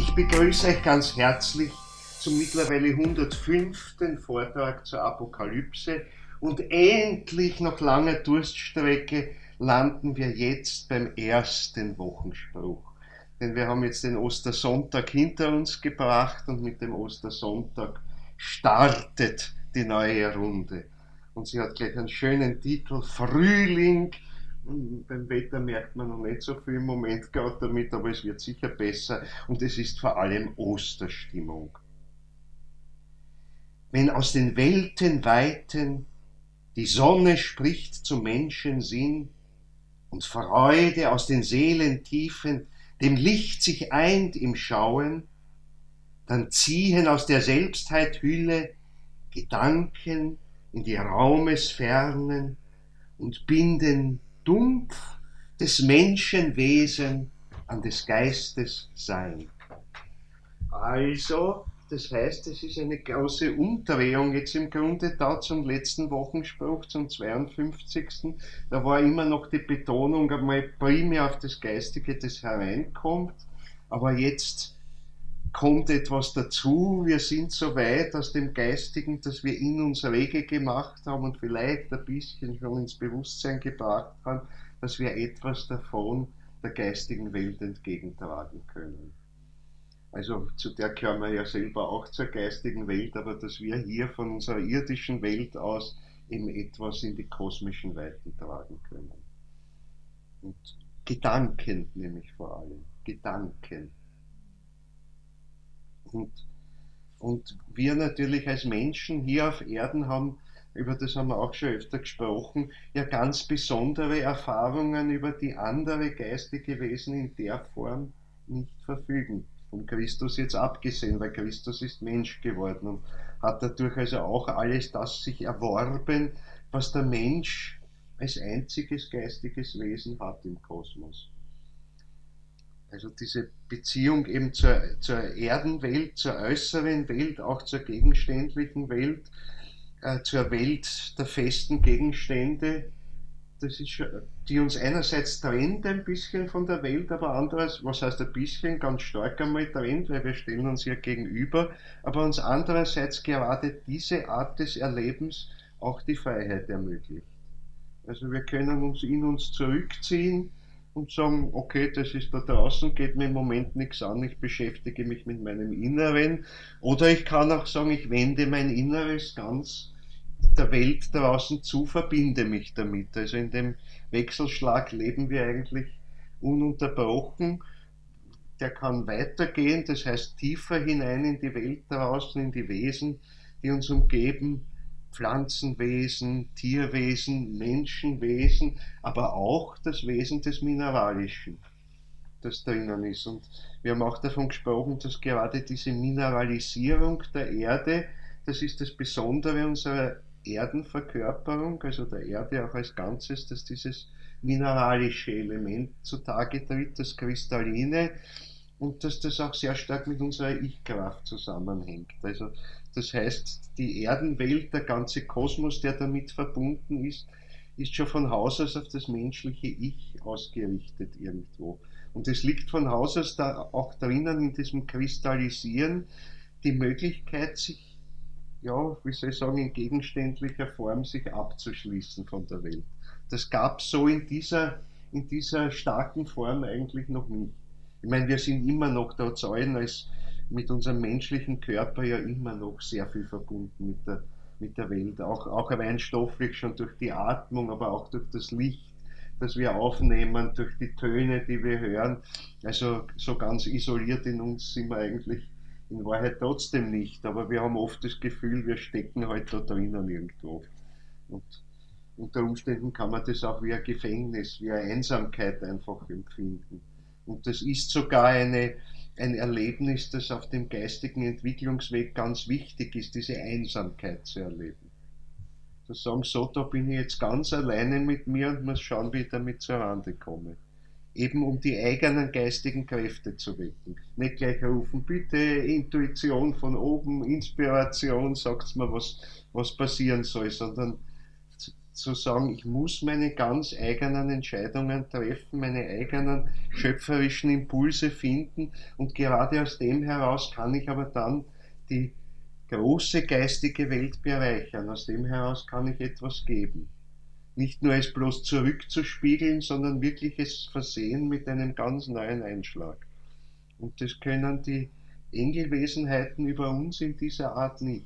Ich begrüße euch ganz herzlich zum mittlerweile 105. Vortrag zur Apokalypse und endlich nach langer Durststrecke landen wir jetzt beim ersten Wochenspruch. Denn wir haben jetzt den Ostersonntag hinter uns gebracht und mit dem Ostersonntag startet die neue Runde. Und sie hat gleich einen schönen Titel, Frühling. Beim Wetter merkt man noch nicht so viel im Moment gerade damit, aber es wird sicher besser und es ist vor allem Osterstimmung. Wenn aus den Weltenweiten die Sonne spricht zum Menschensinn und Freude aus den Seelentiefen dem Licht sich eint im Schauen, dann ziehen aus der Selbstheit Hülle Gedanken in die Raumesfernen und binden dumpf des Menschenwesen an des Geistes Sein. Also, das heißt, es ist eine große Umdrehung jetzt im Grunde da zum letzten Wochenspruch, zum 52. Da war immer noch die Betonung einmal primär auf das Geistige, das hereinkommt, aber jetzt kommt etwas dazu, wir sind so weit aus dem Geistigen, dass wir in uns rege gemacht haben und vielleicht ein bisschen schon ins Bewusstsein gebracht haben, dass wir etwas davon der geistigen Welt entgegentragen können. Also zu der gehören wir ja selber auch zur geistigen Welt, aber dass wir hier von unserer irdischen Welt aus eben etwas in die kosmischen Weiten tragen können. Und Gedanken nämlich vor allem, Gedanken. Und wir natürlich als Menschen hier auf Erden haben, über das haben wir auch schon öfter gesprochen, ja ganz besondere Erfahrungen, über die andere geistige Wesen in der Form nicht verfügen. Von Christus jetzt abgesehen, weil Christus ist Mensch geworden und hat dadurch also auch alles das sich erworben, was der Mensch als einziges geistiges Wesen hat im Kosmos. Also diese Beziehung eben zur Erdenwelt, zur äußeren Welt, auch zur gegenständlichen Welt, zur Welt der festen Gegenstände, das ist, die uns einerseits trennt ein bisschen von der Welt, aber andererseits, was heißt ein bisschen, ganz stark einmal trennt, weil wir stellen uns hier gegenüber, aber uns andererseits gerade diese Art des Erlebens auch die Freiheit ermöglicht. Also wir können uns in uns zurückziehen und sagen, okay, das ist da draußen, geht mir im Moment nichts an, ich beschäftige mich mit meinem Inneren. Oder ich kann auch sagen, ich wende mein Inneres ganz der Welt draußen zu, verbinde mich damit. Also in dem Wechselschlag leben wir eigentlich ununterbrochen. Der kann weitergehen, das heißt tiefer hinein in die Welt draußen, in die Wesen, die uns umgeben, Pflanzenwesen, Tierwesen, Menschenwesen, aber auch das Wesen des Mineralischen, das drinnen ist. Und wir haben auch davon gesprochen, dass gerade diese Mineralisierung der Erde, das ist das Besondere unserer Erdenverkörperung, also der Erde auch als Ganzes, dass dieses mineralische Element zutage tritt, das Kristalline, und dass das auch sehr stark mit unserer Ich-Kraft zusammenhängt. Also das heißt, die Erdenwelt, der ganze Kosmos, der damit verbunden ist schon von Haus aus auf das menschliche Ich ausgerichtet irgendwo. Und es liegt von Haus aus da auch drinnen in diesem Kristallisieren die Möglichkeit, sich, ja, wie soll ich sagen, in gegenständlicher Form sich abzuschließen von der Welt. Das gab es so in dieser starken Form eigentlich noch nicht. Ich meine, wir sind immer noch trotz allem als mit unserem menschlichen Körper ja immer noch sehr viel verbunden mit der Welt, auch rein stofflich schon durch die Atmung, aber auch durch das Licht, das wir aufnehmen, durch die Töne, die wir hören. Also so ganz isoliert in uns sind wir eigentlich in Wahrheit trotzdem nicht, aber wir haben oft das Gefühl, wir stecken halt da drinnen irgendwo. Und unter Umständen kann man das auch wie ein Gefängnis, wie eine Einsamkeit einfach empfinden. Und das ist sogar ein Erlebnis, das auf dem geistigen Entwicklungsweg ganz wichtig ist, diese Einsamkeit zu erleben. Zu sagen, so, da bin ich jetzt ganz alleine mit mir und muss schauen, wie ich damit zur Rande komme. Eben um die eigenen geistigen Kräfte zu wecken. Nicht gleich rufen, bitte Intuition von oben, Inspiration, sagt mir, was passieren soll, sondern zu sagen, ich muss meine ganz eigenen Entscheidungen treffen, meine eigenen schöpferischen Impulse finden und gerade aus dem heraus kann ich aber dann die große geistige Welt bereichern. Aus dem heraus kann ich etwas geben. Nicht nur es bloß zurückzuspiegeln, sondern wirklich es versehen mit einem ganz neuen Einschlag. Und das können die Engelwesenheiten über uns in dieser Art nicht.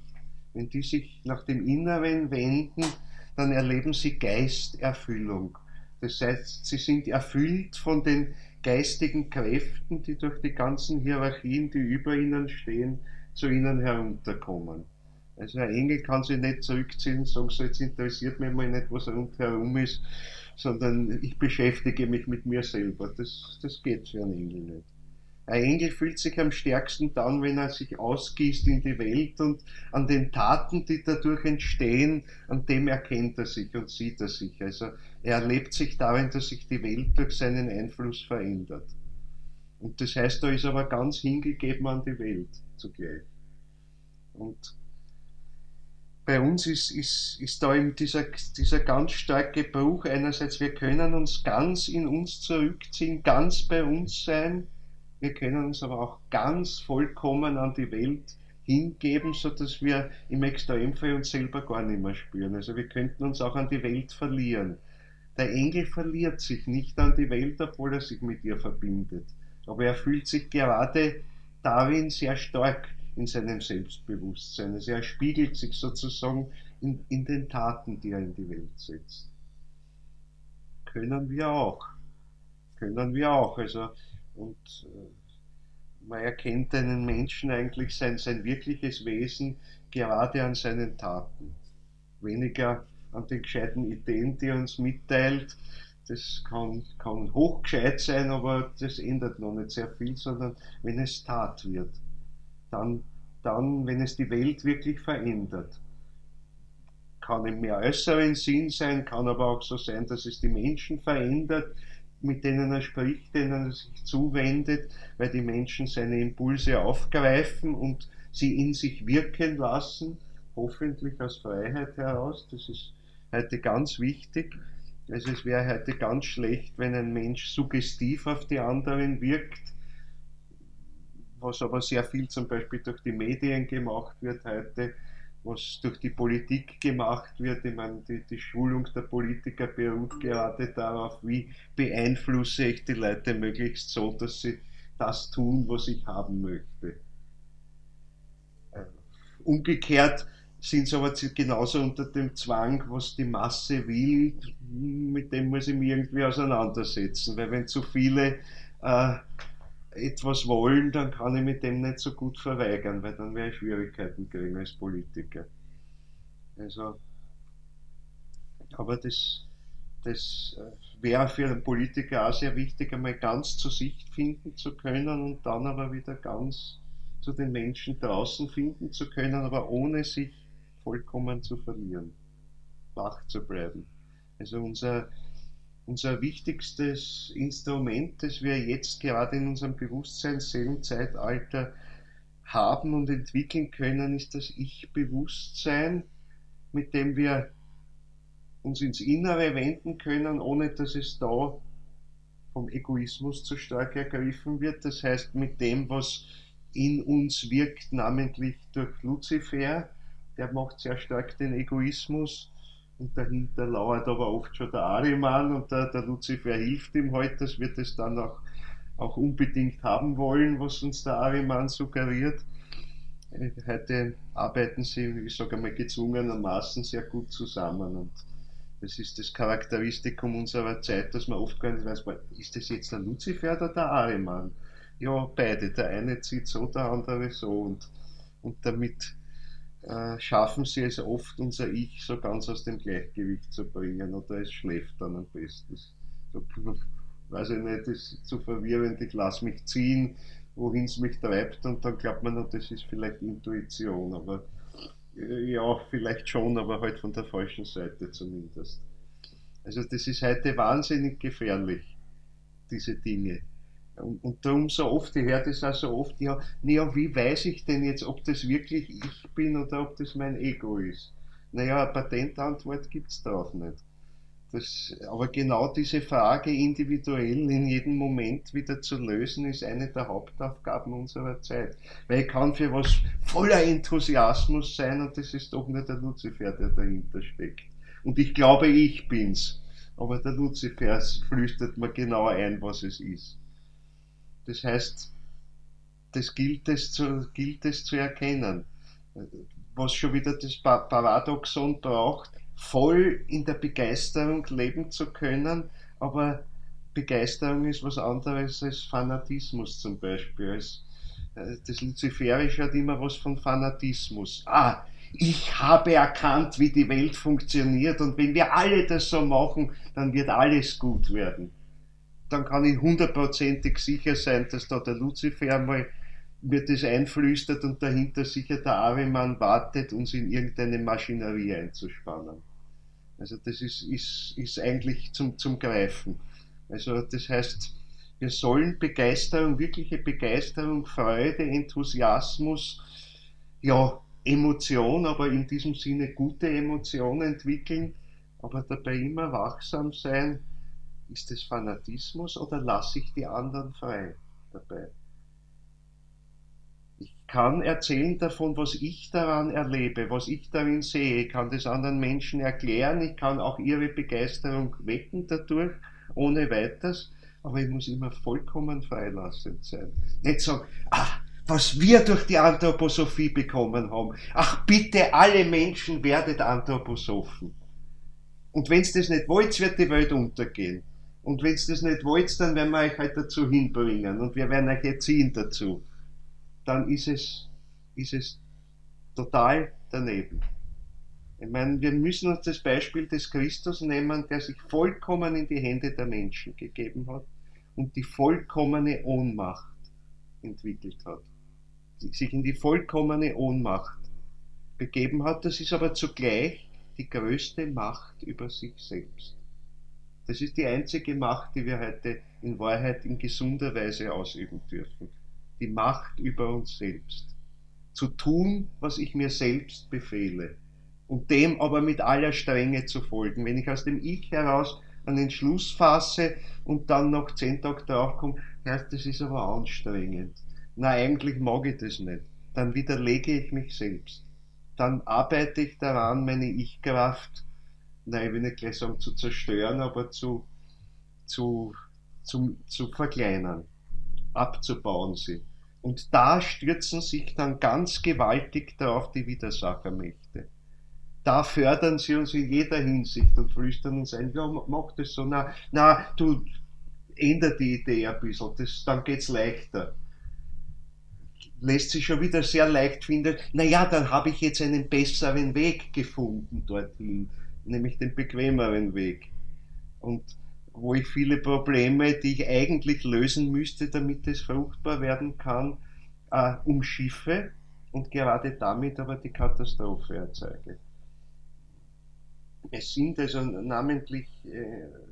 Wenn die sich nach dem Inneren wenden, dann erleben sie Geisterfüllung. Das heißt, sie sind erfüllt von den geistigen Kräften, die durch die ganzen Hierarchien, die über ihnen stehen, zu ihnen herunterkommen. Also ein Engel kann sich nicht zurückziehen und sagen, so jetzt interessiert mich mal nicht, was rundherum ist, sondern ich beschäftige mich mit mir selber. Das geht für einen Engel nicht. Ein Engel fühlt sich am stärksten dann, wenn er sich ausgießt in die Welt und an den Taten, die dadurch entstehen, an dem erkennt er sich und sieht er sich. Also er erlebt sich darin, dass sich die Welt durch seinen Einfluss verändert. Und das heißt, er ist aber ganz hingegeben an die Welt zugleich. Und bei uns ist da eben dieser ganz starke Bruch. Einerseits, wir können uns ganz in uns zurückziehen, ganz bei uns sein. Wir können uns aber auch ganz vollkommen an die Welt hingeben, sodass wir im Extremfall uns selber gar nicht mehr spüren. Also wir könnten uns auch an die Welt verlieren. Der Engel verliert sich nicht an die Welt, obwohl er sich mit ihr verbindet. Aber er fühlt sich gerade darin sehr stark in seinem Selbstbewusstsein. Also er spiegelt sich sozusagen in den Taten, die er in die Welt setzt. Können wir auch. Können wir auch. Also, und man erkennt einen Menschen eigentlich sein wirkliches Wesen gerade an seinen Taten. Weniger an den gescheiten Ideen, die er uns mitteilt. Das kann hochgescheit sein, aber das ändert noch nicht sehr viel, sondern wenn es Tat wird, wenn es die Welt wirklich verändert. Kann im mehr äußeren Sinn sein, kann aber auch so sein, dass es die Menschen verändert, mit denen er spricht, denen er sich zuwendet, weil die Menschen seine Impulse aufgreifen und sie in sich wirken lassen, hoffentlich aus Freiheit heraus. Das ist heute ganz wichtig. Also es wäre heute ganz schlecht, wenn ein Mensch suggestiv auf die anderen wirkt, was aber sehr viel zum Beispiel durch die Medien gemacht wird heute, was durch die Politik gemacht wird. Ich meine, die Schulung der Politiker beruht gerade darauf, wie beeinflusse ich die Leute möglichst so, dass sie das tun, was ich haben möchte. Umgekehrt sind sie aber genauso unter dem Zwang, was die Masse will, mit dem muss ich mich irgendwie auseinandersetzen, weil wenn zu viele etwas wollen, dann kann ich mit dem nicht so gut verweigern, weil dann werde ich Schwierigkeiten kriegen als Politiker. Also, aber das wäre für einen Politiker auch sehr wichtig, einmal ganz zu sich finden zu können und dann aber wieder ganz zu den Menschen draußen finden zu können, aber ohne sich vollkommen zu verlieren, wach zu bleiben. Also unser wichtigstes Instrument, das wir jetzt gerade in unserem Bewusstseinsseelenzeitalter haben und entwickeln können, ist das Ich-Bewusstsein, mit dem wir uns ins Innere wenden können, ohne dass es da vom Egoismus zu stark ergriffen wird. Das heißt, mit dem, was in uns wirkt, namentlich durch Luzifer, der macht sehr stark den Egoismus und dahinter lauert aber oft schon der Ahriman und der Luzifer hilft ihm halt, das wird es dann auch unbedingt haben wollen, was uns der Ahriman suggeriert. Heute arbeiten sie, ich sage einmal, gezwungenermaßen sehr gut zusammen und das ist das Charakteristikum unserer Zeit, dass man oft gar nicht weiß, ist das jetzt der Luzifer oder der Ahriman? Ja, beide. Der eine zieht so, der andere so und damit schaffen sie es oft, unser Ich so ganz aus dem Gleichgewicht zu bringen oder es schläft dann am besten. So, weiß ich nicht, das ist zu verwirrend, ich lasse mich ziehen, wohin es mich treibt und dann glaubt man, das ist vielleicht Intuition, aber ja, vielleicht schon, aber halt von der falschen Seite zumindest. Also das ist heute wahnsinnig gefährlich, diese Dinge. Und darum so oft, ich höre das auch so oft, ja, wie weiß ich denn jetzt, ob das wirklich ich bin oder ob das mein Ego ist? Naja, eine Patentantwort gibt es darauf nicht. Aber genau diese Frage individuell in jedem Moment wieder zu lösen, ist eine der Hauptaufgaben unserer Zeit. Weil ich kann für was voller Enthusiasmus sein und das ist doch nur der Luzifer, der dahinter steckt. Und ich glaube, ich bin's. Aber der Luzifer flüstert mir genau ein, was es ist. Das heißt, gilt es zu erkennen. Was schon wieder das Paradoxon braucht, voll in der Begeisterung leben zu können, aber Begeisterung ist was anderes als Fanatismus zum Beispiel. Das Luziferische hat immer was von Fanatismus. Ah, ich habe erkannt, wie die Welt funktioniert und wenn wir alle das so machen, dann wird alles gut werden. Dann kann ich hundertprozentig sicher sein, dass da der Luzifer mal mir das einflüstert und dahinter sicher der Ahriman wartet, uns in irgendeine Maschinerie einzuspannen. Also das ist eigentlich zum Greifen. Also das heißt, wir sollen Begeisterung, wirkliche Begeisterung, Freude, Enthusiasmus, ja, Emotion, aber in diesem Sinne gute Emotion entwickeln, aber dabei immer wachsam sein, ist das Fanatismus oder lasse ich die anderen frei dabei? Ich kann erzählen davon, was ich daran erlebe, was ich darin sehe. Ich kann das anderen Menschen erklären, ich kann auch ihre Begeisterung wecken dadurch, ohne weiteres, aber ich muss immer vollkommen freilassend sein. Nicht sagen, ach, was wir durch die Anthroposophie bekommen haben. Ach bitte, alle Menschen werdet Anthroposophen. Und wenn's das nicht wollt, wird die Welt untergehen. Und wenn's das nicht wollt, dann werden wir euch halt dazu hinbringen und wir werden euch erziehen dazu. Dann ist es total daneben. Ich meine, wir müssen uns das Beispiel des Christus nehmen, der sich vollkommen in die Hände der Menschen gegeben hat und die vollkommene Ohnmacht entwickelt hat. Sich in die vollkommene Ohnmacht begeben hat, das ist aber zugleich die größte Macht über sich selbst. Das ist die einzige Macht, die wir heute in Wahrheit in gesunder Weise ausüben dürfen. Die Macht über uns selbst. Zu tun, was ich mir selbst befehle. Und dem aber mit aller Strenge zu folgen. Wenn ich aus dem Ich heraus einen Entschluss fasse und dann nach 10 Tagen draufkomme, heißt, das ist aber anstrengend. Na, eigentlich mag ich das nicht. Dann widerlege ich mich selbst. Dann arbeite ich daran, meine Ich-Kraft, nein, ich will nicht gleich sagen zu zerstören, aber zu, zu verkleinern, abzubauen sie. Und da stürzen sich dann ganz gewaltig darauf die Widersachermächte. Da fördern sie uns in jeder Hinsicht und flüstern uns ein, ja, mach das so, na, du, änder die Idee ein bisschen, dann geht's leichter. Lässt sich schon wieder sehr leicht finden, naja, dann habe ich jetzt einen besseren Weg gefunden dorthin, nämlich den bequemeren Weg. Und wo ich viele Probleme, die ich eigentlich lösen müsste, damit es fruchtbar werden kann, umschiffe und gerade damit aber die Katastrophe erzeuge. Es sind also namentlich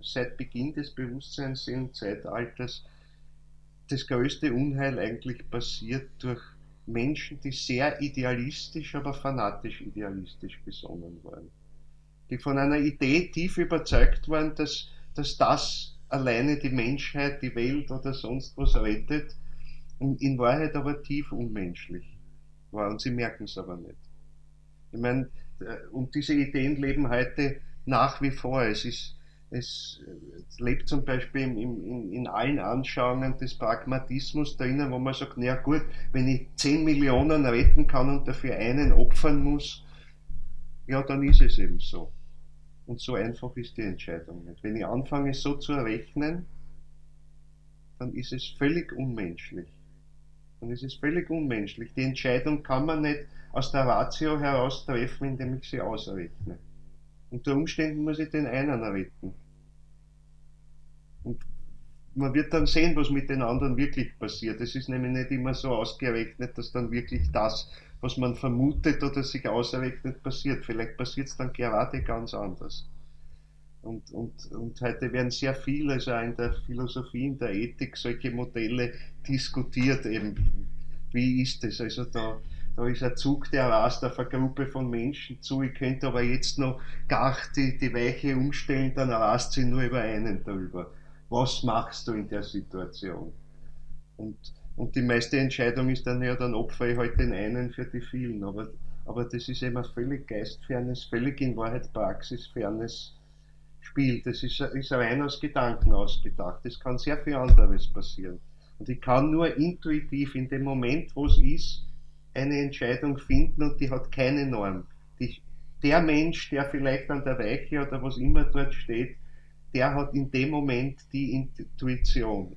seit Beginn des Bewusstseinszeitalters das größte Unheil eigentlich passiert durch Menschen, die sehr idealistisch, aber fanatisch idealistisch besonnen waren. Die von einer Idee tief überzeugt waren, dass das alleine die Menschheit, die Welt oder sonst was rettet und in Wahrheit aber tief unmenschlich war und sie merken es aber nicht. Ich meine, und diese Ideen leben heute nach wie vor. Es lebt zum Beispiel in allen Anschauungen des Pragmatismus drinnen, wo man sagt, na gut, wenn ich 10 Millionen retten kann und dafür einen opfern muss, ja, dann ist es eben so. Und so einfach ist die Entscheidung nicht. Wenn ich anfange so zu rechnen, dann ist es völlig unmenschlich. Dann ist es völlig unmenschlich. Die Entscheidung kann man nicht aus der Ratio heraus treffen, indem ich sie ausrechne. Unter Umständen muss ich den einen retten. Und man wird dann sehen, was mit den anderen wirklich passiert. Es ist nämlich nicht immer so ausgerechnet, dass dann wirklich das, was man vermutet oder sich ausrechnet, passiert. Vielleicht passiert es dann gerade ganz anders. Und heute werden sehr viel, also auch in der Philosophie, in der Ethik, solche Modelle diskutiert eben. Wie ist es? Also da da ist ein Zug, der rast auf eine Gruppe von Menschen zu, ich könnte aber jetzt noch gar die Weiche umstellen, dann rast sie nur über einen drüber. Was machst du in der Situation? Und, und die meiste Entscheidung ist dann, ja, dann opfere ich halt den einen für die vielen. Aber das ist eben ein völlig geistfernes, völlig in Wahrheit praxisfernes Spiel. Das ist rein aus Gedanken ausgedacht. Es kann sehr viel anderes passieren. Und ich kann nur intuitiv in dem Moment, wo es ist, eine Entscheidung finden und die hat keine Norm. Die, der Mensch, der vielleicht an der Weiche oder was immer dort steht, der hat in dem Moment die Intuition.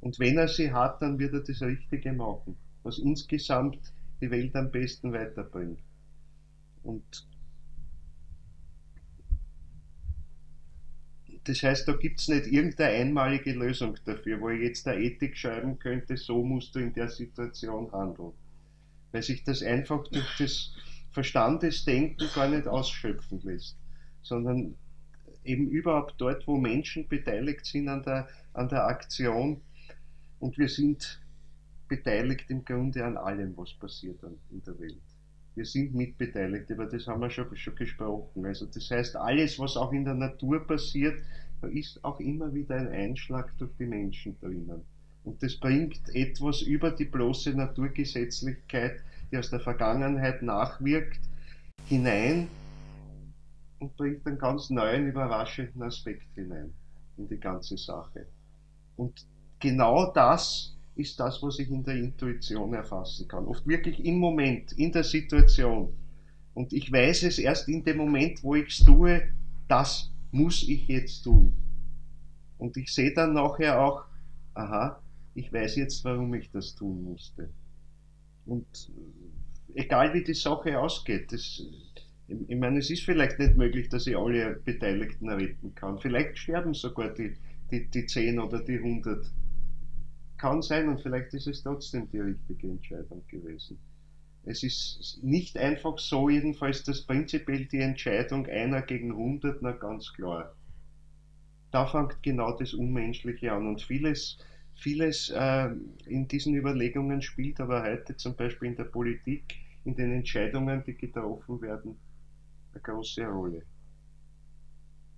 Und wenn er sie hat, dann wird er das Richtige machen, was insgesamt die Welt am besten weiterbringt. Und das heißt, da gibt es nicht irgendeine einmalige Lösung dafür, wo ich jetzt der Ethik schreiben könnte, so musst du in der Situation handeln. Weil sich das einfach durch das Verstandesdenken gar nicht ausschöpfen lässt, sondern eben überhaupt dort, wo Menschen beteiligt sind an der Aktion, und wir sind beteiligt im Grunde an allem, was passiert in der Welt. Wir sind mitbeteiligt, über das haben wir schon gesprochen. Also das heißt, alles, was auch in der Natur passiert, da ist auch immer wieder ein Einschlag durch die Menschen drinnen. Und das bringt etwas über die bloße Naturgesetzlichkeit, die aus der Vergangenheit nachwirkt, hinein und bringt einen ganz neuen, überraschenden Aspekt hinein in die ganze Sache. Und genau das ist das, was ich in der Intuition erfassen kann. Oft wirklich im Moment, in der Situation. Und ich weiß es erst in dem Moment, wo ich es tue, das muss ich jetzt tun. Und ich sehe dann nachher auch, aha, ich weiß jetzt, warum ich das tun musste. Und egal wie die Sache ausgeht, ich meine, es ist vielleicht nicht möglich, dass ich alle Beteiligten retten kann. Vielleicht sterben sogar die 10 oder die 100. Kann sein, und vielleicht ist es trotzdem die richtige Entscheidung gewesen. Es ist nicht einfach so, jedenfalls, dass prinzipiell die Entscheidung einer gegen 100, na ganz klar. Da fängt genau das Unmenschliche an, und vieles in diesen Überlegungen spielt aber heute zum Beispiel in der Politik, in den Entscheidungen, die getroffen werden, eine große Rolle.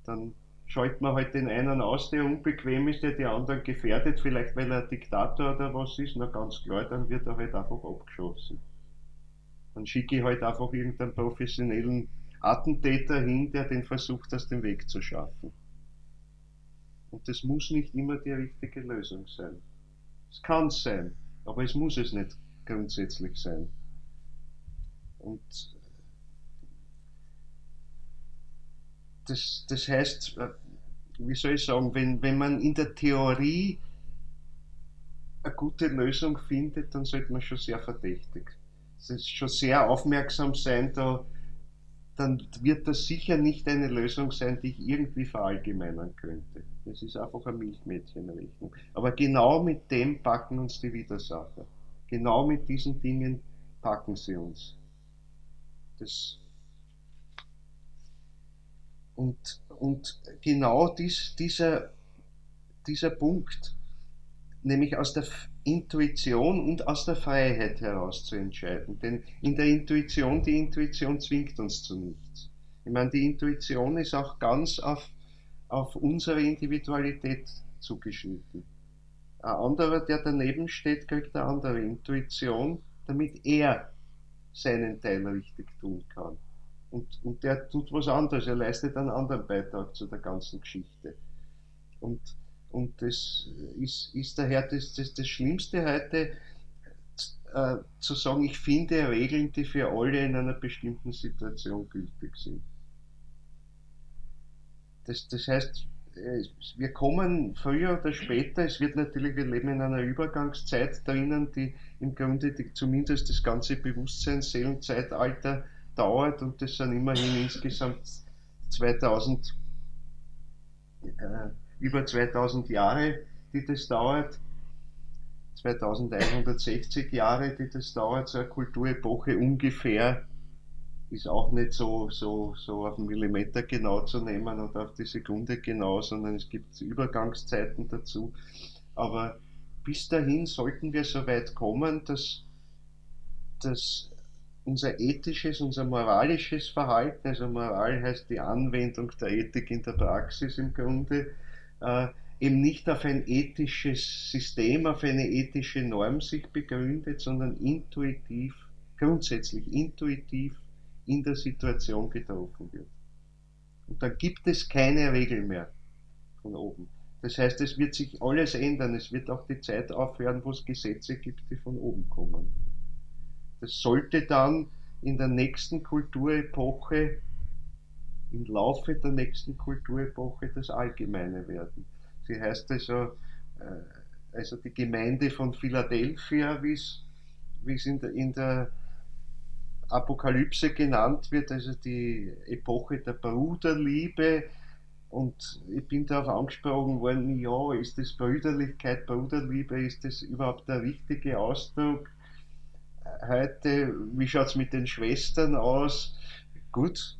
Dann schaltet man halt den einen aus, der unbequem ist, der die anderen gefährdet, vielleicht weil er ein Diktator oder was ist, na ganz klar, dann wird er halt einfach abgeschossen. Dann schicke ich halt einfach irgendeinen professionellen Attentäter hin, der den versucht, aus dem Weg zu schaffen. Und das muss nicht immer die richtige Lösung sein. Es kann sein, aber es muss es nicht grundsätzlich sein. Und das heißt, wie soll ich sagen, wenn man in der Theorie eine gute Lösung findet, dann sollte man schon sehr verdächtig. Das ist schon sehr aufmerksam sein, dann wird das sicher nicht eine Lösung sein, die ich irgendwie verallgemeinern könnte. Das ist einfach eine Milchmädchenrechnung. Aber genau mit dem packen uns die Widersacher. Genau mit diesen Dingen packen sie uns. Das, und genau dieser Punkt, nämlich aus der Intuition und aus der Freiheit heraus zu entscheiden. Denn in der Intuition, die Intuition zwingt uns zu nichts. Ich meine, die Intuition ist auch ganz auf unsere Individualität zugeschnitten. Ein anderer, der daneben steht, kriegt eine andere Intuition, damit er seinen Teil richtig tun kann. Und der tut was anderes, er leistet einen anderen Beitrag zu der ganzen Geschichte. Und, und das ist daher das Schlimmste heute, zu sagen, ich finde Regeln, die für alle in einer bestimmten Situation gültig sind. Das heißt, wir kommen früher oder später, es wird natürlich, wir leben in einer Übergangszeit drinnen, die im Grunde zumindest das ganze Bewusstseinsseelenzeitalter dauert, und das sind immerhin insgesamt 2000, über 2000 Jahre, die das dauert, 2160 Jahre, die das dauert, so eine Kulturepoche ungefähr, ist auch nicht so auf den Millimeter genau zu nehmen oder auf die Sekunde genau, sondern es gibt Übergangszeiten dazu. Aber bis dahin sollten wir so weit kommen, dass unser ethisches, unser moralisches Verhalten, also Moral heißt die Anwendung der Ethik in der Praxis im Grunde, äh, eben nicht auf ein ethisches System, auf eine ethische Norm sich begründet, sondern intuitiv, grundsätzlich intuitiv in der Situation getroffen wird. Und dann gibt es keine Regel mehr von oben. Das heißt, es wird sich alles ändern. Es wird auch die Zeit aufhören, wo es Gesetze gibt, die von oben kommen. Das sollte dann in der nächsten Kulturepoche, im Laufe der nächsten Kulturepoche das Allgemeine werden. Sie heißt also die Gemeinde von Philadelphia, wie es in der Apokalypse genannt wird, also die Epoche der Bruderliebe. Und ich bin darauf angesprochen worden, ja, ist das Brüderlichkeit, Bruderliebe, ist das überhaupt der richtige Ausdruck? Heute, wie schaut es mit den Schwestern aus? Gut,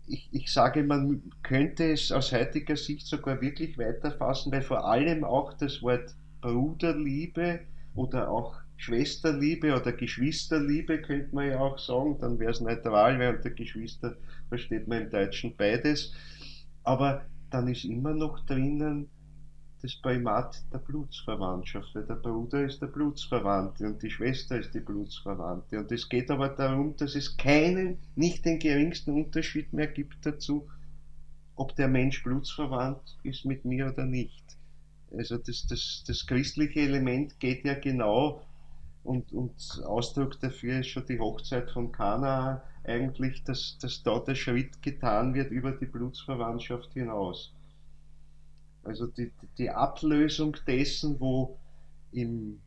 ich sage, man könnte es aus heutiger Sicht sogar wirklich weiterfassen, weil vor allem auch das Wort Bruderliebe oder auch Schwesterliebe oder Geschwisterliebe könnte man ja auch sagen, dann wäre es neutral, weil unter Geschwister versteht man im Deutschen beides. Aber dann ist immer noch drinnen das Primat der Blutsverwandtschaft, weil der Bruder ist der Blutsverwandte und die Schwester ist die Blutsverwandte. Und es geht aber darum, dass es nicht den geringsten Unterschied mehr gibt dazu, ob der Mensch blutsverwandt ist mit mir oder nicht. Also das christliche Element geht ja genau und Ausdruck dafür ist schon die Hochzeit von Kana eigentlich, dass da der Schritt getan wird über die Blutsverwandtschaft hinaus. Also die Ablösung dessen, wo im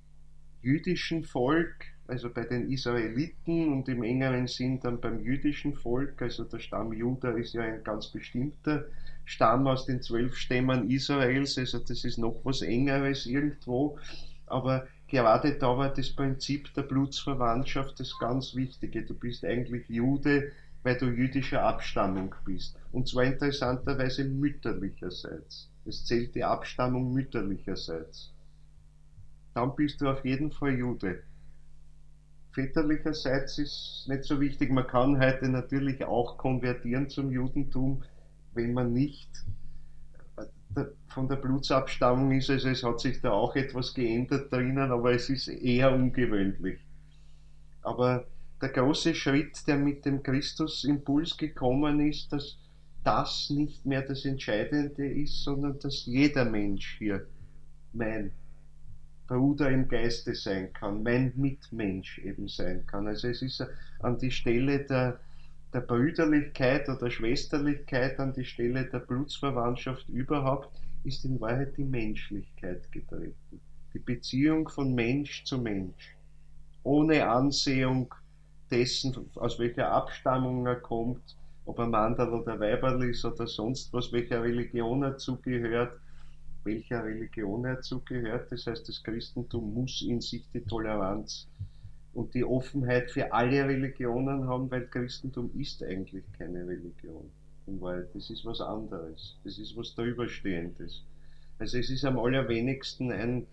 jüdischen Volk, also bei den Israeliten und im engeren Sinn dann beim jüdischen Volk, also der Stamm Juda ist ja ein ganz bestimmter Stamm aus den 12 Stämmen Israels, also das ist noch was Engeres irgendwo, aber gerade da war das Prinzip der Blutsverwandtschaft das ganz Wichtige. Du bist eigentlich Jude, weil du jüdischer Abstammung bist. Und zwar interessanterweise mütterlicherseits. Es zählt die Abstammung mütterlicherseits. Dann bist du auf jeden Fall Jude. Väterlicherseits ist nicht so wichtig. Man kann heute natürlich auch konvertieren zum Judentum, wenn man nicht von der Blutsabstammung ist. Also es hat sich da auch etwas geändert drinnen, aber es ist eher ungewöhnlich. Aber der große Schritt, der mit dem Christusimpuls gekommen ist, dass das nicht mehr das Entscheidende ist, sondern dass jeder Mensch hier mein Bruder im Geiste sein kann, mein Mitmensch eben sein kann. Also es ist an die Stelle der Brüderlichkeit oder Schwesterlichkeit, an die Stelle der Blutsverwandtschaft überhaupt, ist in Wahrheit die Menschlichkeit getreten. Die Beziehung von Mensch zu Mensch. Ohne Ansehung dessen, aus welcher Abstammung er kommt, ob er Mandal oder Weiberl ist oder sonst was, welcher Religion er zugehört. Das heißt, das Christentum muss in sich die Toleranz und die Offenheit für alle Religionen haben, weil Christentum ist eigentlich keine Religion. Weil das ist was anderes, das ist was drüberstehendes. Also es ist am allerwenigsten ein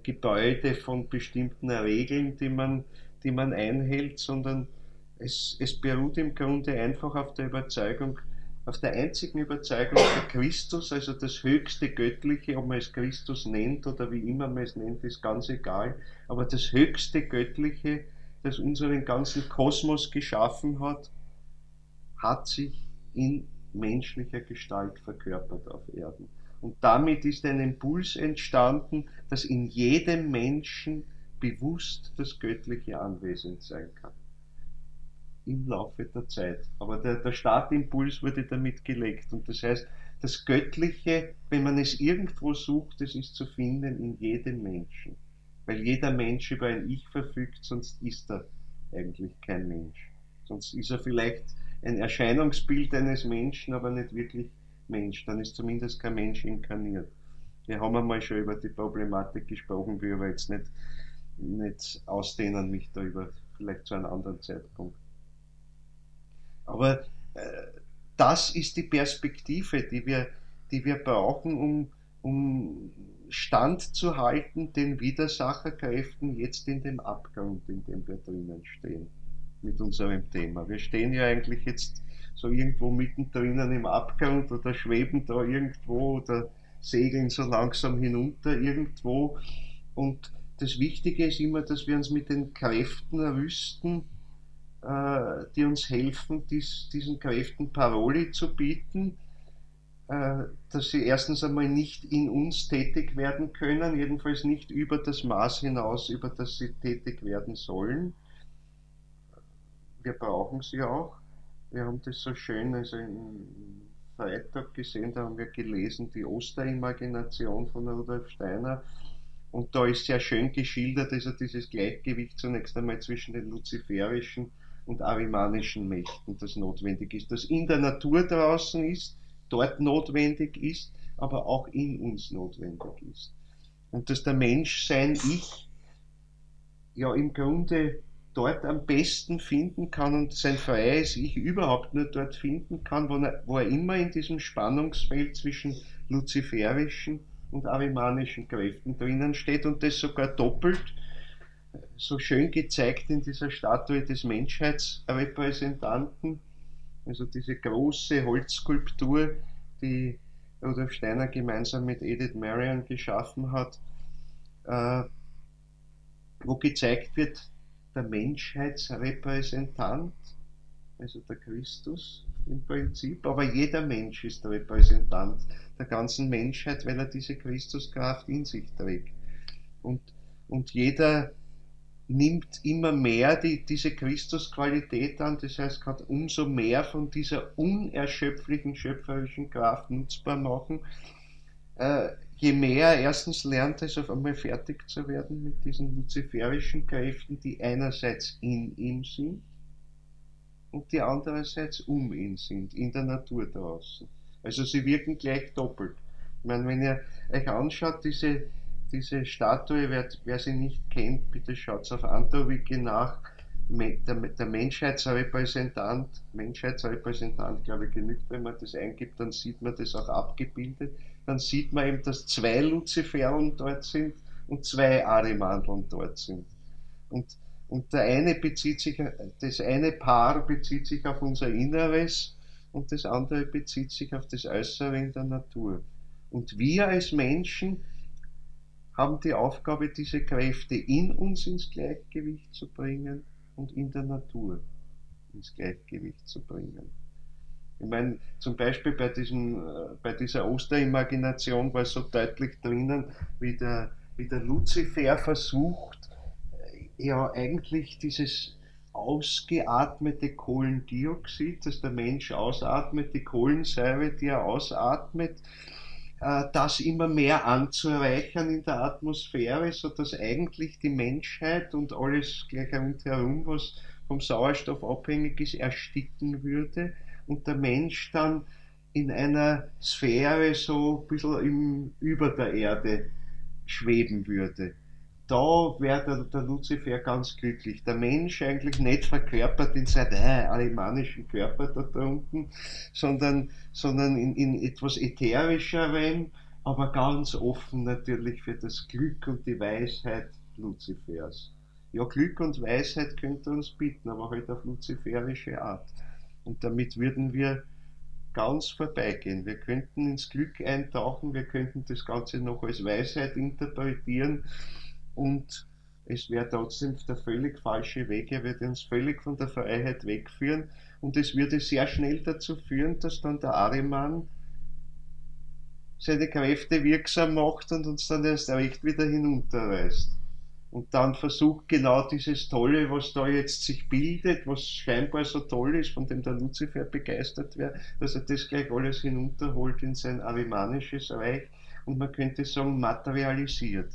Gebäude von bestimmten Regeln, die man einhält, sondern es beruht im Grunde einfach auf der Überzeugung, auf der einzigen Überzeugung, der Christus, also das höchste Göttliche, ob man es Christus nennt oder wie immer man es nennt, ist ganz egal, aber das höchste Göttliche, das unseren ganzen Kosmos geschaffen hat, hat sich in menschlicher Gestalt verkörpert auf Erden. Und damit ist ein Impuls entstanden, dass in jedem Menschen bewusst das Göttliche anwesend sein kann. Im Laufe der Zeit. Aber der Startimpuls wurde damit gelegt. Und das heißt, das Göttliche, wenn man es irgendwo sucht, das ist zu finden in jedem Menschen. Weil jeder Mensch über ein Ich verfügt, sonst ist er eigentlich kein Mensch. Sonst ist er vielleicht ein Erscheinungsbild eines Menschen, aber nicht wirklich Mensch. Dann ist zumindest kein Mensch inkarniert. Wir haben einmal schon über die Problematik gesprochen, will aber jetzt nicht ausdehnen mich darüber, vielleicht zu einem anderen Zeitpunkt. Aber das ist die Perspektive, die wir brauchen, um standzuhalten den Widersacherkräften jetzt in dem Abgrund, in dem wir drinnen stehen, mit unserem Thema. Wir stehen ja eigentlich jetzt so irgendwo mittendrin im Abgrund oder schweben da irgendwo oder segeln so langsam hinunter irgendwo. Und das Wichtige ist immer, dass wir uns mit den Kräften rüsten, die uns helfen, diesen Kräften Paroli zu bieten, dass sie erstens einmal nicht in uns tätig werden können, jedenfalls nicht über das Maß hinaus, über das sie tätig werden sollen. Wir brauchen sie auch. Wir haben das so schön, also im Freitag gesehen, da haben wir gelesen, die Osterimagination von Rudolf Steiner. Und da ist sehr schön geschildert, also dieses Gleichgewicht zunächst einmal zwischen den luziferischen und arimanischen Mächten, das notwendig ist, das in der Natur draußen ist, dort notwendig ist, aber auch in uns notwendig ist. Und dass der Mensch sein Ich ja im Grunde dort am besten finden kann und sein freies Ich überhaupt nur dort finden kann, wo er immer in diesem Spannungsfeld zwischen luziferischen und arimanischen Kräften drinnen steht und das sogar doppelt, so schön gezeigt in dieser Statue des Menschheitsrepräsentanten, also diese große Holzskulptur, die Rudolf Steiner gemeinsam mit Edith Marion geschaffen hat, wo gezeigt wird, der Menschheitsrepräsentant, also der Christus im Prinzip, aber jeder Mensch ist der Repräsentant der ganzen Menschheit, weil er diese Christuskraft in sich trägt. Und jeder nimmt immer mehr diese Christusqualität an, das heißt, kann umso mehr von dieser unerschöpflichen schöpferischen Kraft nutzbar machen, je mehr er erstens lernt, es auf einmal fertig zu werden mit diesen luziferischen Kräften, die einerseits in ihm sind und die andererseits um ihn sind, in der Natur draußen. Also sie wirken gleich doppelt. Ich meine, wenn ihr euch anschaut, diese Statue, wer sie nicht kennt, bitte schaut auf Antowicki nach. Der Menschheitsrepräsentant, glaube ich, genügt, wenn man das eingibt, dann sieht man das auch abgebildet. Dann sieht man eben, dass 2 Luziferlen dort sind und 2 Arimandeln dort sind. Und das eine Paar bezieht sich auf unser Inneres und das andere bezieht sich auf das Äußere in der Natur. Und wir als Menschen haben die Aufgabe, diese Kräfte in uns ins Gleichgewicht zu bringen und in der Natur ins Gleichgewicht zu bringen. Ich meine, zum Beispiel bei dieser Osterimagination war so deutlich drinnen, wie der Luzifer versucht, ja eigentlich dieses ausgeatmete Kohlendioxid, das der Mensch ausatmet, die Kohlensäure, die er ausatmet, das immer mehr anzureichern in der Atmosphäre, sodass eigentlich die Menschheit und alles gleich rundherum, was vom Sauerstoff abhängig ist, ersticken würde und der Mensch dann in einer Sphäre so ein bisschen über der Erde schweben würde. Da wäre der Luzifer ganz glücklich. Der Mensch eigentlich nicht verkörpert in seinem alemannischen Körper da drunten, sondern in etwas Ätherischerem, aber ganz offen natürlich für das Glück und die Weisheit Luzifers. Ja, Glück und Weisheit könnte er uns bieten, aber halt auf luziferische Art. Und damit würden wir ganz vorbeigehen. Wir könnten ins Glück eintauchen, wir könnten das Ganze noch als Weisheit interpretieren und es wäre trotzdem der völlig falsche Weg, er würde uns völlig von der Freiheit wegführen und es würde sehr schnell dazu führen, dass dann der Ahriman seine Kräfte wirksam macht und uns dann erst recht wieder hinunterreißt. Und dann versucht genau dieses Tolle, was da jetzt sich bildet, was scheinbar so toll ist, von dem der Luzifer begeistert wäre, dass er das gleich alles hinunterholt in sein arimanisches Reich und man könnte sagen materialisiert.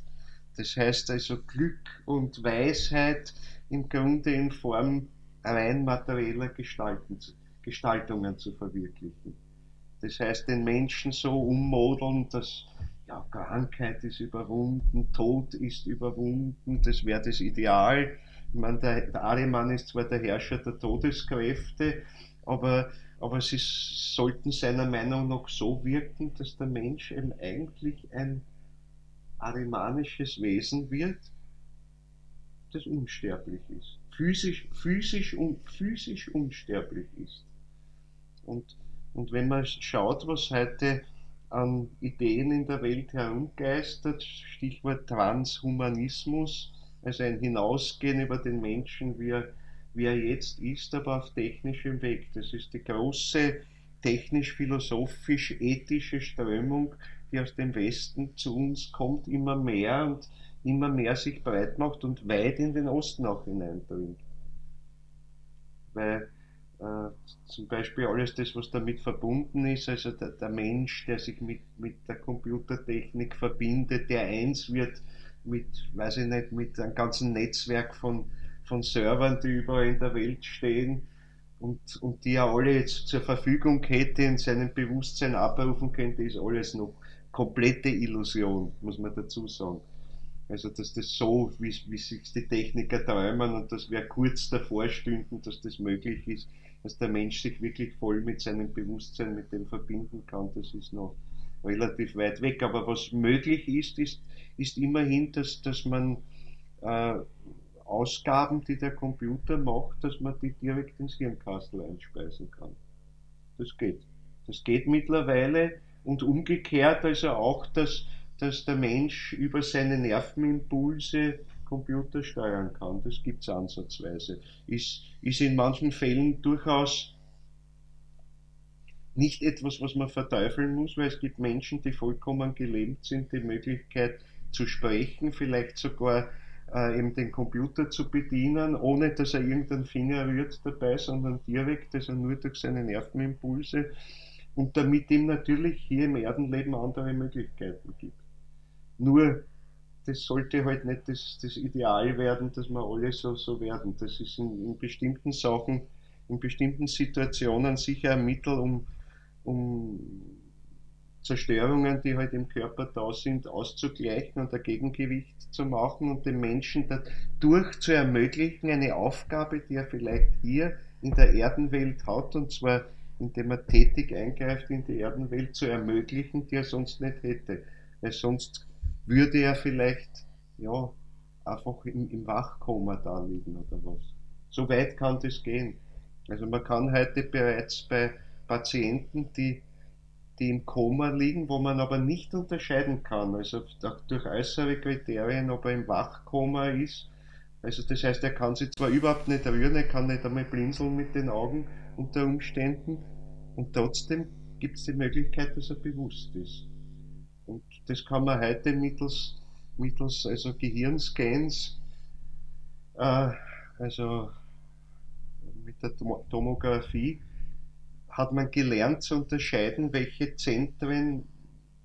Das heißt also Glück und Weisheit im Grunde in Form rein materieller Gestaltungen zu verwirklichen. Das heißt, den Menschen so ummodeln, dass ja, Krankheit ist überwunden, Tod ist überwunden, das wäre das Ideal. Ich meine, der Ahriman ist zwar der Herrscher der Todeskräfte, aber sie sollten seiner Meinung nach so wirken, dass der Mensch eben eigentlich ein arimanisches Wesen wird, das unsterblich ist. Physisch unsterblich ist. Und, und wenn man schaut, was heute an Ideen in der Welt herumgeistert, Stichwort Transhumanismus, also ein Hinausgehen über den Menschen, wie er jetzt ist, aber auf technischem Weg. Das ist die große technisch-philosophisch-ethische Strömung, die aus dem Westen zu uns kommt, immer mehr und immer mehr sich breit macht und weit in den Osten auch hineindringt. Weil äh, zum Beispiel alles das, was damit verbunden ist, also der Mensch, der sich mit der Computertechnik verbindet, der eins wird mit, weiß ich nicht, mit einem ganzen Netzwerk von Servern, die überall in der Welt stehen und die er alle jetzt zur Verfügung hätte, in seinem Bewusstsein abrufen könnte, ist alles noch komplette Illusion, muss man dazu sagen. Also, dass das so, wie sich die Techniker träumen und dass wir kurz davor stünden, dass das möglich ist, dass der Mensch sich wirklich voll mit seinem Bewusstsein mit dem verbinden kann, das ist noch relativ weit weg. Aber was möglich ist immerhin, dass man äh, Ausgaben, die der Computer macht, dass man die direkt ins Hirnkastel einspeisen kann. Das geht. Das geht mittlerweile und umgekehrt also auch, dass der Mensch über seine Nervenimpulse Computer steuern kann. Das gibt es ansatzweise. Ist in manchen Fällen durchaus nicht etwas, was man verteufeln muss, weil es gibt Menschen, die vollkommen gelähmt sind, die Möglichkeit zu sprechen, vielleicht sogar eben den Computer zu bedienen, ohne dass er irgendeinen Finger rührt dabei, sondern direkt, also nur durch seine Nervenimpulse und damit ihm natürlich hier im Erdenleben andere Möglichkeiten gibt. Nur, das sollte halt nicht das Ideal werden, dass wir alle so werden. Das ist in bestimmten Sachen, in bestimmten Situationen sicher ein Mittel, um Zerstörungen, die halt im Körper da sind, auszugleichen und ein Gegengewicht zu machen und dem Menschen dadurch zu ermöglichen, eine Aufgabe, die er vielleicht hier in der Erdenwelt hat, und zwar indem er tätig eingreift in die Erdenwelt, zu ermöglichen, die er sonst nicht hätte. Weil sonst würde er vielleicht ja, einfach im Wachkoma da liegen oder was. So weit kann das gehen. Also man kann heute bereits bei Patienten, die im Koma liegen, wo man aber nicht unterscheiden kann, also durch äußere Kriterien, ob er im Wachkoma ist. Also das heißt, er kann sich zwar überhaupt nicht rühren, er kann nicht einmal blinzeln mit den Augen unter Umständen und trotzdem gibt es die Möglichkeit, dass er bewusst ist. Und das kann man heute mittels also Gehirnscans, äh, also mit der Tomographie, hat man gelernt zu unterscheiden, welche Zentren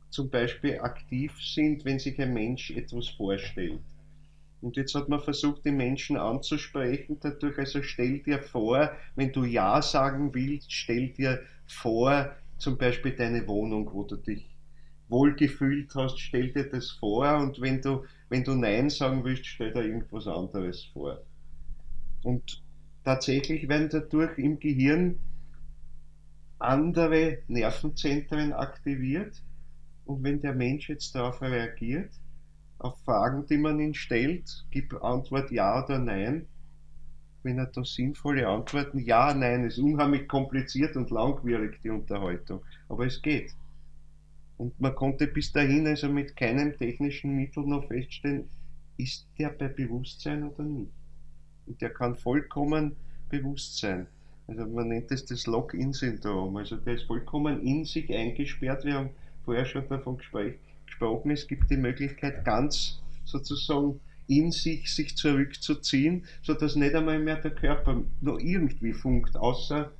zum Beispiel aktiv sind, wenn sich ein Mensch etwas vorstellt. Und jetzt hat man versucht, die Menschen anzusprechen dadurch, also stell dir vor, wenn du Ja sagen willst, stell dir vor, zum Beispiel deine Wohnung, wo du dich wohlgefühlt hast, stell dir das vor und wenn du Nein sagen willst, stell dir irgendwas anderes vor. Und tatsächlich werden dadurch im Gehirn andere Nervenzentren aktiviert und wenn der Mensch jetzt darauf reagiert, auf Fragen, die man ihn stellt, gib Antwort Ja oder Nein. Wenn er da sinnvolle Antworten, Ja, Nein, ist unheimlich kompliziert und langwierig, die Unterhaltung. Aber es geht. Und man konnte bis dahin also mit keinem technischen Mittel noch feststellen, ist der bei Bewusstsein oder nicht. Und der kann vollkommen bewusst sein. Also man nennt das Lock-in-Syndrom. Also der ist vollkommen in sich eingesperrt. Wir haben vorher schon davon gesprochen, es gibt die Möglichkeit, ganz sozusagen in sich zurückzuziehen, sodass nicht einmal mehr der Körper noch irgendwie funkt, außer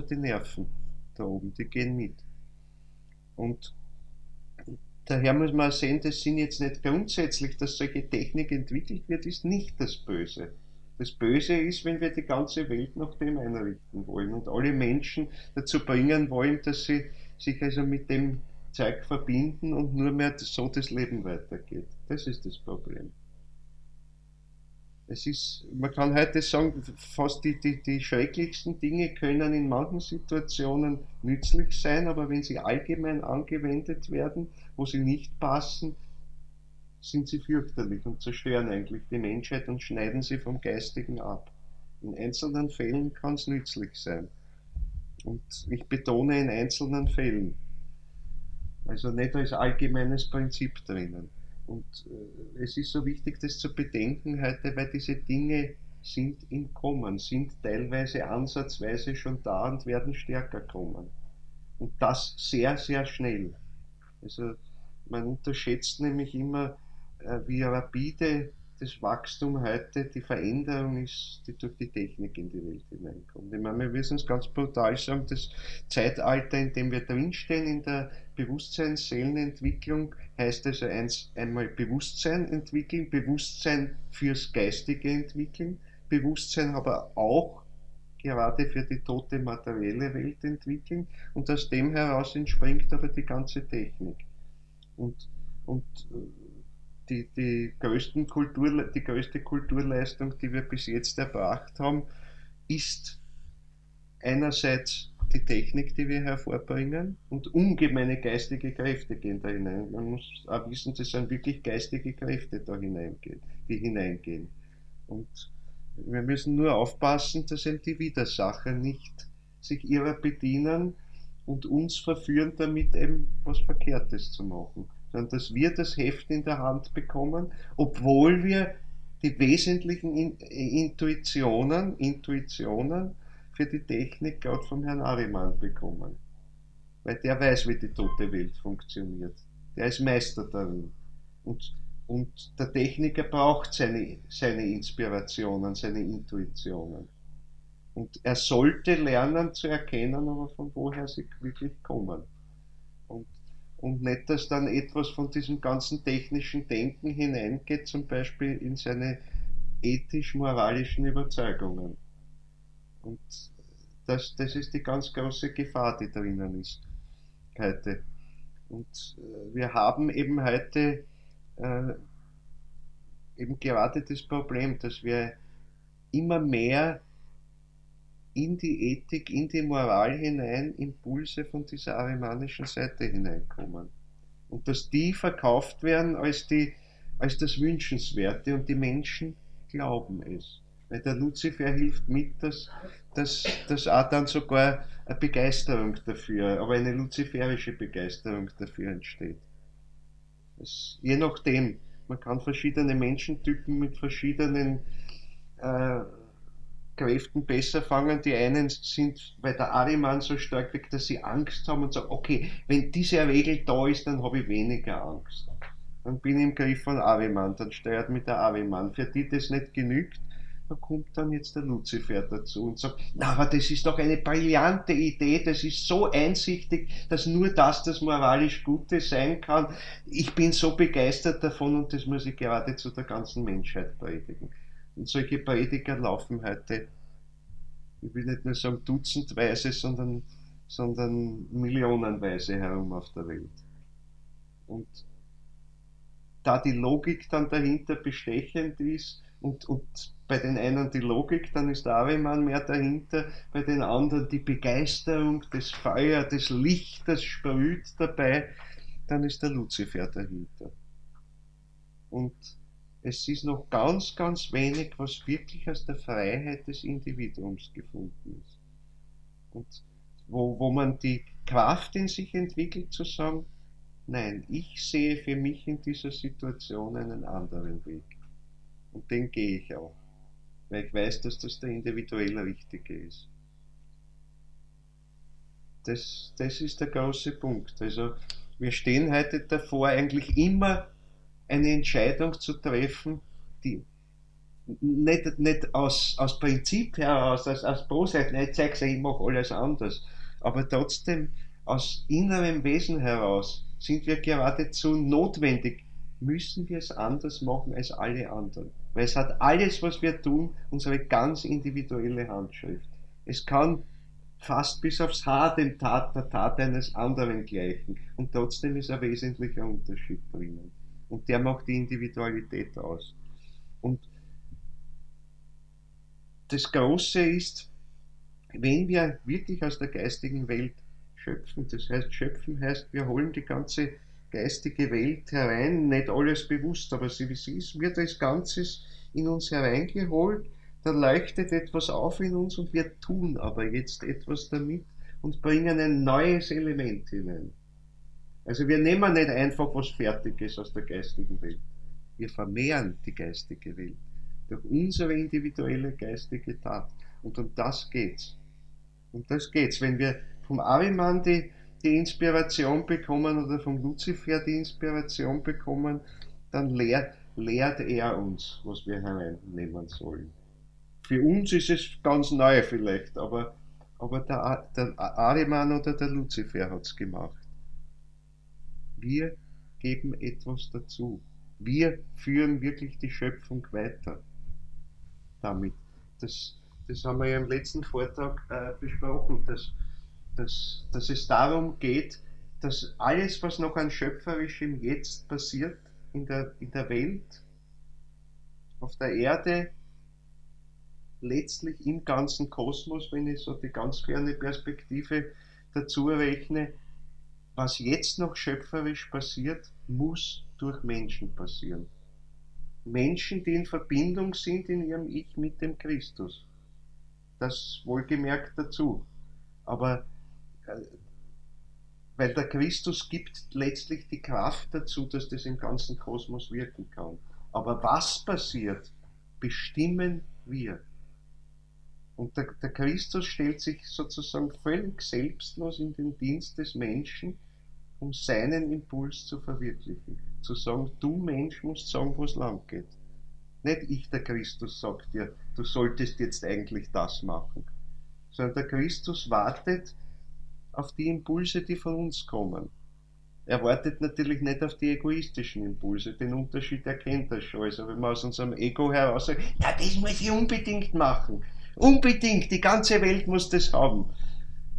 die Nerven da oben, die gehen mit. Und daher muss man sehen, das sind jetzt nicht grundsätzlich, dass solche Technik entwickelt wird, ist nicht das Böse. Das Böse ist, wenn wir die ganze Welt nach dem einrichten wollen und alle Menschen dazu bringen wollen, dass sie sich also mit dem Zeug verbinden und nur mehr so das Leben weitergeht. Das ist das Problem. Man kann heute sagen, fast die schrecklichsten Dinge können in manchen Situationen nützlich sein, aber wenn sie allgemein angewendet werden, wo sie nicht passen, sind sie fürchterlich und zerstören eigentlich die Menschheit und schneiden sie vom Geistigen ab. In einzelnen Fällen kann es nützlich sein. Und ich betone in einzelnen Fällen. Also nicht als allgemeines Prinzip drinnen. Und es ist so wichtig, das zu bedenken heute, weil diese Dinge sind im Kommen, sind teilweise ansatzweise schon da und werden stärker kommen. Und das sehr, sehr schnell. Also man unterschätzt nämlich immer, wie rapide das Wachstum heute, die Veränderung ist, die durch die Technik in die Welt hineinkommt. Ich meine, wir müssen es ganz brutal sagen, das Zeitalter, in dem wir drinstehen, in der Bewusstseinsseelenentwicklung, heißt also einmal Bewusstsein entwickeln, Bewusstsein fürs Geistige entwickeln, Bewusstsein aber auch gerade für die tote materielle Welt entwickeln und aus dem heraus entspringt aber die ganze Technik. Und, und die größte Kulturleistung, die wir bis jetzt erbracht haben, ist einerseits die Technik, die wir hervorbringen, und ungemeine geistige Kräfte gehen da hinein. Man muss auch wissen, das sind wirklich geistige Kräfte da hineingehen, die hineingehen. Und wir müssen nur aufpassen, dass eben die Widersacher nicht sich ihrer bedienen und uns verführen, damit eben was Verkehrtes zu machen, sondern dass wir das Heft in der Hand bekommen, obwohl wir die wesentlichen Intuitionen für die Technik gerade vom Herrn Ariman bekommen. Weil der weiß, wie die tote Welt funktioniert. Der ist Meister darin. Und, und der Techniker braucht seine Inspirationen, seine Intuitionen. Und er sollte lernen zu erkennen, aber von woher sie wirklich kommen. Und, und nicht, dass dann etwas von diesem ganzen technischen Denken hineingeht, zum Beispiel in seine ethisch-moralischen Überzeugungen. Und das ist die ganz große Gefahr, die drinnen ist heute. Und wir haben eben heute äh, eben gerade das Problem, dass wir immer mehr in die Ethik, in die Moral hinein Impulse von dieser arimanischen Seite hineinkommen. Und dass die verkauft werden als das Wünschenswerte und die Menschen glauben es. Weil der Luzifer hilft mit, dass auch dann sogar eine Begeisterung dafür, aber eine luziferische Begeisterung dafür entsteht. Je nachdem, man kann verschiedene Menschentypen mit verschiedenen äh, Kräften besser fangen. Die einen sind, weil der Ariman so stark wirkt, dass sie Angst haben und sagen, okay, wenn diese Regel da ist, dann habe ich weniger Angst. Dann bin ich im Griff von Ariman, dann steuert mich der Ariman. Für die das nicht genügt, da kommt dann jetzt der Luzifer dazu und sagt, na, aber das ist doch eine brillante Idee, das ist so einsichtig, dass nur das moralisch Gute sein kann. Ich bin so begeistert davon und das muss ich geradezu der ganzen Menschheit predigen. Und solche Prediger laufen heute, ich will nicht nur sagen dutzendweise, sondern millionenweise herum auf der Welt. Und da die Logik dann dahinter bestechend ist und bei den einen die Logik, dann ist der Ariman mehr dahinter, bei den anderen die Begeisterung, das Feuer, das Licht, das sprüht dabei, dann ist der Luzifer dahinter. Und es ist noch ganz, ganz wenig, was wirklich aus der Freiheit des Individuums gefunden ist. Und wo man die Kraft in sich entwickelt, zu sagen, nein, ich sehe für mich in dieser Situation einen anderen Weg. Und den gehe ich auch. Weil ich weiß, dass das der individuell Richtige ist. Das ist der große Punkt. Also wir stehen heute davor, eigentlich immer eine Entscheidung zu treffen, die nicht aus Prinzip heraus, aus Bosheit, nicht zeigt, ich mache alles anders, aber trotzdem aus innerem Wesen heraus sind wir geradezu notwendig, müssen wir es anders machen als alle anderen. Weil es hat alles, was wir tun, unsere ganz individuelle Handschrift. Es kann fast bis aufs Haar der Tat eines anderen gleichen. Und trotzdem ist ein wesentlicher Unterschied drinnen. Und der macht die Individualität aus. Und das Große ist, wenn wir wirklich aus der geistigen Welt schöpfen, das heißt, schöpfen heißt, wir holen die ganze geistige Welt herein, nicht alles bewusst, aber sie ist, wird als Ganzes in uns hereingeholt, da leuchtet etwas auf in uns und wir tun aber jetzt etwas damit und bringen ein neues Element hinein. Also wir nehmen nicht einfach was Fertiges aus der geistigen Welt. Wir vermehren die geistige Welt durch unsere individuelle geistige Tat. Und um das geht's. Um das geht's. Wenn wir vom Ahriman die Inspiration bekommen oder vom Luzifer die Inspiration bekommen, dann lehrt er uns, was wir hereinnehmen sollen. Für uns ist es ganz neu vielleicht, aber der Ahriman oder der Luzifer hat es gemacht. Wir geben etwas dazu. Wir führen wirklich die Schöpfung weiter damit. Das haben wir ja im letzten Vortrag besprochen, dass es darum geht, dass alles, was noch an Schöpferischem Jetzt passiert in der Welt, auf der Erde, letztlich im ganzen Kosmos, wenn ich so die ganz ferne Perspektive dazu rechne, was jetzt noch schöpferisch passiert, muss durch Menschen passieren. Menschen, die in Verbindung sind in ihrem Ich mit dem Christus. Das wohlgemerkt dazu. Aber weil der Christus gibt letztlich die Kraft dazu, dass das im ganzen Kosmos wirken kann. Aber was passiert, bestimmen wir. Und der Christus stellt sich sozusagen völlig selbstlos in den Dienst des Menschen, um seinen Impuls zu verwirklichen. Zu sagen, du Mensch musst sagen, wo es lang geht. Nicht ich, der Christus, sagt dir, du solltest jetzt eigentlich das machen. Sondern der Christus wartet auf die Impulse, die von uns kommen. Er wartet natürlich nicht auf die egoistischen Impulse. Den Unterschied erkennt er schon. Also wenn man aus unserem Ego heraus sagt, na, das muss ich unbedingt machen. Unbedingt, die ganze Welt muss das haben.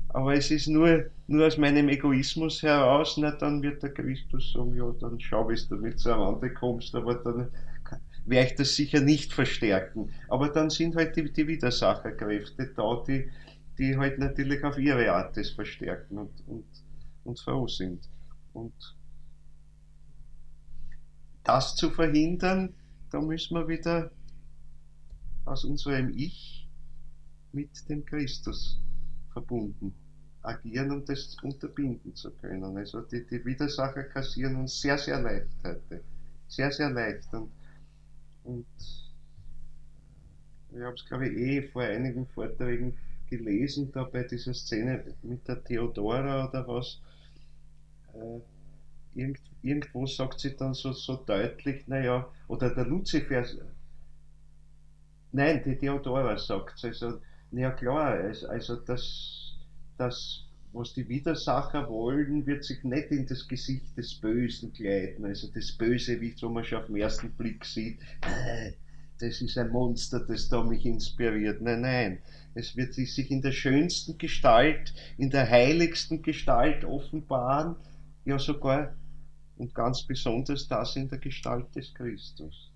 Aber es ist nur aus meinem Egoismus heraus, na, dann wird der Christus sagen, ja, dann schau, wie du damit zueinander kommst, aber dann werde ich das sicher nicht verstärken. Aber dann sind halt die Widersacherkräfte da, die halt natürlich auf ihre Art das verstärken und froh sind. Und das zu verhindern, da müssen wir wieder aus unserem Ich mit dem Christus verbunden agieren, um das unterbinden zu können. Also die Widersacher kassieren uns sehr, sehr leicht heute. Sehr, sehr leicht. Und ich habe es, glaube ich, vor einigen Vorträgen gelesen, da bei dieser Szene mit der Theodora oder was, irgendwo sagt sie dann so deutlich, naja, oder der Luzifer, nein, die Theodora sagt, also, naja klar, also das, was die Widersacher wollen, wird sich nicht in das Gesicht des Bösen kleiden, also das Böse, wie man schon auf den ersten Blick sieht, das ist ein Monster, das da mich inspiriert. Nein, nein, es wird sich in der schönsten Gestalt, in der heiligsten Gestalt offenbaren, ja sogar und ganz besonders das in der Gestalt des Christus.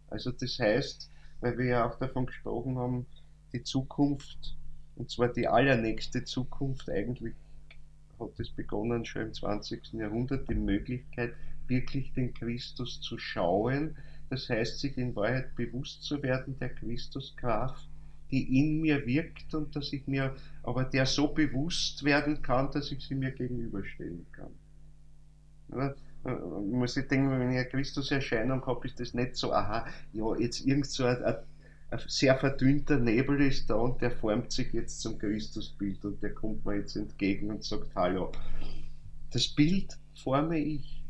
Also das heißt, weil wir ja auch davon gesprochen haben, die Zukunft, und zwar die allernächste Zukunft, eigentlich hat es begonnen schon im 20. Jahrhundert, die Möglichkeit, wirklich den Christus zu schauen, das heißt, sich in Wahrheit bewusst zu werden der Christuskraft, die in mir wirkt und dass ich mir, aber der so bewusst werden kann, dass ich sie mir gegenüberstellen kann. Ja, muss ich denken, wenn ich eine Christuserscheinung habe, ist das nicht so, aha, ja, jetzt irgend so ein sehr verdünnter Nebel ist da und der formt sich jetzt zum Christusbild und der kommt mir jetzt entgegen und sagt, hallo. Das Bild forme ich.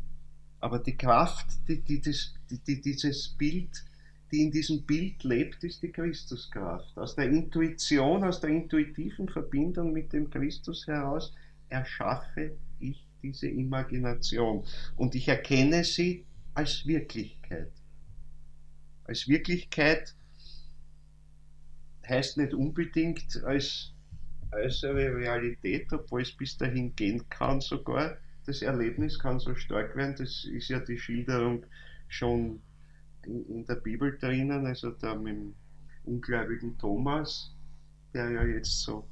Aber die Kraft, dieses Bild, die in diesem Bild lebt, ist die Christuskraft. Aus der Intuition, aus der intuitiven Verbindung mit dem Christus heraus erschaffe ich diese Imagination. Und ich erkenne sie als Wirklichkeit. Als Wirklichkeit heißt nicht unbedingt als äußere Realität, obwohl es bis dahin gehen kann sogar. Das Erlebnis kann so stark werden, das ist ja die Schilderung schon in der Bibel drinnen, also da ungläubigen Thomas, der ja jetzt so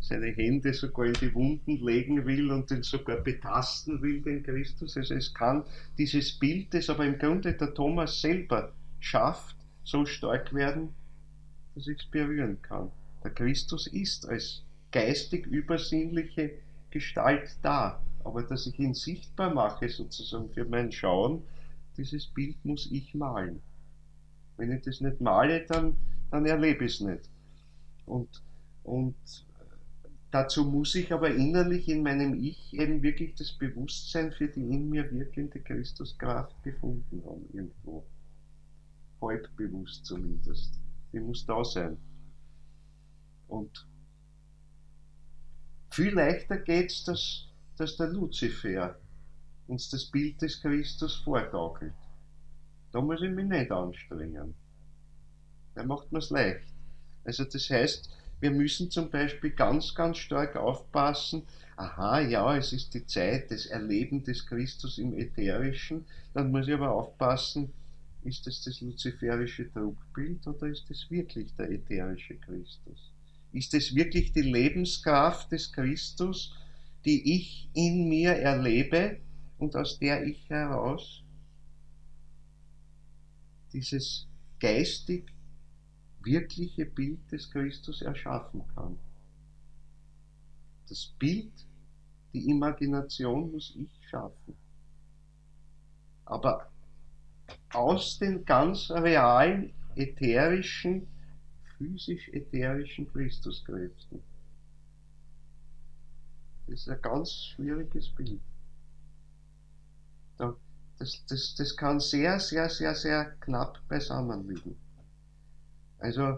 seine Hände sogar in die Wunden legen will und den sogar betasten will, den Christus. Also es kann dieses Bild, das aber im Grunde der Thomas selber schafft, so stark werden, dass ich es berühren kann. Der Christus ist als geistig übersinnliche Gestalt da, aber dass ich ihn sichtbar mache, sozusagen für mein Schauen, dieses Bild muss ich malen. Wenn ich das nicht male, dann erlebe ich es nicht. Und dazu muss ich aber innerlich in meinem Ich eben wirklich das Bewusstsein für die in mir wirkende Christuskraft gefunden haben, irgendwo. Halbbewusst zumindest. Die muss da sein. Und viel leichter geht es, dass der Luzifer uns das Bild des Christus vorgaukelt. Da muss ich mich nicht anstrengen. Da macht man es leicht. Also das heißt, wir müssen zum Beispiel ganz, ganz stark aufpassen, aha, ja, es ist die Zeit des Erlebens des Christus im Ätherischen, dann muss ich aber aufpassen, ist das luziferische Trugbild oder ist es wirklich der ätherische Christus? Ist es wirklich die Lebenskraft des Christus, die ich in mir erlebe und aus der ich heraus dieses geistig wirkliche Bild des Christus erschaffen kann? Das Bild, die Imagination muss ich schaffen. Aber aus den ganz realen, ätherischen, physisch-ätherischen Christuskräften. Das ist ein ganz schwieriges Bild. Das kann sehr, sehr, sehr, sehr knapp beisammen liegen. Also,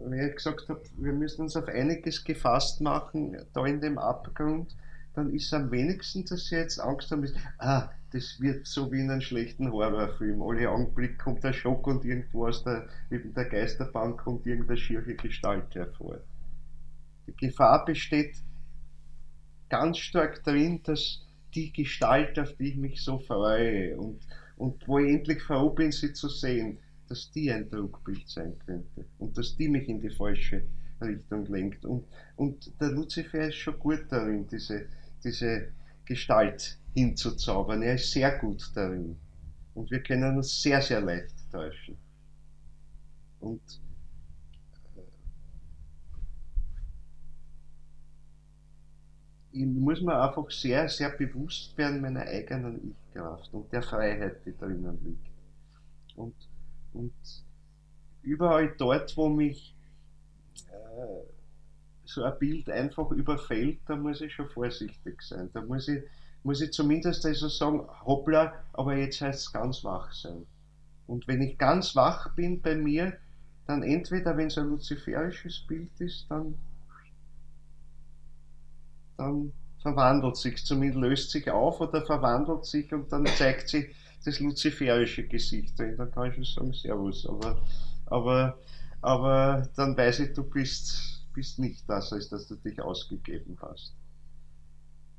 wie ich gesagt habe, wir müssen uns auf einiges gefasst machen, da in dem Abgrund, dann ist am wenigsten, dass sie jetzt Angst haben, das wird so wie in einem schlechten Horrorfilm. Alle Augenblick kommt der Schock und irgendwo aus der Geisterbahn kommt irgendeine schiere Gestalt hervor. Die Gefahr besteht ganz stark darin, dass die Gestalt, auf die ich mich so freue und wo ich endlich froh bin, sie zu sehen, dass die ein Trugbild sein könnte und dass die mich in die falsche Richtung lenkt. Und der Luzifer ist schon gut darin, diese Gestalt hinzuzaubern. Er ist sehr gut darin. Und wir können uns sehr, sehr leicht täuschen. Und ich muss mir einfach sehr, sehr bewusst werden meiner eigenen Ich-Kraft und der Freiheit, die drinnen liegt. Und überall dort, wo mich so ein Bild einfach überfällt, da muss ich schon vorsichtig sein. Da muss ich zumindest also sagen, hoppla, aber jetzt heißt es ganz wach sein. Und wenn ich ganz wach bin bei mir, dann entweder, wenn es ein luziferisches Bild ist, dann verwandelt sich, zumindest löst sich auf oder verwandelt sich und dann zeigt sich das luziferische Gesicht drin. Dann kann ich schon sagen, Servus. Aber dann weiß ich, du bist nicht das, als dass du dich ausgegeben hast.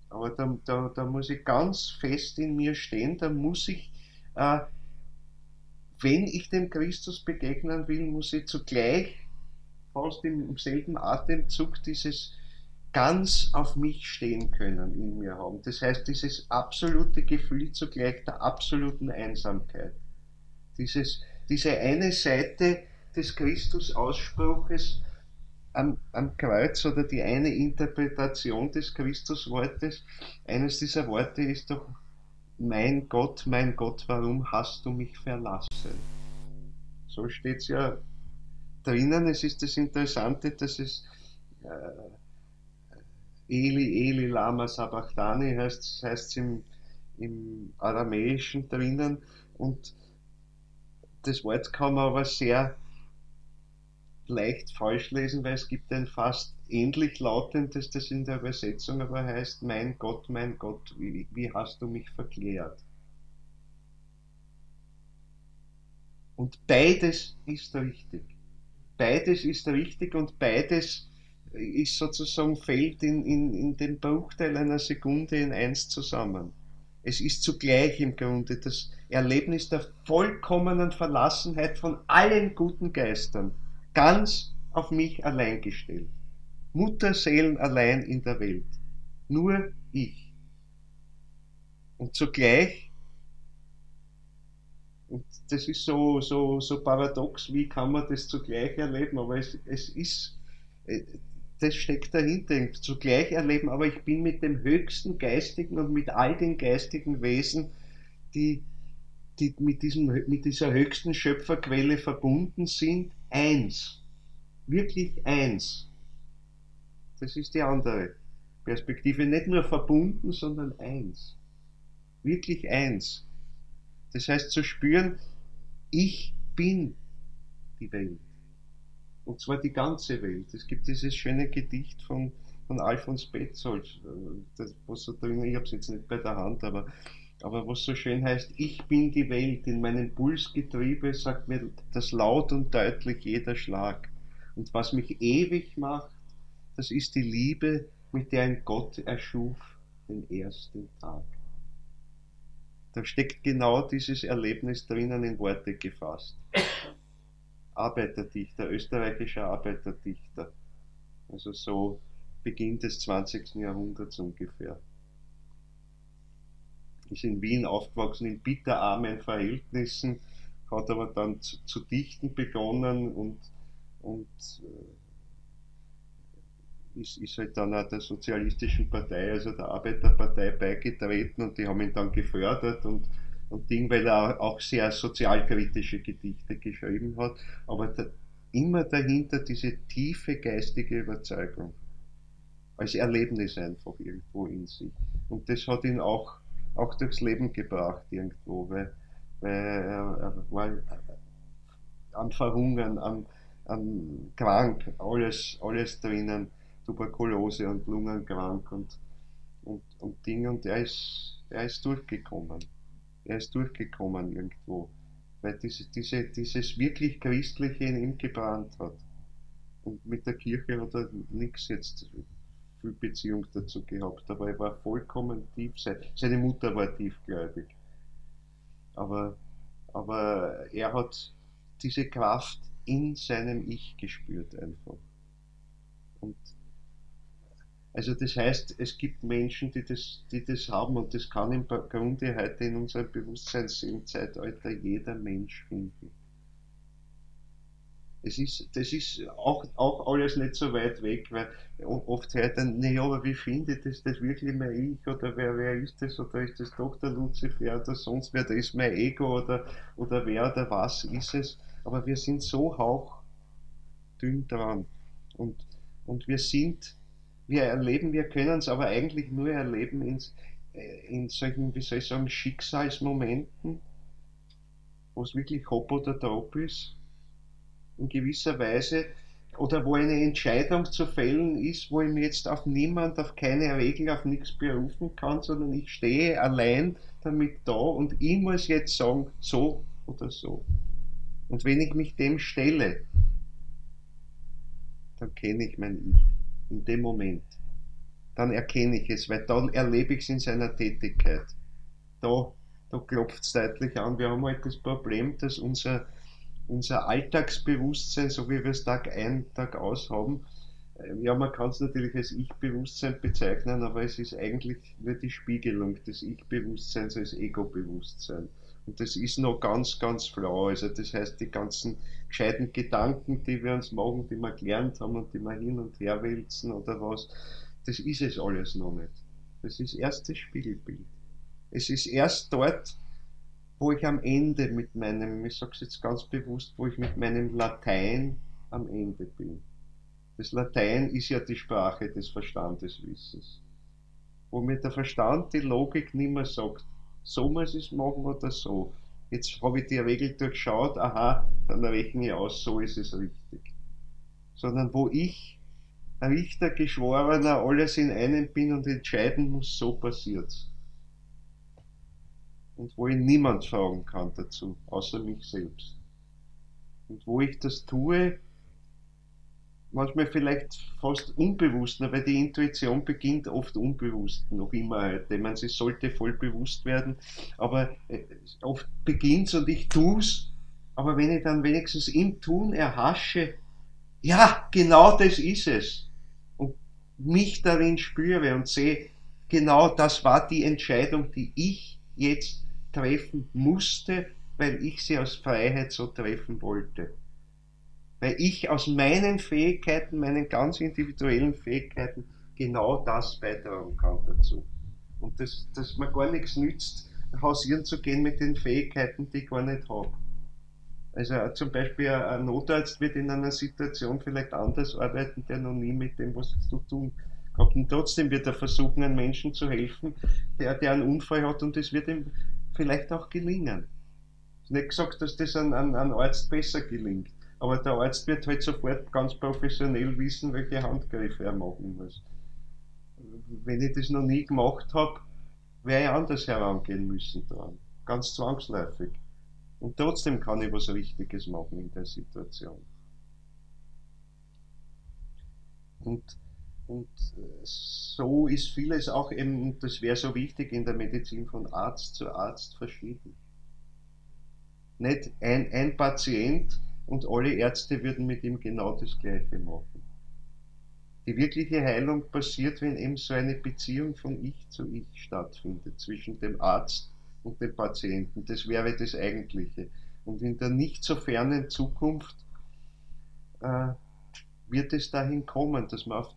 Aber da muss ich ganz fest in mir stehen, da muss ich, wenn ich dem Christus begegnen will, muss ich zugleich fast im selben Atemzug dieses ganz auf mich stehen können in mir haben. Das heißt, dieses absolute Gefühl zugleich der absoluten Einsamkeit. Diese eine Seite des Christus-Ausspruches am Kreuz oder die eine Interpretation des Christuswortes, eines dieser Worte ist doch, mein Gott, warum hast du mich verlassen? So steht es ja drinnen. Es ist das Interessante, dass es Eli, Eli, Lama Sabachthani heißt es im Aramäischen drinnen, und das Wort kann man aber sehr leicht falsch lesen, weil es gibt ein fast ähnlich lautendes, das in der Übersetzung aber heißt, mein Gott, wie hast du mich verklärt? Und beides ist richtig. Beides ist richtig und beides ist sozusagen, fällt in den Bruchteil einer Sekunde in eins zusammen. Es ist zugleich im Grunde das Erlebnis der vollkommenen Verlassenheit von allen guten Geistern ganz auf mich allein gestellt. Mutterseelen allein in der Welt. Nur ich. Und zugleich, und das ist so paradox, wie kann man das zugleich erleben, aber es ist, das steckt dahinter, zugleich erleben, aber ich bin mit dem höchsten Geistigen und mit all den geistigen Wesen, die, die mit dieser höchsten Schöpferquelle verbunden sind, eins. Wirklich eins. Das ist die andere Perspektive. Nicht nur verbunden, sondern eins. Wirklich eins. Das heißt zu spüren, ich bin die Welt. Und zwar die ganze Welt. Es gibt dieses schöne Gedicht von Alfons Petzold, was so drin, ich habe es jetzt nicht bei der Hand, aber was so schön heißt, ich bin die Welt, in meinem Pulsgetriebe sagt mir das laut und deutlich jeder Schlag. Und was mich ewig macht, das ist die Liebe, mit der ein Gott erschuf den ersten Tag. Da steckt genau dieses Erlebnis drinnen in Worte gefasst. Arbeiterdichter, österreichischer Arbeiterdichter. Also so Beginn des 20. Jahrhunderts ungefähr. Ist in Wien aufgewachsen in bitterarmen Verhältnissen, hat aber dann zu dichten begonnen und ist halt dann auch der Sozialistischen Partei, also der Arbeiterpartei beigetreten und die haben ihn dann gefördert und Ding, weil er auch sehr sozialkritische Gedichte geschrieben hat, aber immer dahinter diese tiefe geistige Überzeugung, als Erlebnis einfach irgendwo in sich. Und das hat ihn auch durchs Leben gebracht irgendwo, weil er war am Verhungern, am krank, alles drinnen, Tuberkulose und lungenkrank und Dinge, und er ist durchgekommen. Er ist durchgekommen irgendwo, weil dieses wirklich Christliche in ihm gebrannt hat. Und mit der Kirche hat er nichts jetzt viel Beziehung dazu gehabt, aber er war vollkommen tief. Seine Mutter war tiefgläubig. Aber er hat diese Kraft in seinem Ich gespürt einfach. Und also das heißt, es gibt Menschen, die das haben, und das kann im Grunde heute in unserem Bewusstseinszeitalter jeder Mensch finden. Das ist auch alles nicht so weit weg, weil oft hört dann, naja, aber wie finde ich das wirklich mein Ich, oder wer ist das, oder ist das doch der Luzifer oder sonst wer, da ist mein Ego, oder wer oder was ist es, aber wir sind so hauchdünn dran, und wir erleben, wir können es aber eigentlich nur erleben in solchen, wie soll ich sagen, Schicksalsmomenten, wo es wirklich hopp oder top ist, in gewisser Weise, oder wo eine Entscheidung zu fällen ist, wo ich mich jetzt auf niemand, auf keine Regel, auf nichts berufen kann, sondern ich stehe allein damit da und ich muss jetzt sagen, so oder so. Und wenn ich mich dem stelle, dann kenne ich mein Ich. In dem Moment. Dann erkenne ich es, weil dann erlebe ich es in seiner Tätigkeit. Da klopft es deutlich an. Wir haben halt das Problem, dass unser Alltagsbewusstsein, so wie wir es Tag ein, Tag aus haben, ja, man kann es natürlich als Ich-Bewusstsein bezeichnen, aber es ist eigentlich nur die Spiegelung des Ich-Bewusstseins als Ego-Bewusstsein. Und das ist noch ganz, ganz flau. Also das heißt, die ganzen gescheiten Gedanken, die wir uns machen, die wir gelernt haben und die wir hin und her wälzen oder was, das ist es alles noch nicht. Das ist erst das Spiegelbild. Es ist erst dort, wo ich am Ende mit meinem, ich sage es jetzt ganz bewusst, wo ich mit meinem Latein am Ende bin. Das Latein ist ja die Sprache des Verstandeswissens. Wo mir der Verstand, die Logik nicht mehr sagt, so muss ich es machen oder so. Jetzt habe ich die Regel durchschaut, aha, dann rechne ich aus, so ist es richtig. Sondern wo ich, Richter, Geschworener, alles in einem bin und entscheiden muss, so passiert's. Und wo ich niemand fragen kann dazu, außer mich selbst. Und wo ich das tue, manchmal vielleicht fast unbewusst, weil die Intuition beginnt oft unbewusst, noch immer heute. Ich meine, sie sollte voll bewusst werden, aber oft beginnt's und ich tu's, aber wenn ich dann wenigstens im Tun erhasche, ja, genau das ist es. Und mich darin spüre und sehe, genau das war die Entscheidung, die ich jetzt treffen musste, weil ich sie aus Freiheit so treffen wollte. Weil ich aus meinen Fähigkeiten, meinen ganz individuellen Fähigkeiten, genau das beitragen kann dazu. Und dass mir gar nichts nützt, hausieren zu gehen mit den Fähigkeiten, die ich gar nicht habe. Also zum Beispiel ein Notarzt wird in einer Situation vielleicht anders arbeiten, der noch nie mit dem was zu tun gehabt. Und trotzdem wird er versuchen, einem Menschen zu helfen, der einen Unfall hat, und es wird ihm vielleicht auch gelingen. Ist nicht gesagt, dass das einem Arzt besser gelingt. Aber der Arzt wird halt sofort ganz professionell wissen, welche Handgriffe er machen muss. Wenn ich das noch nie gemacht habe, wäre ich anders herangehen müssen dran. Ganz zwangsläufig. Und trotzdem kann ich was Richtiges machen in der Situation. Und, und so ist vieles auch eben, das wäre so wichtig in der Medizin, von Arzt zu Arzt verschieden. Nicht ein Patient und alle Ärzte würden mit ihm genau das Gleiche machen. Die wirkliche Heilung passiert, wenn eben so eine Beziehung von Ich zu Ich stattfindet, zwischen dem Arzt und dem Patienten. Das wäre das Eigentliche. Und in der nicht so fernen Zukunft äh, wird es dahin kommen, dass man auf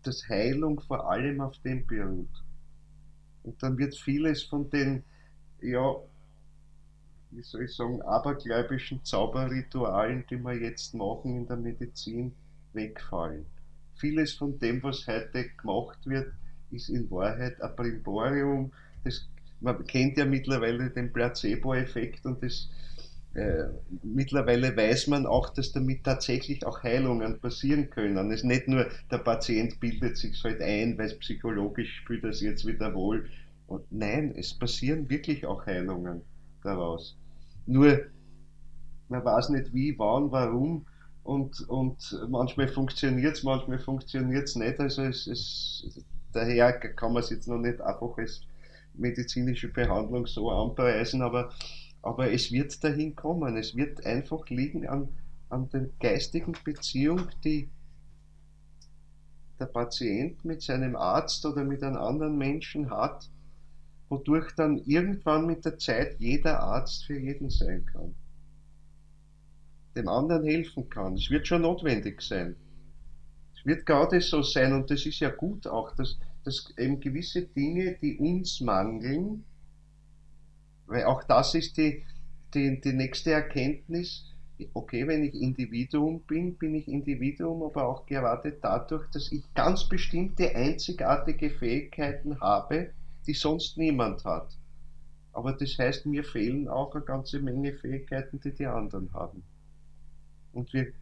das Heilung vor allem auf dem beruht. Und dann wird vieles von den, ja, wie soll ich sagen, abergläubischen Zauberritualen, die wir jetzt machen in der Medizin, wegfallen. Vieles von dem, was heute gemacht wird, ist in Wahrheit ein Brimborium. Das, man kennt ja mittlerweile den Placebo-Effekt, und äh, mittlerweile weiß man auch, dass damit tatsächlich auch Heilungen passieren können. Es ist nicht nur, der Patient bildet sich halt ein, weil es psychologisch fühlt er sich jetzt wieder wohl. Und nein, es passieren wirklich auch Heilungen daraus. Nur, man weiß nicht wie, wann, warum, und manchmal funktioniert es, manchmal funktioniert es nicht. Also daher kann man es jetzt noch nicht einfach als medizinische Behandlung so anpreisen, aber es wird dahin kommen. Es wird einfach liegen an der geistigen Beziehung, die der Patient mit seinem Arzt oder mit einem anderen Menschen hat, wodurch dann irgendwann mit der Zeit jeder Arzt für jeden sein kann, dem anderen helfen kann. Es wird schon notwendig sein. Es wird gerade so sein, und das ist ja gut auch, dass eben gewisse Dinge, die uns mangeln, weil auch das ist die nächste Erkenntnis, okay, wenn ich Individuum bin, bin ich Individuum, aber auch gerade dadurch, dass ich ganz bestimmte einzigartige Fähigkeiten habe, die sonst niemand hat. Aber das heißt, mir fehlen auch eine ganze Menge Fähigkeiten, die die anderen haben. Und wir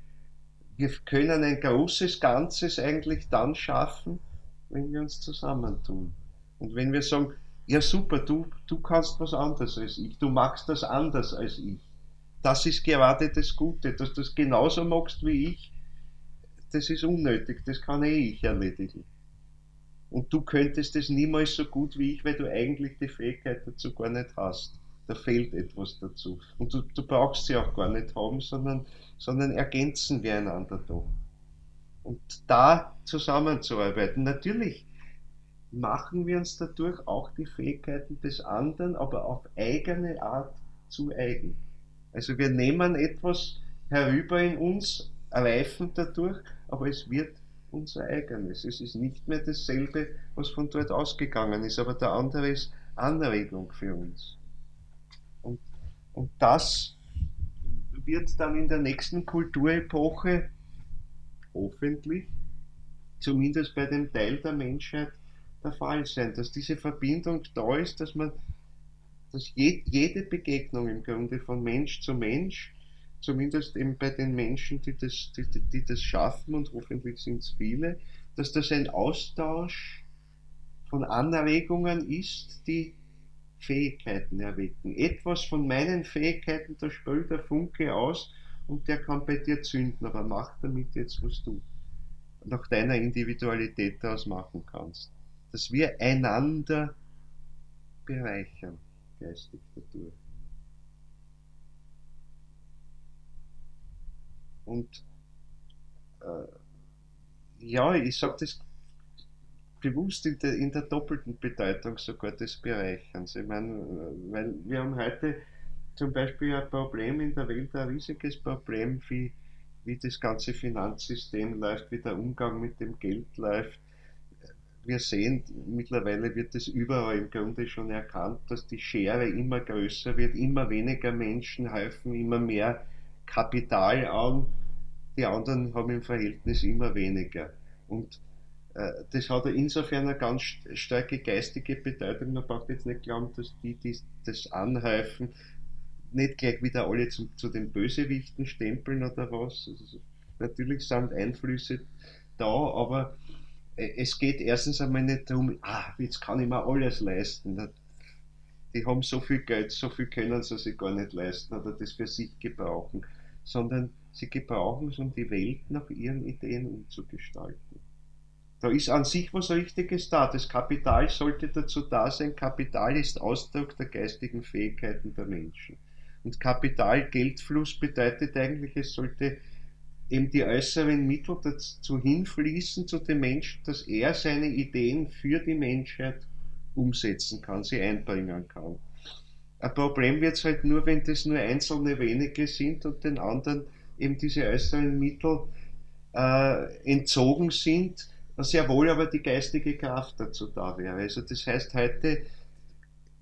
können ein großes Ganzes eigentlich dann schaffen, wenn wir uns zusammentun. Und wenn wir sagen, ja super, du kannst was anderes als ich, du machst das anders als ich. Das ist gerade das Gute, dass du das genauso machst wie ich, das ist unnötig, das kann ich erledigen. Und du könntest es niemals so gut wie ich, weil du eigentlich die Fähigkeit dazu gar nicht hast. Da fehlt etwas dazu. Und du brauchst sie auch gar nicht haben, sondern ergänzen wir einander doch. Und da zusammenzuarbeiten. Natürlich machen wir uns dadurch auch die Fähigkeiten des anderen, aber auf eigene Art zu eigen. Also wir nehmen etwas herüber in uns, reifen dadurch, aber es wird unser eigenes. Es ist nicht mehr dasselbe, was von dort ausgegangen ist, aber der andere ist Anregung für uns. Und, und das wird dann in der nächsten Kulturepoche hoffentlich, zumindest bei dem Teil der Menschheit, der Fall sein, dass diese Verbindung da ist, dass jede Begegnung im Grunde von Mensch zu Mensch, zumindest eben bei den Menschen, die das schaffen, und hoffentlich sind es viele, dass das ein Austausch von Anregungen ist, die Fähigkeiten erwecken. Etwas von meinen Fähigkeiten, da spült der Funke aus, und der kann bei dir zünden, aber mach damit jetzt, was du nach deiner Individualität daraus machen kannst. Dass wir einander bereichern, geistig dadurch. Und ja, ich sage das bewusst in der doppelten Bedeutung sogar des Bereicherns. Ich meine, weil wir haben heute zum Beispiel ein Problem in der Welt, ein riesiges Problem, wie das ganze Finanzsystem läuft, wie der Umgang mit dem Geld läuft. Wir sehen, mittlerweile wird es überall im Grunde schon erkannt, dass die Schere immer größer wird, immer weniger Menschen häufen immer mehr Kapital an, die anderen haben im Verhältnis immer weniger. Und das hat insofern eine ganz starke geistige Bedeutung. Man braucht jetzt nicht glauben, dass die das anhäufen, nicht gleich wieder alle zu den Bösewichten stempeln oder was. Also, natürlich sind Einflüsse da, aber es geht erstens einmal nicht darum, jetzt kann ich mir alles leisten. Die haben so viel Geld, so viel können sie sich gar nicht leisten oder das für sich gebrauchen, sondern sie gebrauchen es, um die Welt nach ihren Ideen umzugestalten. Da ist an sich was Richtiges da. Das Kapital sollte dazu da sein. Kapital ist Ausdruck der geistigen Fähigkeiten der Menschen. Und Kapital, Geldfluss bedeutet eigentlich, es sollte eben die äußeren Mittel dazu hinfließen zu dem Menschen, dass er seine Ideen für die Menschheit umsetzen kann, sie einbringen kann. Ein Problem wird es halt nur, wenn das nur einzelne wenige sind und den anderen eben diese äußeren Mittel entzogen sind, sehr wohl aber die geistige Kraft dazu da wäre. Also das heißt, heute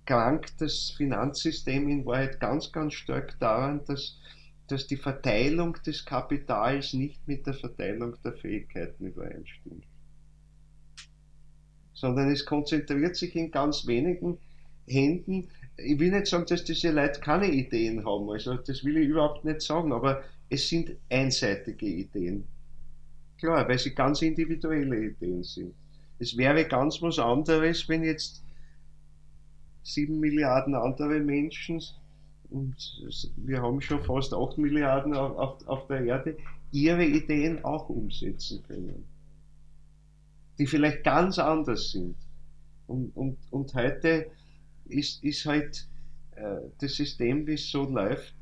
krankt das Finanzsystem in Wahrheit ganz, ganz stark daran, dass die Verteilung des Kapitals nicht mit der Verteilung der Fähigkeiten übereinstimmt. Sondern es konzentriert sich in ganz wenigen Händen. Ich will nicht sagen, dass diese Leute keine Ideen haben, also das will ich überhaupt nicht sagen, aber es sind einseitige Ideen. Klar, weil sie ganz individuelle Ideen sind. Es wäre ganz was anderes, wenn jetzt 7 Milliarden andere Menschen, und wir haben schon fast 8 Milliarden auf der Erde, ihre Ideen auch umsetzen können, die vielleicht ganz anders sind. Und heute ist halt das System, wie es so läuft,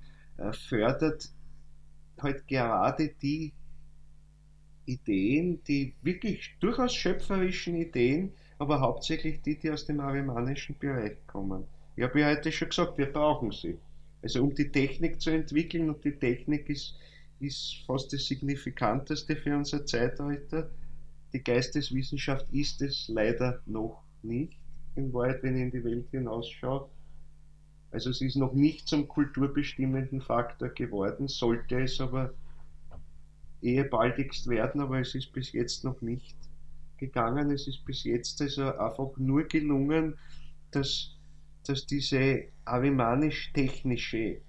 fördert halt gerade die Ideen, die wirklich durchaus schöpferischen Ideen, aber hauptsächlich die aus dem arimanischen Bereich kommen. Ich habe ja heute schon gesagt, wir brauchen sie. Also um die Technik zu entwickeln, und die Technik ist fast das Signifikanteste für unser Zeitalter. Die Geisteswissenschaft ist es leider noch nicht, in Wahrheit, wenn ich in die Welt hinausschaue. Also sie ist noch nicht zum kulturbestimmenden Faktor geworden, sollte es aber ehebaldigst werden, aber es ist bis jetzt noch nicht gegangen. Es ist bis jetzt also einfach nur gelungen, dass, dass diese arimanisch-technische,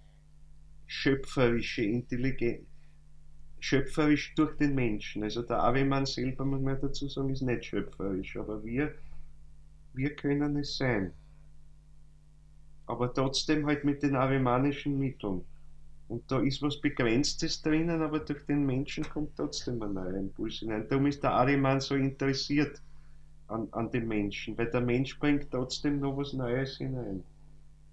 schöpferische Intelligenz, schöpferisch durch den Menschen, also der Ariman selber, muss man dazu sagen, ist nicht schöpferisch, aber wir können es sein. Aber trotzdem halt mit den arimanischen Mitteln. Und da ist was Begrenztes drinnen, aber durch den Menschen kommt trotzdem ein neuer Impuls hinein. Darum ist der Ariman so interessiert an dem Menschen, weil der Mensch bringt trotzdem noch was Neues hinein.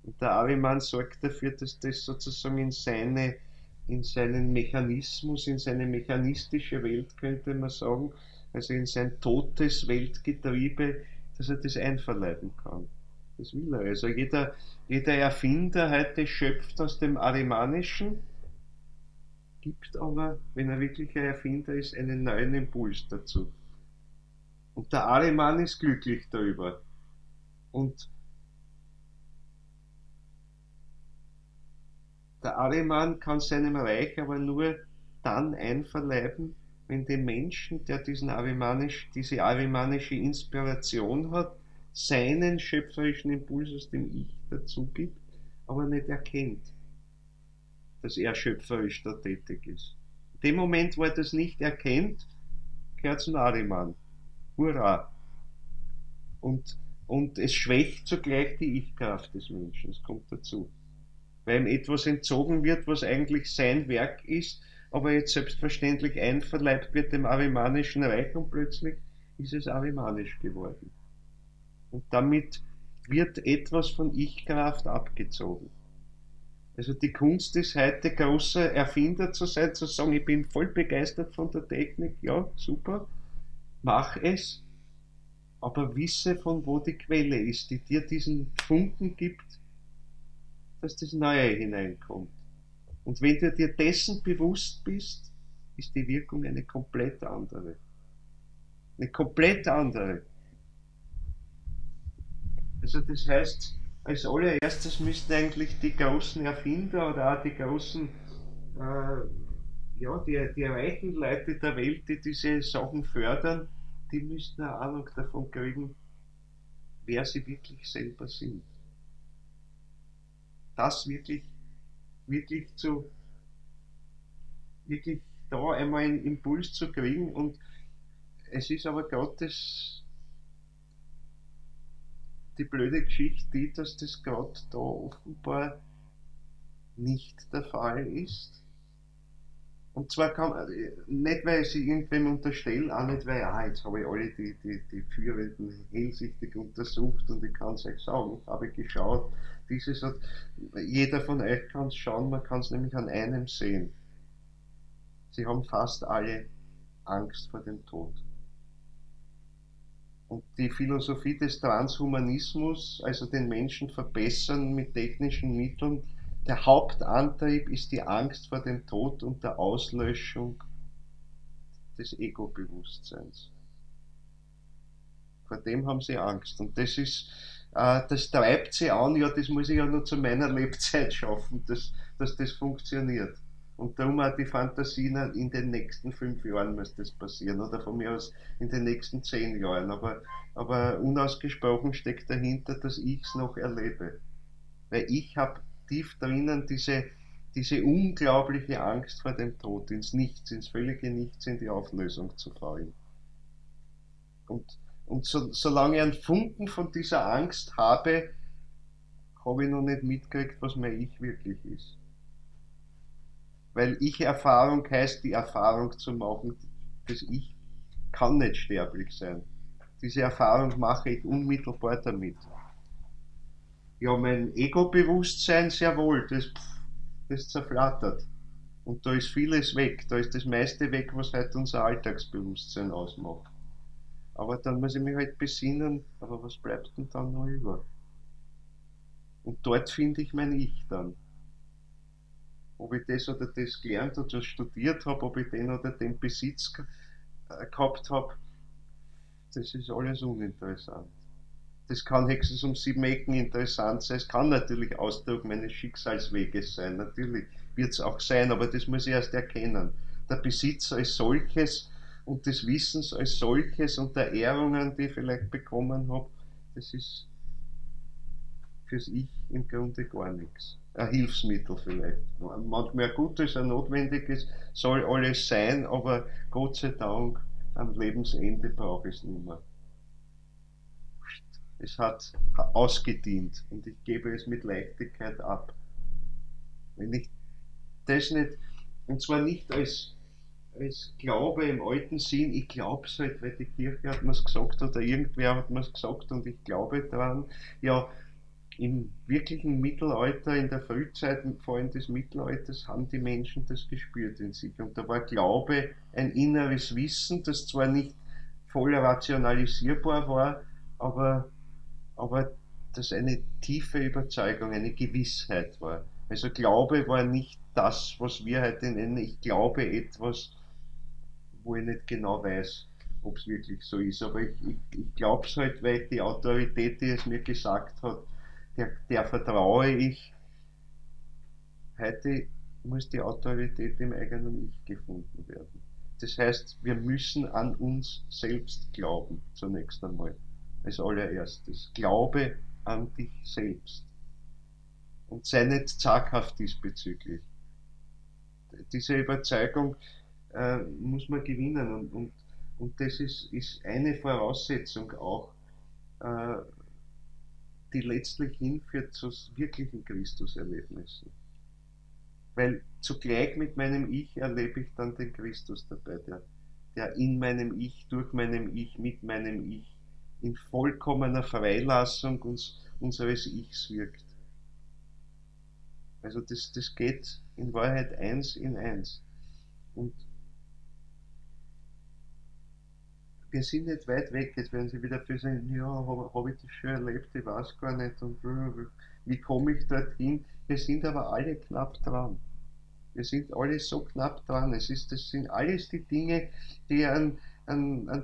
Und der Ariman sorgt dafür, dass das sozusagen in seinen Mechanismus, in seine mechanistische Welt, könnte man sagen, also in sein totes Weltgetriebe, dass er das einverleiben kann. Das will er. Also jeder Erfinder heute schöpft aus dem Arimanischen, gibt aber, wenn er wirklich ein Erfinder ist, einen neuen Impuls dazu. Und der Ariman ist glücklich darüber. Und der Ariman kann seinem Reich aber nur dann einverleiben, wenn dem Menschen, der diese arimanische Inspiration hat, seinen schöpferischen Impuls aus dem Ich dazu gibt, aber nicht erkennt, dass er schöpferisch da tätig ist. In dem Moment, wo er das nicht erkennt, gehört zum Ariman. Hurra! Und es schwächt zugleich die Ich-Kraft des Menschen, es kommt dazu. Weil ihm etwas entzogen wird, was eigentlich sein Werk ist, aber jetzt selbstverständlich einverleibt wird dem arimanischen Reich, und plötzlich ist es arimanisch geworden. Und damit wird etwas von Ich-Kraft abgezogen. Also die Kunst ist heute, großer Erfinder zu sein, zu sagen, ich bin voll begeistert von der Technik, ja, super, mach es, aber wisse, von wo die Quelle ist, die dir diesen Funken gibt, dass das Neue hineinkommt. Und wenn du dir dessen bewusst bist, ist die Wirkung eine komplett andere. Eine komplett andere. Also das heißt, als allererstes müssten eigentlich die großen Erfinder oder auch die großen, ja, die reichen Leute der Welt, die diese Sachen fördern, die müssten eine Ahnung davon kriegen, wer sie wirklich selber sind. Das wirklich wirklich da einmal einen Impuls zu kriegen. Und es ist aber gerade die blöde Geschichte, die, dass das gerade da offenbar nicht der Fall ist. Und zwar kann nicht, weil sie irgendwem unterstellen, auch nicht, weil, jetzt habe ich alle die Führenden hellsichtig untersucht und ich kann es euch sagen, habe ich geschaut. Dieses hat, jeder von euch kann es schauen, man kann es nämlich an einem sehen. Sie haben fast alle Angst vor dem Tod. Und die Philosophie des Transhumanismus, also den Menschen verbessern mit technischen Mitteln, der Hauptantrieb ist die Angst vor dem Tod und der Auslöschung des Ego-Bewusstseins. Vor dem haben sie Angst. Und das treibt sie an, ja, das muss ich ja nur zu meiner Lebzeit schaffen, dass das funktioniert. Und darum auch die Fantasie, in den nächsten 5 Jahren muss das passieren, oder von mir aus in den nächsten 10 Jahren. Aber unausgesprochen steckt dahinter, dass ich es noch erlebe. Weil ich habe tief drinnen diese unglaubliche Angst vor dem Tod, ins Nichts, ins völlige Nichts, in die Auflösung zu fallen. Und solange ich einen Funken von dieser Angst habe, habe ich noch nicht mitgekriegt, was mein Ich wirklich ist. Weil Ich-Erfahrung heißt, die Erfahrung zu machen, das Ich kann nicht sterblich sein. Diese Erfahrung mache ich unmittelbar damit. Ja, mein Ego-Bewusstsein sehr wohl, das zerflattert. Und da ist vieles weg, da ist das meiste weg, was heute unser Alltagsbewusstsein ausmacht. Aber dann muss ich mich halt besinnen, aber was bleibt denn dann noch über? Und dort finde ich mein Ich dann. Ob ich das oder das gelernt oder studiert habe, ob ich den oder den Besitz gehabt habe, das ist alles uninteressant. Das kann höchstens um 7 Ecken interessant sein. Es kann natürlich Ausdruck meines Schicksalsweges sein. Natürlich wird es auch sein, aber das muss ich erst erkennen. Der Besitz als solches und des Wissens als solches und der Ehrungen, die ich vielleicht bekommen habe, das ist fürs Ich im Grunde gar nichts. Ein Hilfsmittel vielleicht. Manchmal ein gutes, ein notwendiges, soll alles sein, aber Gott sei Dank am Lebensende brauche ich es nicht mehr. Es hat ausgedient und ich gebe es mit Leichtigkeit ab. Wenn ich das nicht, und zwar nicht als Glaube im alten Sinn, ich glaube es halt, weil die Kirche hat mir es gesagt oder irgendwer hat mir es gesagt und ich glaube daran. Ja, im wirklichen Mittelalter, in der Frühzeit, vor allem des Mittelalters, haben die Menschen das gespürt in sich. Und da war Glaube ein inneres Wissen, das zwar nicht voll rationalisierbar war, aber aber das eine tiefe Überzeugung, eine Gewissheit war. Also Glaube war nicht das, was wir heute nennen, ich glaube etwas, wo ich nicht genau weiß, ob es wirklich so ist. Aber ich glaube es halt, weil die Autorität, die es mir gesagt hat, der vertraue ich. Heute muss die Autorität im eigenen Ich gefunden werden. Das heißt, wir müssen an uns selbst glauben, zunächst einmal. Als allererstes. Glaube an dich selbst. Und sei nicht zaghaft diesbezüglich. Diese Überzeugung muss man gewinnen. Und das ist eine Voraussetzung auch, äh, die letztlich hinführt zu wirklichen Christuserlebnissen. Weil zugleich mit meinem Ich erlebe ich dann den Christus dabei, der in meinem Ich, durch meinem Ich, mit meinem Ich in vollkommener Freilassung unseres Ichs wirkt. Also das geht in Wahrheit eins in eins. Und wir sind nicht weit weg, jetzt werden Sie wieder für sagen, ja, hab ich das schon erlebt, ich weiß gar nicht und wie komme ich dorthin? Wir sind aber alle knapp dran. Wir sind alle so knapp dran. Das sind alles die Dinge, die an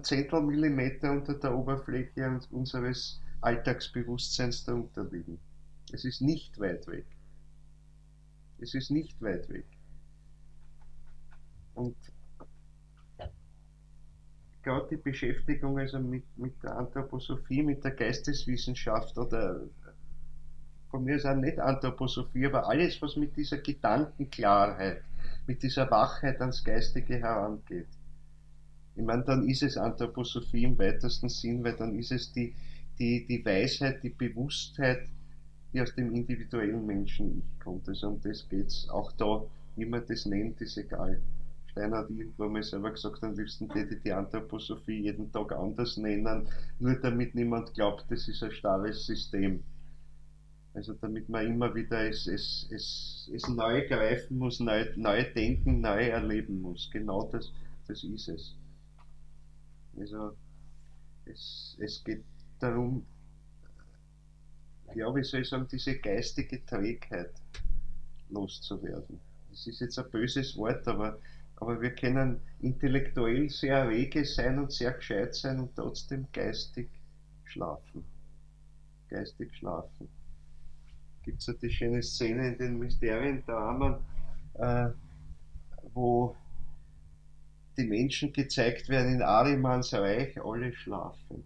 Zehntelmillimeter unter der Oberfläche unseres Alltagsbewusstseins darunter liegen. Es ist nicht weit weg. Es ist nicht weit weg. Und gerade die Beschäftigung also mit der Anthroposophie, mit der Geisteswissenschaft oder von mir ist auch nicht Anthroposophie, aber alles, was mit dieser Gedankenklarheit, mit dieser Wachheit ans Geistige herangeht. Ich meine, dann ist es Anthroposophie im weitesten Sinn, weil dann ist es die Weisheit, die Bewusstheit, die aus dem individuellen Menschen-Ich kommt. Also um das geht es. Auch da, wie man das nennt, ist egal. Steiner hat irgendwann mal selber gesagt, am liebsten hätte die Anthroposophie jeden Tag anders nennen, nur damit niemand glaubt, das ist ein starres System. Also damit man immer wieder es neu greifen muss, neu denken, neu erleben muss. Genau das ist es. Also es geht darum, ja, wie soll ich sagen, diese geistige Trägheit loszuwerden. Das ist jetzt ein böses Wort, aber wir können intellektuell sehr rege sein und sehr gescheit sein und trotzdem geistig schlafen. Geistig schlafen. Gibt es ja die schöne Szene in den Mysteriendramen, äh, wo die Menschen gezeigt werden in Arimans Reich, alle schlafen.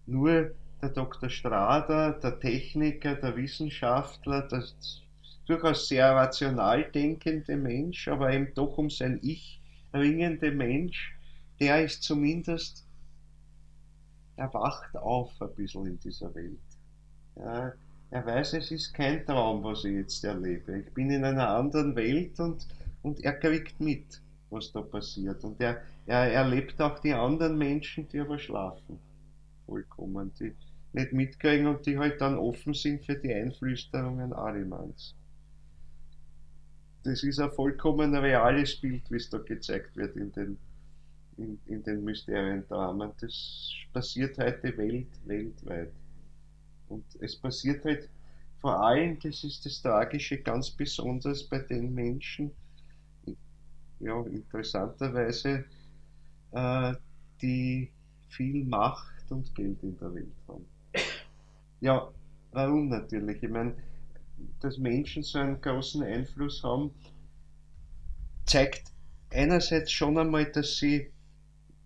Nur der Dr. Strader, der Techniker, der Wissenschaftler, der durchaus sehr rational denkende Mensch, aber eben doch um sein Ich ringende Mensch, der ist zumindest, er wacht auf ein bisschen in dieser Welt. Ja, er weiß, es ist kein Traum, was ich jetzt erlebe. Ich bin in einer anderen Welt und er kriegt mit, was da passiert. Und er erlebt auch die anderen Menschen, die aber schlafen. Vollkommen, die nicht mitkriegen und die halt dann offen sind für die Einflüsterungen Arimans. Das ist ein vollkommen reales Bild, wie es da gezeigt wird in den Mysteriendramen. Das passiert heute weltweit. Und es passiert halt vor allem, das ist das Tragische, ganz besonders bei den Menschen, ja, interessanterweise, äh, die viel Macht und Geld in der Welt haben. Ja, warum natürlich? Ich meine, dass Menschen so einen großen Einfluss haben, zeigt einerseits schon einmal, dass sie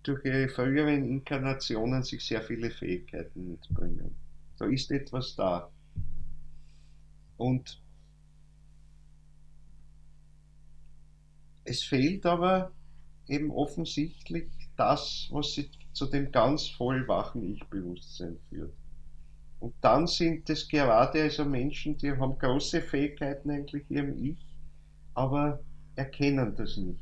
durch ihre früheren Inkarnationen sich sehr viele Fähigkeiten mitbringen. Da ist etwas da. Und es fehlt aber eben offensichtlich das, was sie zu dem ganz vollwachen Ich-Bewusstsein führt. Und dann sind es gerade also Menschen, die haben große Fähigkeiten eigentlich ihrem Ich, aber erkennen das nicht.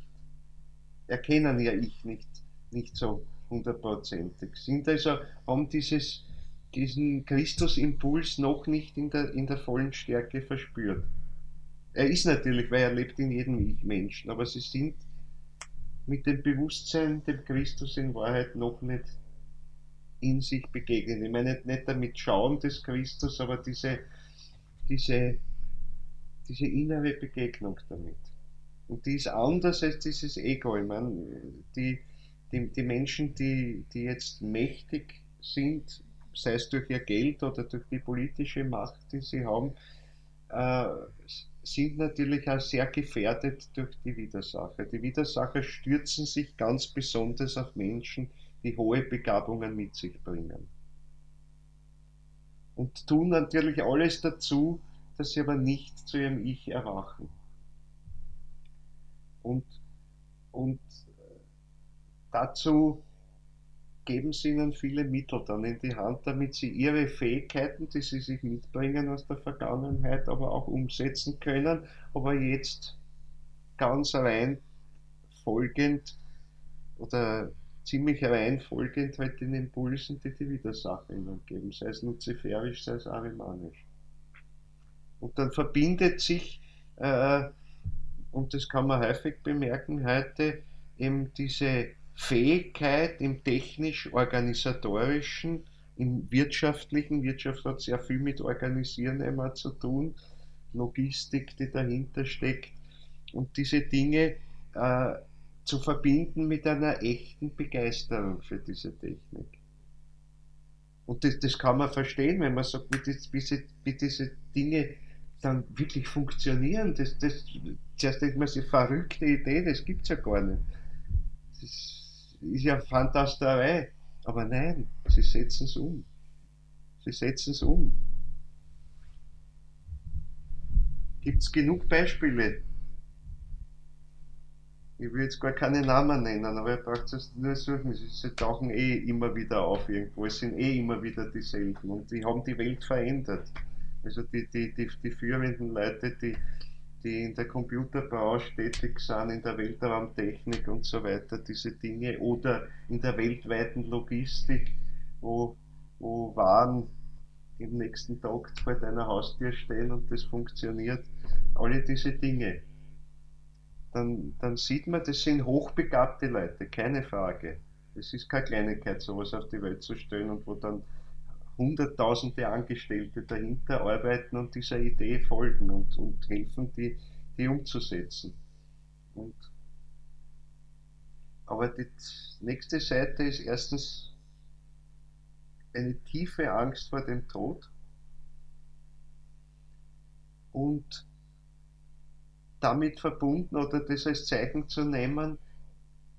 Erkennen ihr Ich nicht so hundertprozentig. Sind also, haben diesen Christusimpuls noch nicht in der vollen Stärke verspürt. Er ist natürlich, weil er lebt in jedem Ich-Menschen, aber sie sind mit dem Bewusstsein dem Christus in Wahrheit noch nicht in sich begegnen. Ich meine nicht damit Schauen des Christus, aber diese, diese innere Begegnung damit. Und die ist anders als dieses Ego. Ich meine, die Menschen, die jetzt mächtig sind, sei es durch ihr Geld oder durch die politische Macht, die sie haben, äh, sind natürlich auch sehr gefährdet durch die Widersacher. Die Widersacher stürzen sich ganz besonders auf Menschen, die hohe Begabungen mit sich bringen. Und tun natürlich alles dazu, dass sie aber nicht zu ihrem Ich erwachen. Und, und dazu geben sie ihnen viele Mittel dann in die Hand, damit sie ihre Fähigkeiten, die sie sich mitbringen aus der Vergangenheit, aber auch umsetzen können, aber jetzt ganz rein folgend oder ziemlich rein folgend halt den Impulsen, die die Widersacher ihnen geben, sei es luziferisch, sei es arimanisch. Und dann verbindet sich Äh, und das kann man häufig bemerken heute, eben diese Fähigkeit im technisch-organisatorischen, im wirtschaftlichen, Wirtschaft hat sehr viel mit Organisieren immer zu tun, Logistik, die dahinter steckt, und diese Dinge äh, zu verbinden mit einer echten Begeisterung für diese Technik. Und das kann man verstehen, wenn man sagt, wie diese Dinge dann wirklich funktionieren. Zuerst denkt man sich, verrückte Idee, das gibt es ja gar nicht. Das ist ja Fantasterei. Aber nein, sie setzen es um. Sie setzen es um. Gibt es genug Beispiele? Ich will jetzt gar keine Namen nennen, aber ihr braucht es nur suchen. Sie tauchen eh immer wieder auf irgendwo. Es sind eh immer wieder dieselben und die haben die Welt verändert. Also die führenden Leute, die in der Computerbranche tätig sind, in der Weltraumtechnik und so weiter, diese Dinge, oder in der weltweiten Logistik, wo, wo Waren im nächsten Tag vor deiner Haustür stehen und das funktioniert. Alle diese Dinge. Dann sieht man, das sind hochbegabte Leute, keine Frage. Es ist keine Kleinigkeit, sowas auf die Welt zu stellen und wo dann hunderttausende Angestellte dahinter arbeiten und dieser Idee folgen und helfen, die umzusetzen. Und, aber die nächste Seite ist erstens eine tiefe Angst vor dem Tod und damit verbunden oder das als Zeichen zu nehmen,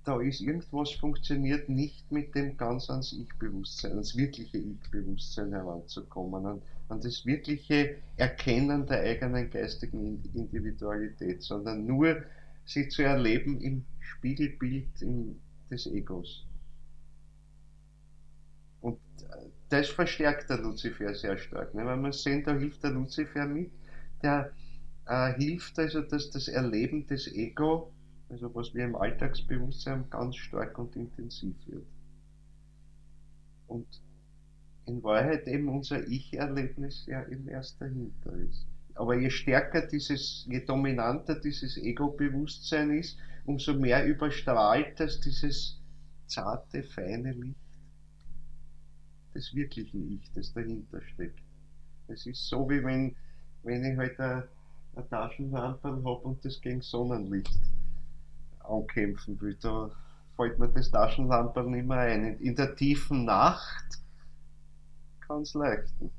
da ist irgendwas funktioniert nicht mit dem ganz ans Ich-Bewusstsein, ans wirkliche Ich-Bewusstsein heranzukommen, an das wirkliche Erkennen der eigenen geistigen Individualität, sondern nur sie zu erleben im Spiegelbild des Egos. Und das verstärkt der Luzifer sehr stark. Ne? Weil man sehen, da hilft der Luzifer mit, der hilft also, dass das Erleben des Ego, also was wir im Alltagsbewusstsein haben, ganz stark und intensiv wird. Und in Wahrheit eben unser Ich-Erlebnis ja eben erst dahinter ist. Aber je stärker je dominanter dieses Ego-Bewusstsein ist, umso mehr überstrahlt das dieses zarte, feine Licht des wirklichen Ich, das dahinter steckt. Es ist so, wie wenn ich halt eine Taschenlampe habe und das gegen Sonnenlicht ankämpfen will. Da fällt mir das Taschenlampe nicht mehr ein. In der tiefen Nacht kann es leuchten.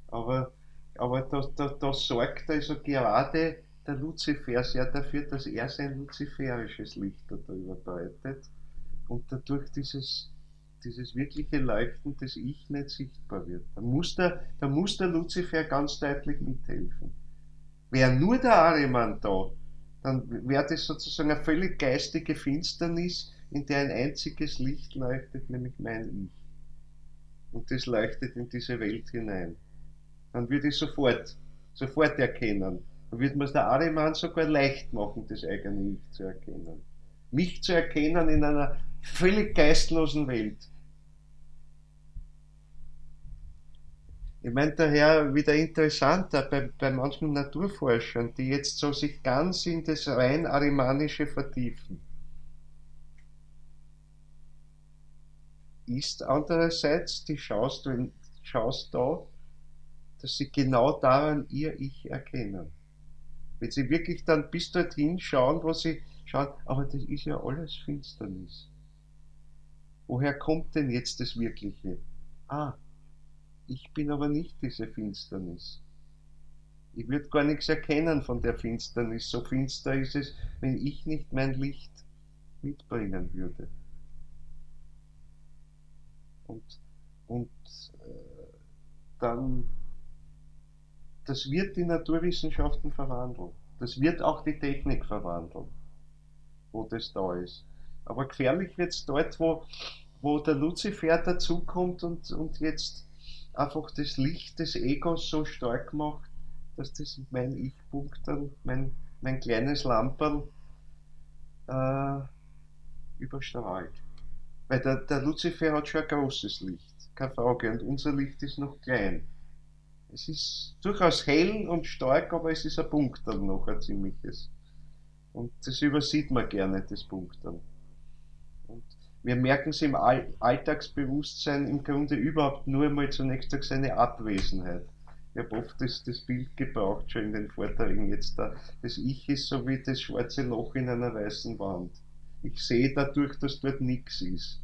Aber, aber da sorgt also gerade der Luzifer sehr dafür, dass er sein luziferisches Licht darüber breitet und dadurch dieses wirkliche Leuchten des Ich nicht sichtbar wird. Da muss der Luzifer ganz deutlich mithelfen. Wäre nur der Ahriman da, dann wäre das sozusagen eine völlig geistige Finsternis, in der ein einziges Licht leuchtet, nämlich mein Ich. Und das leuchtet in diese Welt hinein. Dann würde ich sofort erkennen. Dann würde man es der Ahriman sogar leicht machen, das eigene Ich zu erkennen. Mich zu erkennen in einer völlig geistlosen Welt. Ich meine daher wieder interessanter bei manchen Naturforschern, die jetzt so sich ganz in das rein Arimanische vertiefen, ist andererseits die Chance da, dass sie genau daran ihr Ich erkennen. Wenn sie wirklich dann bis dorthin schauen, wo sie schauen, aber das ist ja alles Finsternis. Woher kommt denn jetzt das Wirkliche? Ah, ich bin aber nicht diese Finsternis. Ich würde gar nichts erkennen von der Finsternis. So finster ist es, wenn ich nicht mein Licht mitbringen würde. Und, und dann, das wird die Naturwissenschaften verwandeln. Das wird auch die Technik verwandeln, wo das da ist. Aber gefährlich wird es dort, wo der Luzifer dazukommt und jetzt einfach das Licht des Egos so stark macht, dass das mein Ich-Punkt dann, mein kleines Lamperl äh, überstrahlt. Weil der Luzifer hat schon ein großes Licht, keine Frage, und unser Licht ist noch klein. Es ist durchaus hell und stark, aber es ist ein Punkt dann noch, ein ziemliches. Und das übersieht man gerne, das Punkt dann. Und wir merken es im Alltagsbewusstsein im Grunde überhaupt nur mal zunächst durch seine Abwesenheit. Ich habe oft das Bild gebraucht, schon in den Vorträgen jetzt da. Das Ich ist so wie das schwarze Loch in einer weißen Wand. Ich sehe dadurch, dass dort nichts ist.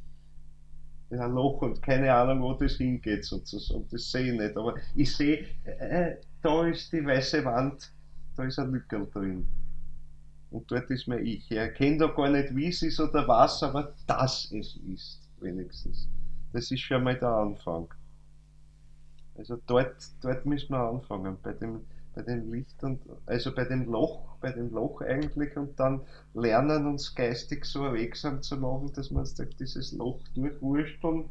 Ein Loch und keine Ahnung, wo das hingeht sozusagen. Das sehe ich nicht. Aber ich sehe, da ist die weiße Wand, da ist ein Lückel drin. Und dort ist mein Ich. Ich erkenne da gar nicht, wie es ist oder was, aber dass es ist, wenigstens. Das ist schon mal der Anfang. Also dort müssen wir anfangen, bei dem Licht und, also bei dem Loch eigentlich und dann lernen, uns geistig so erwegsam zu machen, dass wir uns durch dieses Loch durchwursteln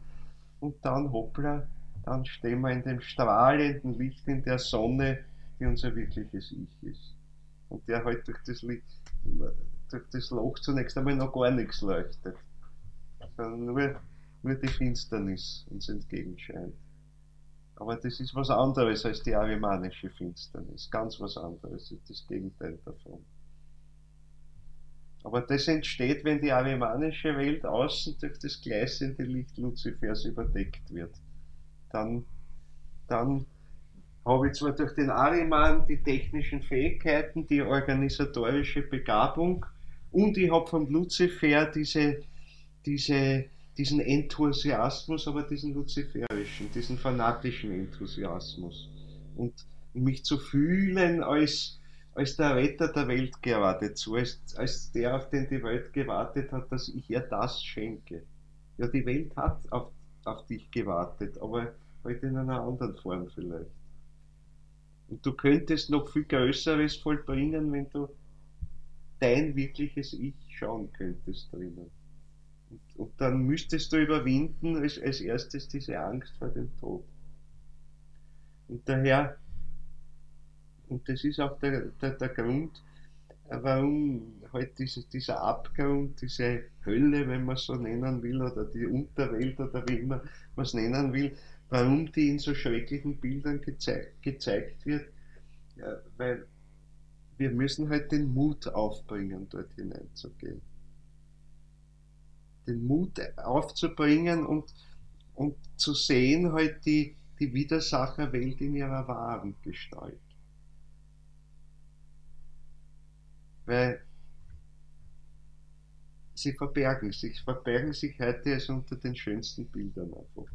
und dann hoppla, dann stehen wir in dem strahlenden Licht in der Sonne, die unser wirkliches Ich ist. Und der halt durch das Loch zunächst einmal noch gar nichts leuchtet, sondern nur die Finsternis uns entgegenscheint. Aber das ist was anderes als die arimanische Finsternis, ganz was anderes, ist das Gegenteil davon. Aber das entsteht, wenn die arimanische Welt außen durch das gleißende Licht Luzifers überdeckt wird. Dann, dann habe ich zwar durch den Ariman die technischen Fähigkeiten, die organisatorische Begabung und ich habe vom Luzifer diese, diesen Enthusiasmus, aber diesen luziferischen, diesen fanatischen Enthusiasmus. Und mich zu fühlen als der Retter der Welt geradezu, als der, auf den die Welt gewartet hat, dass ich ihr das schenke. Ja, die Welt hat auf dich gewartet, aber halt in einer anderen Form vielleicht. Und du könntest noch viel Größeres vollbringen, wenn du dein wirkliches Ich schauen könntest drinnen. Und dann müsstest du überwinden als erstes diese Angst vor dem Tod. Und daher, und das ist auch der Grund, warum halt dieser Abgrund, diese Hölle, wenn man es so nennen will, oder die Unterwelt oder wie immer man es nennen will, warum die in so schrecklichen Bildern gezeigt wird, ja, weil wir müssen halt den Mut aufbringen, dort hineinzugehen. Den Mut aufzubringen und zu sehen halt die Widersacherwelt in ihrer wahren Gestalt. Weil sie verbergen sich heute als unter den schönsten Bildern einfach.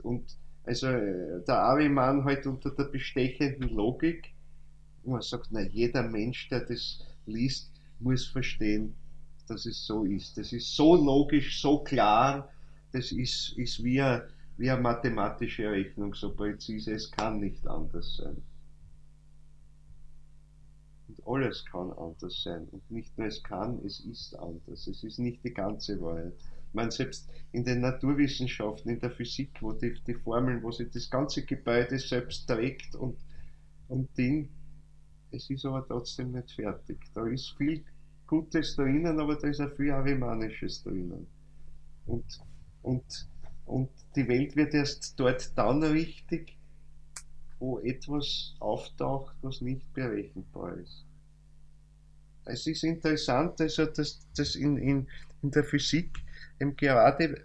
Und also der Ariman halt unter der bestechenden Logik, wo man sagt, na, jeder Mensch, der das liest, muss verstehen, dass es so ist. Das ist so logisch, so klar, das ist wie eine mathematische Rechnung, so präzise, es kann nicht anders sein. Und alles kann anders sein. Und nicht nur es kann, es ist anders. Es ist nicht die ganze Wahrheit. Ich meine, selbst in den Naturwissenschaften, in der Physik, wo die Formeln, wo sich das ganze Gebäude selbst trägt und Ding, es ist aber trotzdem nicht fertig. Da ist viel Gutes drinnen, aber da ist auch viel Arimanisches drinnen. Und, und, und die Welt wird erst dort dann richtig, wo etwas auftaucht, was nicht berechenbar ist. Es ist interessant, also dass in der Physik eben gerade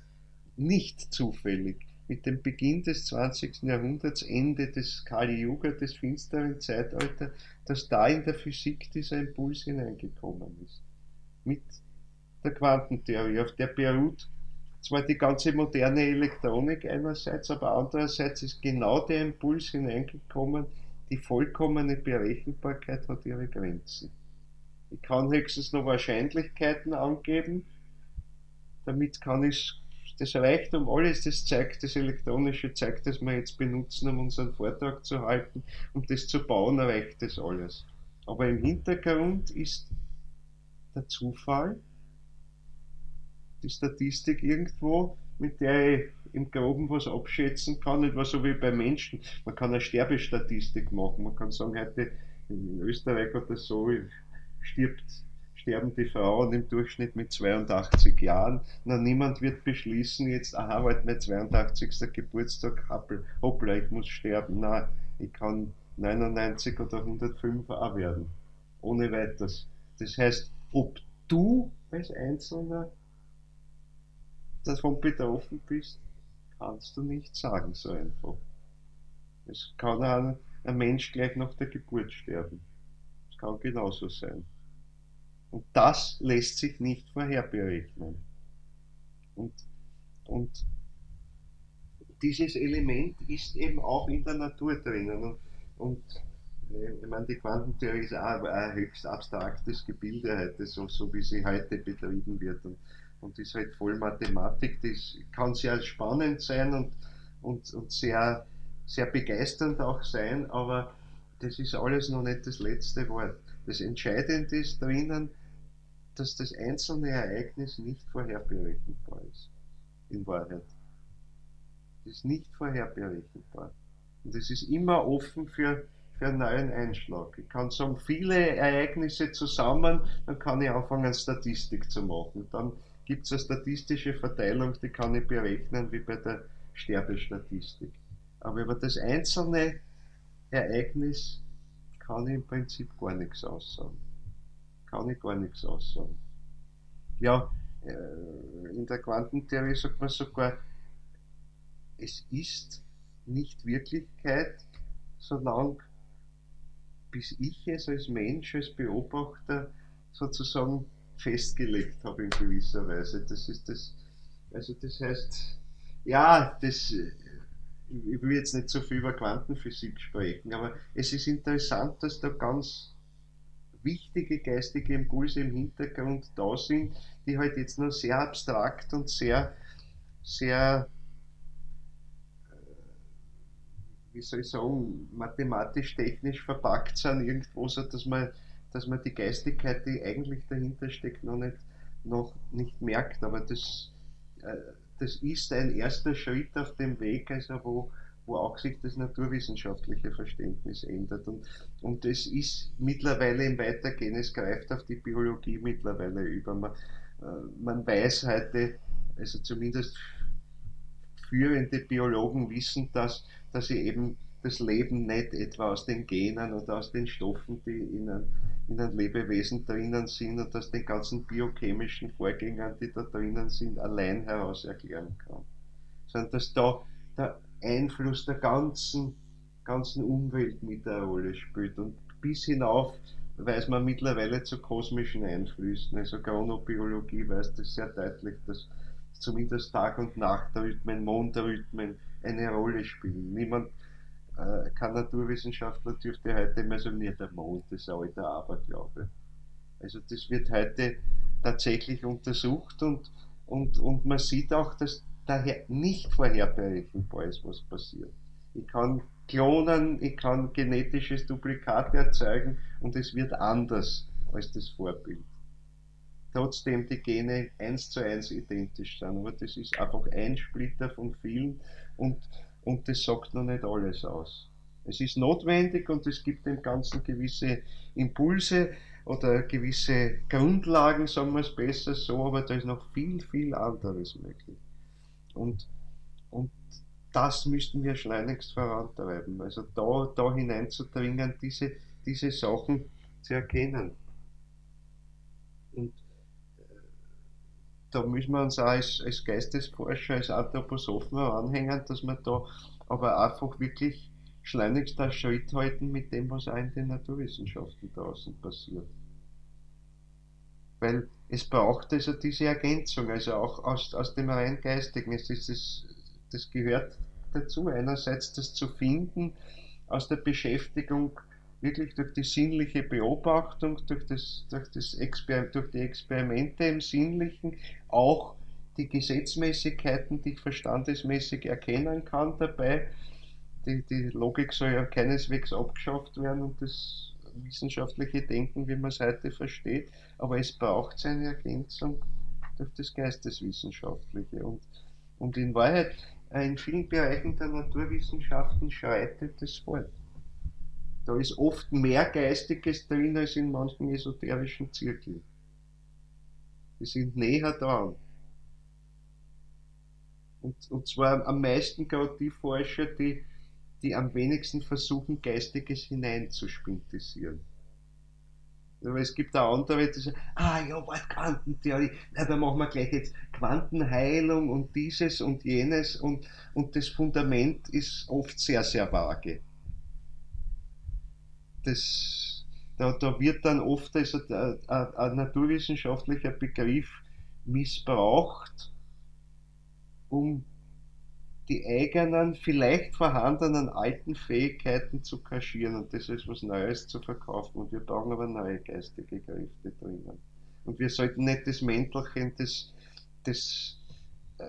nicht zufällig mit dem Beginn des 20. Jahrhunderts, Ende des Kali Yuga, des finsteren Zeitalters, dass da in der Physik dieser Impuls hineingekommen ist. Mit der Quantentheorie, auf der beruht zwar die ganze moderne Elektronik einerseits, aber andererseits ist genau der Impuls hineingekommen, die vollkommene Berechenbarkeit hat ihre Grenzen. Ich kann höchstens noch Wahrscheinlichkeiten angeben, damit kann ich, das reicht um alles, das elektronische Zeug, das wir jetzt benutzen, um unseren Vortrag zu halten, um das zu bauen, reicht das alles. Aber im Hintergrund ist der Zufall, die Statistik irgendwo, mit der ich im Groben was abschätzen kann, etwa so wie bei Menschen. Man kann eine Sterbestatistik machen, man kann sagen, heute in Österreich oder so stirbt sterben die Frauen im Durchschnitt mit 82 Jahren. Na, niemand wird beschließen, jetzt, aha, heute mein 82. Geburtstag, hoppla, ich muss sterben. Nein, ich kann 99 oder 105 auch werden. Ohne weiteres. Das heißt, ob du als Einzelner davon betroffen bist, kannst du nicht sagen, so einfach. Es kann auch ein Mensch gleich nach der Geburt sterben. Das kann genauso sein. Und das lässt sich nicht vorherberechnen. Und, und dieses Element ist eben auch in der Natur drinnen. Und ich meine, die Quantentheorie ist auch ein höchst abstraktes Gebilde heute, so wie sie heute betrieben wird. Und ist halt voll Mathematik. Das kann sehr spannend sein und sehr begeisternd auch sein, aber das ist alles noch nicht das letzte Wort. Das Entscheidende ist drinnen, dass das einzelne Ereignis nicht vorherberechenbar ist. In Wahrheit. Das ist nicht vorherberechenbar. Und es ist immer offen für einen neuen Einschlag. Ich kann sagen, viele Ereignisse zusammen, dann kann ich anfangen, Statistik zu machen. Dann gibt es eine statistische Verteilung, die kann ich berechnen, wie bei der Sterbestatistik. Aber über das einzelne Ereignis kann ich im Prinzip gar nichts aussagen. Kann ich gar nichts aussagen. Ja, in der Quantentheorie sagt man sogar, es ist nicht Wirklichkeit, solange bis ich es als Mensch, als Beobachter sozusagen festgelegt habe in gewisser Weise. Das ist das, also das heißt, ja, ich will jetzt nicht so viel über Quantenphysik sprechen, aber es ist interessant, dass da ganz wichtige geistige Impulse im Hintergrund da sind, die halt jetzt nur sehr abstrakt und sehr, wie soll ich sagen, mathematisch-technisch verpackt sind, irgendwo so, dass man die Geistigkeit, die eigentlich dahinter steckt, noch nicht merkt. Aber das ist ein erster Schritt auf dem Weg, also wo auch sich das naturwissenschaftliche Verständnis ändert. Und es ist mittlerweile im Weitergehen, es greift auf die Biologie mittlerweile über. Man weiß heute, also zumindest führende Biologen wissen, dass sie eben das Leben nicht etwa aus den Genen oder aus den Stoffen, die in einem Lebewesen drinnen sind und aus den ganzen biochemischen Vorgängen, die da drinnen sind, allein heraus erklären kann. Sondern dass da der Einfluss der ganzen Umwelt mit eine Rolle spielt. Und bis hinauf weiß man mittlerweile zu kosmischen Einflüssen. Also Chronobiologie weiß das sehr deutlich, dass zumindest Tag- und Nachtrhythmen, Mondrhythmen eine Rolle spielen. Niemand, kein Naturwissenschaftler dürfte heute mehr sagen, nee, der Mond ist ein alter Aberglaube. Also das wird heute tatsächlich untersucht und man sieht auch, dass daher nicht vorherberechenbar ist, was passiert. Ich kann klonen, ich kann genetisches Duplikat erzeugen und es wird anders als das Vorbild. Trotzdem die Gene eins zu eins identisch sind, aber das ist einfach ein Splitter von vielen und, und das sagt noch nicht alles aus. Es ist notwendig und es gibt dem Ganzen gewisse Impulse oder gewisse Grundlagen, sagen wir es besser so, aber da ist noch viel, viel anderes möglich. Und, und das müssten wir schleunigst vorantreiben. Also da hineinzudringen, diese Sachen zu erkennen. Und da müssen wir uns auch als Geistesforscher, als Anthroposophen anhängen, dass wir da aber einfach wirklich schleunigst einen Schritt halten mit dem, was auch in den Naturwissenschaften draußen passiert. Weil es braucht also diese Ergänzung, also auch aus dem rein Geistigen. Das gehört dazu, einerseits das zu finden aus der Beschäftigung wirklich durch die sinnliche Beobachtung, durch die Experimente im Sinnlichen, auch die Gesetzmäßigkeiten, die ich verstandesmäßig erkennen kann dabei. Die Logik soll ja keineswegs abgeschafft werden und das wissenschaftliche Denken, wie man es heute versteht, aber es braucht seine Ergänzung durch das Geisteswissenschaftliche. Und in Wahrheit, in vielen Bereichen der Naturwissenschaften schreitet es fort. Da ist oft mehr Geistiges drin als in manchen esoterischen Zirkeln. Die sind näher dran. Und zwar am meisten gerade die Forscher, die am wenigsten versuchen, Geistiges hineinzuspintisieren. Aber es gibt auch andere, die sagen, ja, warte, Quantentheorie, na, da machen wir gleich jetzt Quantenheilung und dieses und jenes und das Fundament ist oft sehr, sehr vage. Da wird dann oft also ein naturwissenschaftlicher Begriff missbraucht, um die eigenen, vielleicht vorhandenen alten Fähigkeiten zu kaschieren und das ist was Neues zu verkaufen. Und wir brauchen aber neue geistige Kräfte drinnen. Und wir sollten nicht das Mäntelchen des, äh,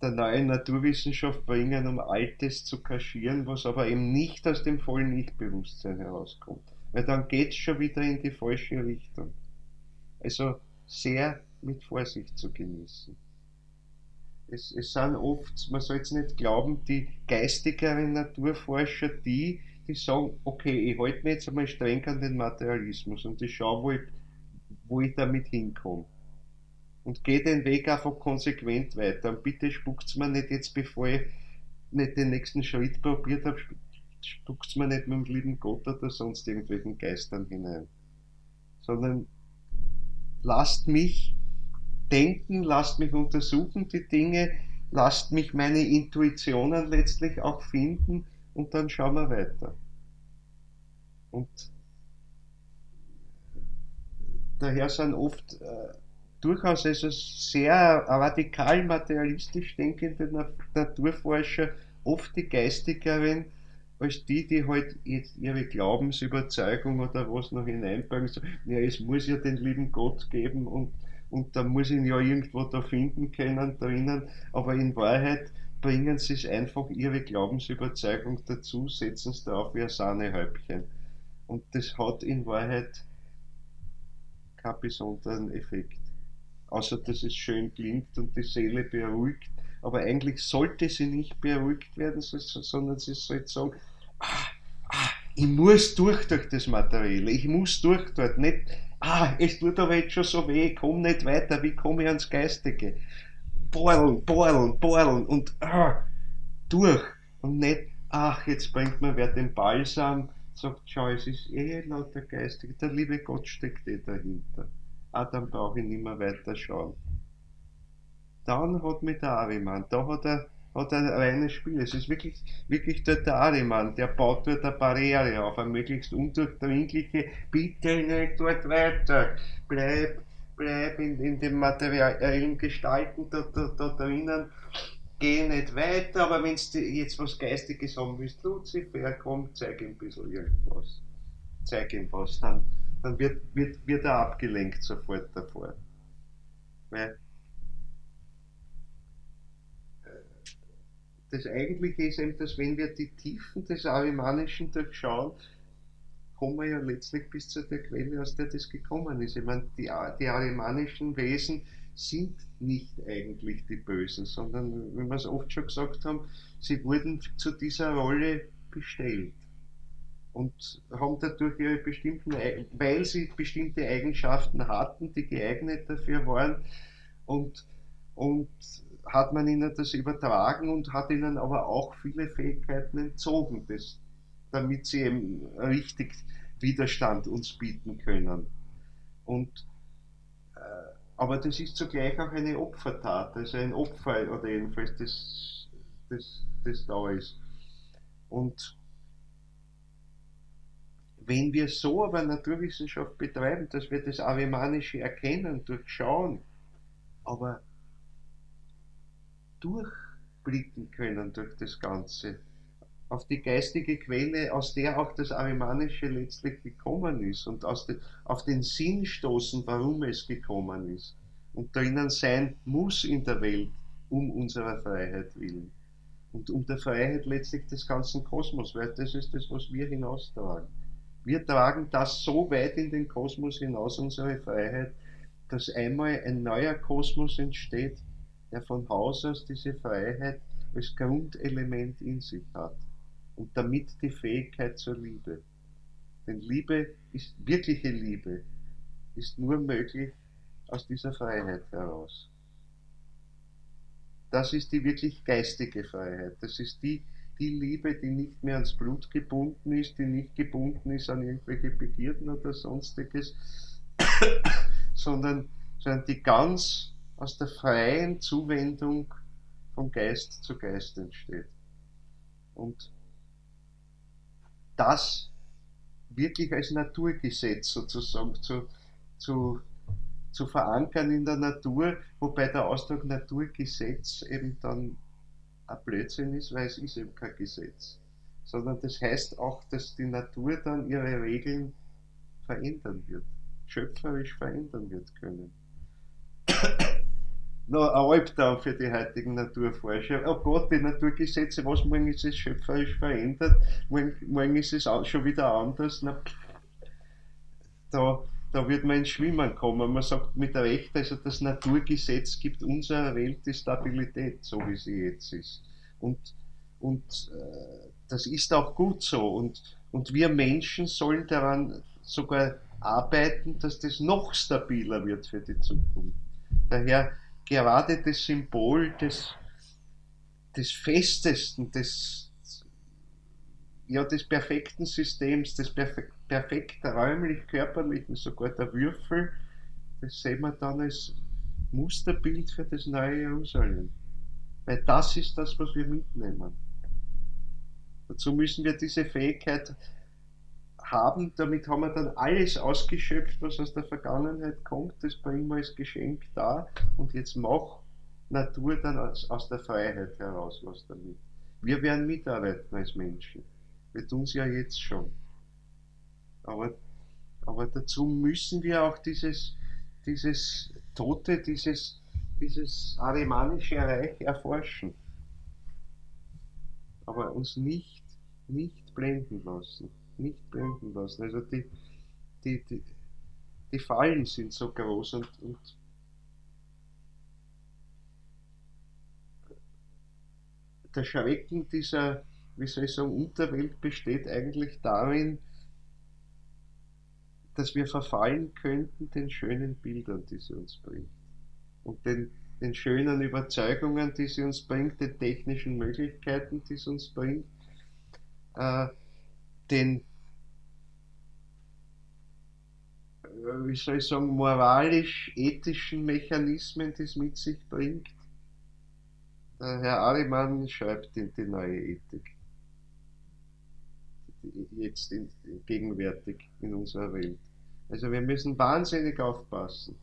der neuen Naturwissenschaft bringen, um Altes zu kaschieren, was aber eben nicht aus dem vollen Ich-Bewusstsein herauskommt. Weil dann geht es schon wieder in die falsche Richtung. Also sehr mit Vorsicht zu genießen. Es sind oft, man soll jetzt nicht glauben, die geistigeren Naturforscher, die sagen, okay, ich halte mich jetzt einmal streng an den Materialismus und ich schaue, wo ich damit hinkomme. Und gehe den Weg einfach konsequent weiter. Und bitte spuckt's mir nicht jetzt, bevor ich nicht den nächsten Schritt probiert habe, spuckt's mir nicht mit dem lieben Gott oder sonst irgendwelchen Geistern hinein. Sondern lasst mich denken, lasst mich untersuchen die Dinge, lasst mich meine Intuitionen letztlich auch finden und dann schauen wir weiter. Und daher sind oft durchaus also sehr radikal materialistisch denkende Naturforscher oft die geistigeren als die halt jetzt ihre Glaubensüberzeugung oder was noch hineinbringen. So, ja, es muss ja den lieben Gott geben und da muss ich ihn ja irgendwo da finden können drinnen, aber in Wahrheit bringen sie es einfach ihre Glaubensüberzeugung dazu, setzen es drauf wie ein Sahnehäubchen. Und das hat in Wahrheit keinen besonderen Effekt. Außer dass es schön klingt und die Seele beruhigt. Aber eigentlich sollte sie nicht beruhigt werden, sondern sie sollte sagen, ich muss durch das Materielle, ich muss durch dort, nicht, es tut aber jetzt schon so weh, ich komme nicht weiter, wie komme ich ans Geistige? Bohren und durch und nicht, jetzt bringt mir wer den Balsam, sagt, schau, es ist lauter Geistige, der liebe Gott steckt dahinter. Dann brauche ich nicht mehr weiter schauen. Dann hat mich der Ariman, da hat er ein reines Spiel. Es ist wirklich dort der Ariman, der baut dort eine Barriere auf, eine möglichst undurchdringliche, bitte nicht dort weiter, bleib in den materiellen Gestalten da drinnen, geh nicht weiter, aber wenn du jetzt was Geistiges haben willst, Luzifer, komm, zeig ihm ein bisschen irgendwas. Zeig ihm was, dann wird er abgelenkt sofort davor. Weil das Eigentliche ist eben, dass wenn wir die Tiefen des Arimanischen durchschauen, kommen wir ja letztlich bis zu der Quelle, aus der das gekommen ist. Ich meine, die arimanischen Wesen sind nicht eigentlich die Bösen, sondern, wie wir es oft schon gesagt haben, sie wurden zu dieser Rolle bestellt und haben dadurch ihre bestimmten, weil sie bestimmte Eigenschaften hatten, die geeignet dafür waren und hat man ihnen das übertragen und hat ihnen aber auch viele Fähigkeiten entzogen, damit sie eben richtig Widerstand uns bieten können. Und, aber das ist zugleich auch eine Opfertat, also ein Opfer oder jedenfalls das da ist. Und wenn wir so aber Naturwissenschaft betreiben, dass wir das Arimanische erkennen, durchschauen, aber durchblicken können durch das Ganze, auf die geistige Quelle, aus der auch das Arimanische letztlich gekommen ist und auf den Sinn stoßen, warum es gekommen ist und drinnen sein muss in der Welt, um unserer Freiheit willen und um der Freiheit letztlich des ganzen Kosmos, weil das ist das, was wir hinaustragen. Wir tragen das so weit in den Kosmos hinaus, unsere Freiheit, dass einmal ein neuer Kosmos entsteht, der von Haus aus diese Freiheit als Grundelement in sich hat und damit die Fähigkeit zur Liebe. Denn wirkliche Liebe ist nur möglich aus dieser Freiheit heraus. Das ist die wirklich geistige Freiheit. Das ist die Liebe, die nicht mehr ans Blut gebunden ist, die nicht gebunden ist an irgendwelche Begierden oder sonstiges, sondern, sondern die ganz aus der freien Zuwendung von Geist zu Geist entsteht. Und das wirklich als Naturgesetz sozusagen zu, zu verankern in der Natur, wobei der Ausdruck Naturgesetz eben dann ein Blödsinn ist, weil es ist eben kein Gesetz. Sondern das heißt auch, dass die Natur dann ihre Regeln verändern wird, schöpferisch verändern wird können. Noch ein Albtraum für die heutigen Naturforscher. Oh Gott, die Naturgesetze, was morgen ist es schöpferisch verändert, morgen ist es schon wieder anders. Na, da, da wird man ins Schwimmen kommen. Man sagt mit Recht, also das Naturgesetz gibt unserer Welt die Stabilität, so wie sie jetzt ist. Und, und das ist auch gut so. Und wir Menschen sollen daran sogar arbeiten, dass das noch stabiler wird für die Zukunft. Daher gerade das Symbol des Festesten, des perfekten Systems, des perfekt räumlich-körperlichen, sogar der Würfel, das sehen wir dann als Musterbild für das neue Jerusalem. Weil das ist das, was wir mitnehmen. Dazu müssen wir diese Fähigkeit haben, damit haben wir dann alles ausgeschöpft, was aus der Vergangenheit kommt, das bringen wir als Geschenk da und jetzt mach Natur dann aus der Freiheit heraus was damit. Wir werden mitarbeiten als Menschen. Wir tun es ja jetzt schon. Aber, aber dazu müssen wir auch dieses Tote, dieses arimanische Reich erforschen. Aber uns nicht blenden lassen. Nicht blenden lassen. Also die, die, die Fallen sind so groß und der Schrecken dieser, wie soll ich sagen, Unterwelt besteht eigentlich darin, dass wir verfallen könnten den schönen Bildern, die sie uns bringt. Und den schönen Überzeugungen, die sie uns bringt, den technischen Möglichkeiten, die sie uns bringt, äh, den, wie soll ich sagen, moralisch-ethischen Mechanismen, die es mit sich bringt. Der Herr Ariman schreibt in die neue Ethik, jetzt gegenwärtig in unserer Welt. Also wir müssen wahnsinnig aufpassen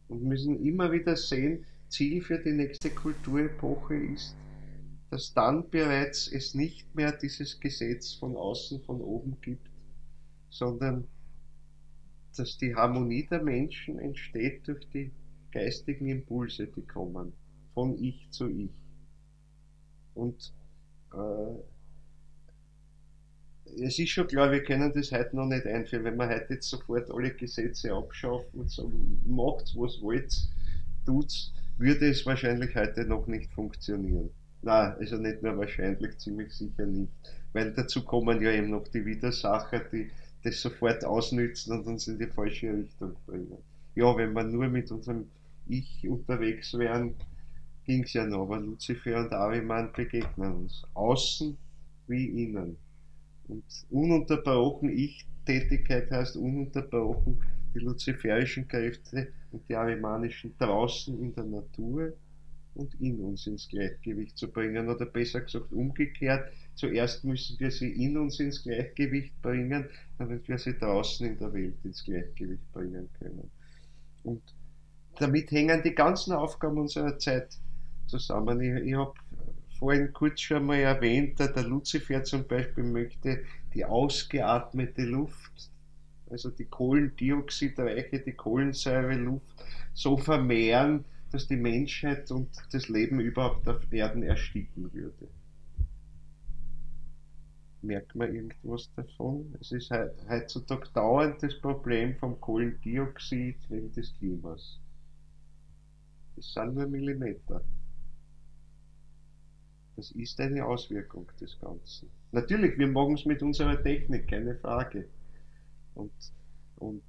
und müssen immer wieder sehen, Ziel für die nächste Kulturepoche ist, dass dann bereits es nicht mehr dieses Gesetz von außen, von oben gibt, sondern dass die Harmonie der Menschen entsteht durch die geistigen Impulse, die kommen, von Ich zu Ich. Und äh, es ist schon klar, wir können das heute noch nicht einführen. Wenn wir heute jetzt sofort alle Gesetze abschaffen und sagen, macht's, was wollt, tut's, würde es wahrscheinlich heute noch nicht funktionieren. Nein, also nicht nur wahrscheinlich, ziemlich sicher nicht. Weil dazu kommen ja eben noch die Widersacher, die das sofort ausnützen und uns in die falsche Richtung bringen. Ja, wenn wir nur mit unserem Ich unterwegs wären, ging's ja noch, aber Luzifer und Ariman begegnen uns. Außen wie innen. Und ununterbrochen Ich-Tätigkeit heißt ununterbrochen die luziferischen Kräfte und die arimanischen draußen in der Natur und in uns ins Gleichgewicht zu bringen. Oder besser gesagt umgekehrt, zuerst müssen wir sie in uns ins Gleichgewicht bringen, damit wir sie draußen in der Welt ins Gleichgewicht bringen können. Und damit hängen die ganzen Aufgaben unserer Zeit zusammen. Ich habe vorhin kurz schon mal erwähnt, der Luzifer zum Beispiel möchte die ausgeatmete Luft, also die Kohlendioxidreiche, die Kohlensäureluft, so vermehren, dass die Menschheit und das Leben überhaupt auf Erden ersticken würde. Merkt man irgendwas davon? Es ist heutzutage dauernd das Problem vom Kohlendioxid wegen des Klimas. Das sind nur Millimeter. Das ist eine Auswirkung des Ganzen. Natürlich, wir machen es mit unserer Technik, keine Frage. Und, und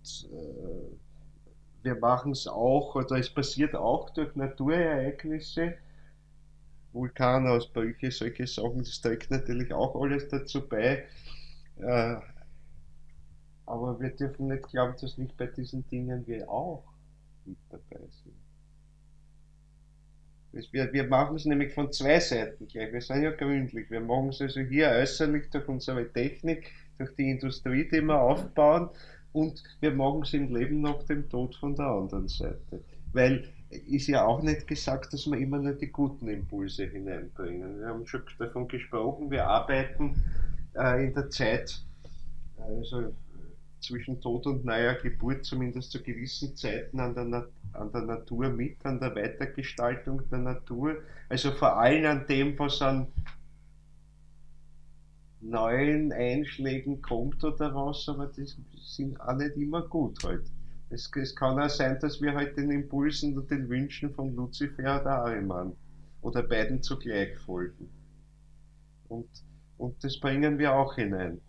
wir machen es auch, oder es passiert auch durch Naturereignisse, Vulkanausbrüche, solche Sachen, das trägt natürlich auch alles dazu bei. Äh, aber wir dürfen nicht glauben, dass nicht bei diesen Dingen wir auch mit dabei sind. Wir machen es nämlich von zwei Seiten gleich. Wir sind ja gründlich. Wir machen es also hier äußerlich durch unsere Technik, durch die Industrie, die wir aufbauen, und wir machen es im Leben nach dem Tod von der anderen Seite. Weil ist ja auch nicht gesagt, dass wir immer nur die guten Impulse hineinbringen. Wir haben schon davon gesprochen, wir arbeiten in der Zeit, also zwischen Tod und neuer Geburt, zumindest zu gewissen Zeiten an der Natur mit, an der Weitergestaltung der Natur. Also vor allem an dem, was an neuen Einschlägen kommt oder was, aber die sind auch nicht immer gut halt. Es kann auch sein, dass wir halt den Impulsen und den Wünschen von Luzifer oder Ahriman oder beiden zugleich folgen. Und, und das bringen wir auch hinein.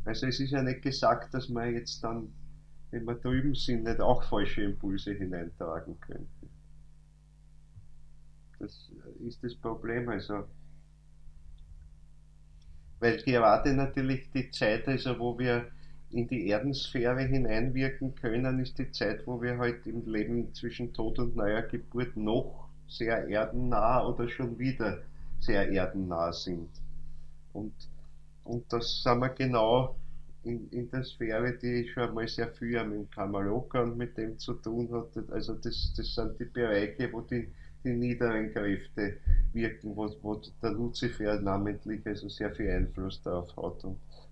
Also es ist ja nicht gesagt, dass wir jetzt dann, wenn wir drüben sind, nicht auch falsche Impulse hineintragen könnten. Das ist das Problem. Also, weil gerade natürlich die Zeit, also wo wir in die Erdensphäre hineinwirken können, ist die Zeit, wo wir halt im Leben zwischen Tod und neuer Geburt noch sehr erdennah oder schon wieder sehr erdennah sind. Und, und das sind wir genau in der Sphäre, die schon einmal sehr viel mit dem Kamaloka und mit dem zu tun hat. Also das sind die Bereiche, wo die niederen Kräfte wirken, wo der Luzifer namentlich also sehr viel Einfluss darauf hat.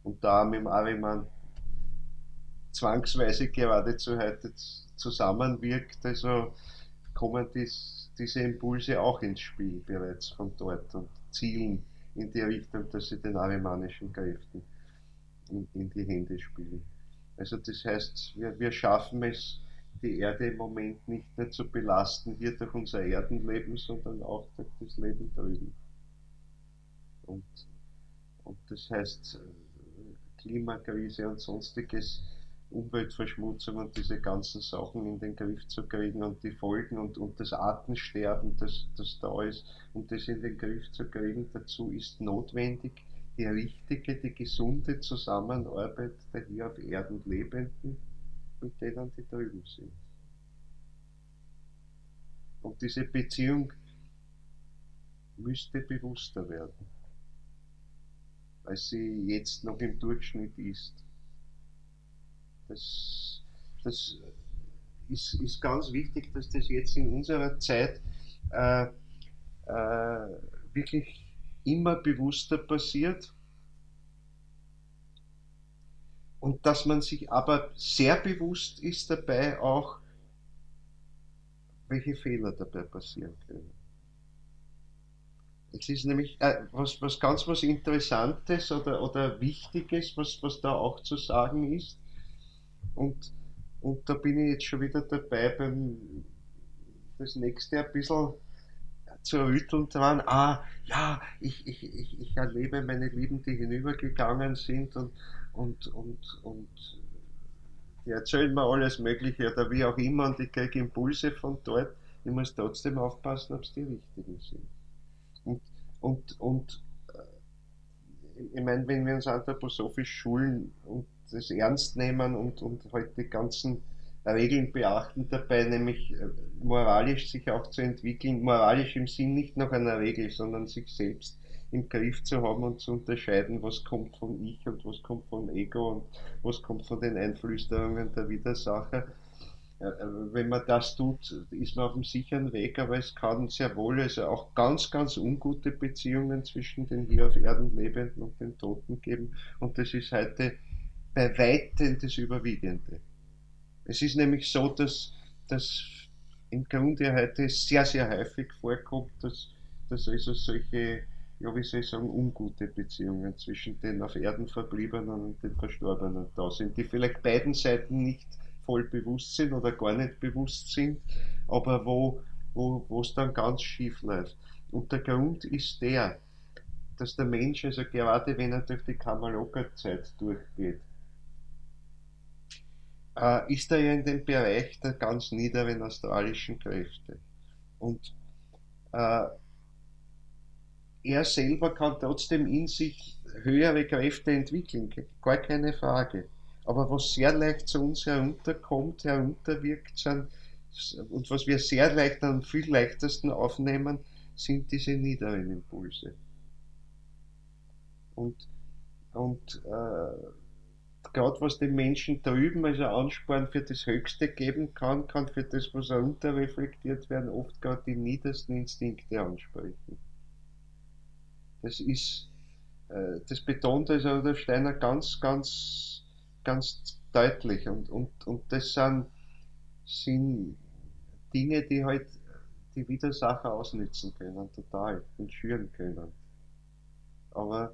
Und da mit dem Ariman zwangsweise geradezu heute zusammenwirkt, also kommen diese Impulse auch ins Spiel bereits von dort und zielen in die Richtung, dass sie den arimanischen Kräften in die Hände spielen. Also das heißt, wir schaffen es, die Erde im Moment nicht mehr zu belasten, hier durch unser Erdenleben, sondern auch durch das Leben drüben. Und, und das heißt, Klimakrise und sonstiges, Umweltverschmutzung und diese ganzen Sachen in den Griff zu kriegen und die Folgen und das Artensterben, das da ist, um das in den Griff zu kriegen, dazu ist notwendig die richtige, die gesunde Zusammenarbeit der hier auf Erden Lebenden mit denen, die drüben sind. Und diese Beziehung müsste bewusster werden, als sie jetzt noch im Durchschnitt ist. Das, das ist ganz wichtig, dass das jetzt in unserer Zeit äh, wirklich immer bewusster passiert und dass man sich aber sehr bewusst ist dabei auch, welche Fehler dabei passieren können. Es ist nämlich was Interessantes oder Wichtiges, was da auch zu sagen ist. Und, und da bin ich jetzt schon wieder dabei, das nächste ein bisschen zu rütteln dran. Ah, ja, ich erlebe meine Lieben, die hinübergegangen sind und die erzählen mir alles Mögliche oder wie auch immer und ich kriege Impulse von dort. Ich muss trotzdem aufpassen, ob es die richtigen sind. Und, und ich meine, wenn wir uns anthroposophisch schulen und das ernst nehmen und halt die ganzen Regeln beachten dabei, nämlich moralisch sich auch zu entwickeln, moralisch im Sinn nicht nach einer Regel, sondern sich selbst im Griff zu haben und zu unterscheiden, was kommt von Ich und was kommt vom Ego und was kommt von den Einflüsterungen der Widersacher. Wenn man das tut, ist man auf dem sicheren Weg, aber es kann sehr wohl also auch ganz ungute Beziehungen zwischen den hier auf Erden Lebenden und den Toten geben. Und das ist heute bei weitem das Überwiegende. Es ist nämlich so, dass im Grunde heute sehr häufig vorkommt, dass also solche, ja wie soll ich sagen, ungute Beziehungen zwischen den auf Erden Verbliebenen und den Verstorbenen da sind, die vielleicht beiden Seiten nicht voll bewusst sind oder gar nicht bewusst sind, aber wo es dann ganz schief läuft. Und der Grund ist der, dass der Mensch, also gerade wenn er durch die Kamaloka-Zeit durchgeht, ist er ja in dem Bereich der ganz niederen astralischen Kräfte. Und äh, er selber kann trotzdem in sich höhere Kräfte entwickeln, gar keine Frage. Aber was sehr leicht zu uns herunterkommt, herunterwirkt, sind, und was wir sehr leicht am viel leichtesten aufnehmen, sind diese niederen Impulse. Und, und gerade was den Menschen drüben als ein Ansporn für das Höchste geben kann, kann für das, was unterreflektiert werden, oft gerade die niedersten Instinkte ansprechen. Das ist, das betont also Rudolf Steiner ganz deutlich. Und das sind Dinge, die halt die Widersacher ausnutzen können, total, und schüren können. Aber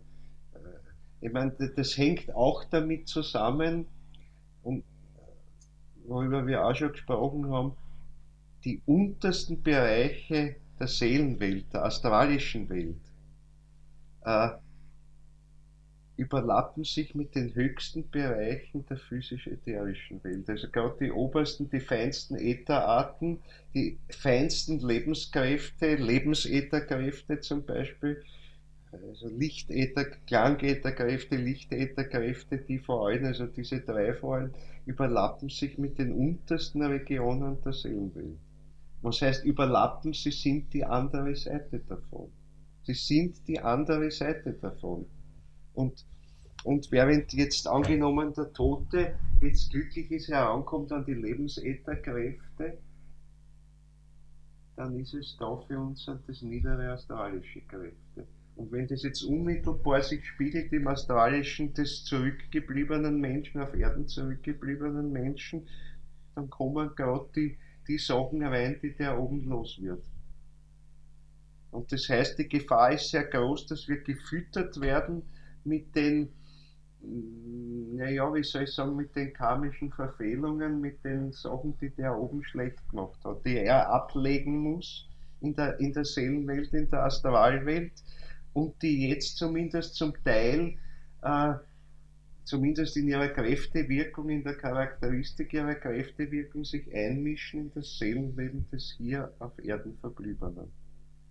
ich meine, das hängt auch damit zusammen, und worüber wir auch schon gesprochen haben, die untersten Bereiche der Seelenwelt, der astralischen Welt, äh, überlappen sich mit den höchsten Bereichen der physisch-ätherischen Welt. Also gerade die obersten, die feinsten Ätherarten, die feinsten Lebenskräfte, Lebensätherkräfte zum Beispiel, also Lichtäther, Klangätherkräfte, Lichtätherkräfte, die vor allem, also diese drei vor allem, überlappen sich mit den untersten Regionen der Seelenwelt. Was heißt überlappen? Sie sind die andere Seite davon. Sie sind die andere Seite davon. Und, und während jetzt angenommen der Tote jetzt glücklich ist, herankommt an die Lebensätherkräfte, dann ist es da für uns das niedere astralische Kräfte. Und wenn das jetzt unmittelbar sich spiegelt im astralischen des zurückgebliebenen Menschen, auf Erden zurückgebliebenen Menschen, dann kommen gerade die Sachen rein, die der oben los wird. Und das heißt, die Gefahr ist sehr groß, dass wir gefüttert werden mit den, naja, wie soll ich sagen, mit den karmischen Verfehlungen, mit den Sachen, die der oben schlecht gemacht hat, die er ablegen muss in der Seelenwelt, in der Astralwelt, und die jetzt zumindest zum Teil, äh, zumindest in ihrer Kräftewirkung, in der Charakteristik ihrer Kräftewirkung, sich einmischen in das Seelenleben des hier auf Erden Verbliebenen.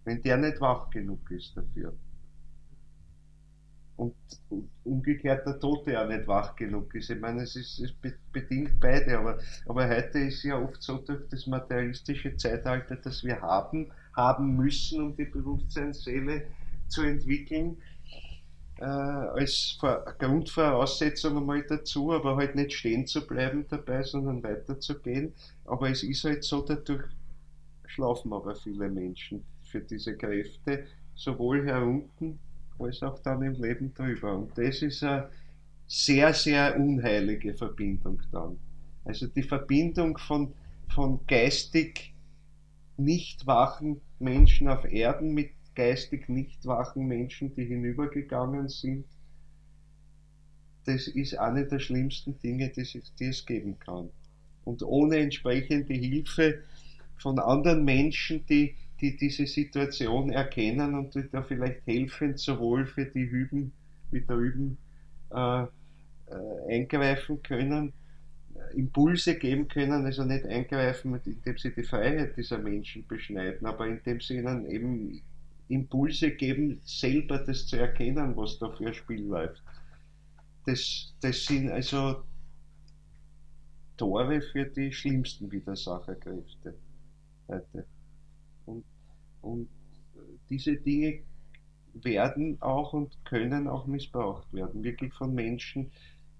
Wenn der nicht wach genug ist dafür. Und umgekehrt der Tote auch nicht wach genug ist. Ich meine, es bedingt beide, aber heute ist ja oft so durch das materialistische Zeitalter, das wir haben müssen, um die Bewusstseinsseele zu entwickeln, als Grundvoraussetzung einmal dazu, aber halt nicht stehen zu bleiben dabei, sondern weiterzugehen. Aber es ist halt so, dadurch schlafen aber viele Menschen für diese Kräfte, sowohl herunten als auch dann im Leben drüber. Und das ist eine sehr, sehr unheilige Verbindung dann. Also die Verbindung von geistig nicht wachen Menschen auf Erden mit geistig nicht wachen Menschen, die hinübergegangen sind, das ist eine der schlimmsten Dinge, die es geben kann. Und ohne entsprechende Hilfe von anderen Menschen, die diese Situation erkennen und die da vielleicht helfen, sowohl für die Hüben wie drüben äh, eingreifen können, Impulse geben können, also nicht eingreifen, indem sie die Freiheit dieser Menschen beschneiden, aber indem sie ihnen eben Impulse geben, selber das zu erkennen, was da für ein Spiel läuft. Das sind also Tore für die schlimmsten Widersacherkräfte heute. Und, und diese Dinge werden auch und können auch missbraucht werden, wirklich von Menschen,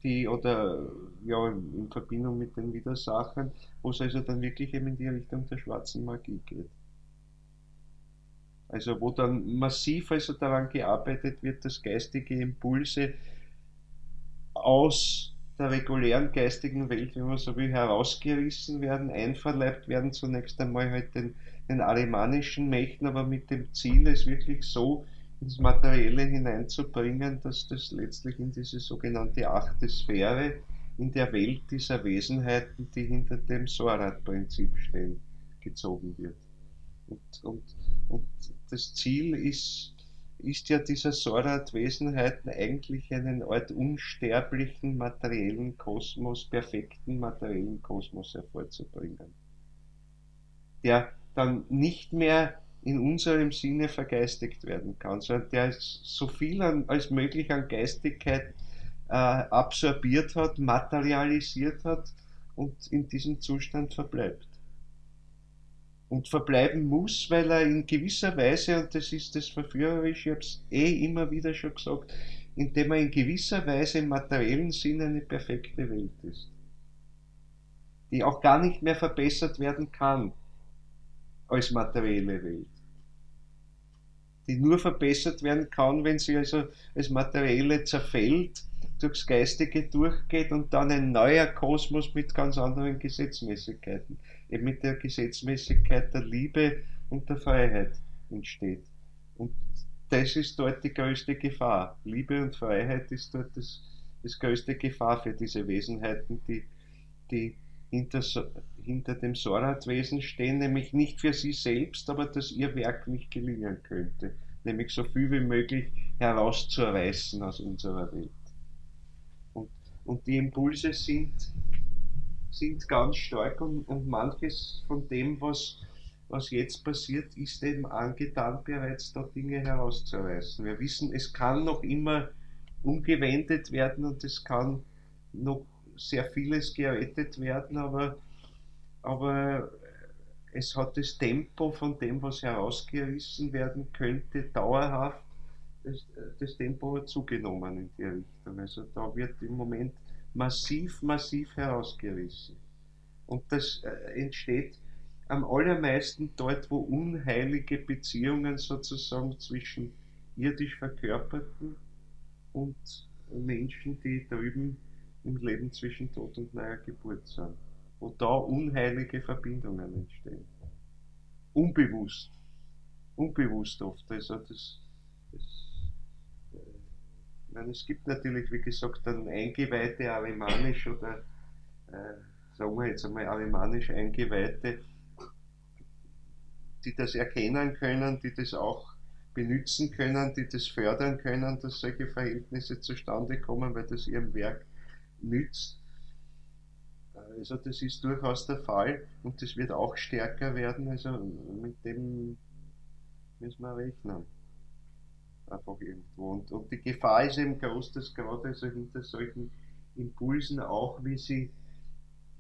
die oder ja in Verbindung mit den Widersachern, wo es also dann wirklich eben in die Richtung der schwarzen Magie geht. Also wo dann massiv also daran gearbeitet wird, dass geistige Impulse aus der regulären geistigen Welt, wenn man so will, herausgerissen werden, einverleibt werden, zunächst einmal halt den arimanischen Mächten, aber mit dem Ziel, es wirklich so ins Materielle hineinzubringen, dass das letztlich in diese sogenannte achte Sphäre, in der Welt dieser Wesenheiten, die hinter dem Sorat-Prinzip stehen, gezogen wird. Und, und, und das Ziel ist ja dieser Sorad-Wesenheiten eigentlich einen Art unsterblichen materiellen Kosmos, perfekten materiellen Kosmos hervorzubringen, der dann nicht mehr in unserem Sinne vergeistigt werden kann, sondern der so viel als möglich an Geistigkeit absorbiert hat, materialisiert hat und in diesem Zustand verbleibt. Und verbleiben muss, weil er in gewisser Weise, und das ist das Verführerische, ich habe es immer wieder schon gesagt, indem er in gewisser Weise im materiellen Sinn eine perfekte Welt ist, die auch gar nicht mehr verbessert werden kann als materielle Welt, die nur verbessert werden kann, wenn sie also als materielle zerfällt, durchs Geistige durchgeht und dann ein neuer Kosmos mit ganz anderen Gesetzmäßigkeiten, eben mit der Gesetzmäßigkeit der Liebe und der Freiheit entsteht. Und das ist dort die größte Gefahr. Liebe und Freiheit ist dort das größte Gefahr für diese Wesenheiten, die hinter dem Sorad-Wesen stehen, nämlich nicht für sie selbst, aber dass ihr Werk nicht gelingen könnte, nämlich so viel wie möglich herauszureißen aus unserer Welt. Und, und die Impulse sind ganz stark und manches von dem, was jetzt passiert, ist eben angetan, bereits da Dinge herauszureißen. Wir wissen, es kann noch immer umgewendet werden und es kann noch sehr vieles gerettet werden, aber es hat das Tempo von dem, was herausgerissen werden könnte, dauerhaft, das Tempo hat zugenommen in die Richtung. Also da wird im Moment massiv herausgerissen. Und das entsteht am allermeisten dort, wo unheilige Beziehungen sozusagen zwischen irdisch Verkörperten und Menschen, die drüben im Leben zwischen Tod und neuer Geburt sind. Wo da unheilige Verbindungen entstehen. Unbewusst. Unbewusst oft. Also ich meine, es gibt natürlich, wie gesagt, dann Eingeweihte, alemanisch oder sagen wir jetzt einmal alemanisch Eingeweihte, die das erkennen können, die das auch benutzen können, die das fördern können, dass solche Verhältnisse zustande kommen, weil das ihrem Werk nützt. Also das ist durchaus der Fall und das wird auch stärker werden, also mit dem müssen wir rechnen. Einfach irgendwo. Und die Gefahr ist eben groß, dass gerade also hinter solchen Impulsen, auch wie sie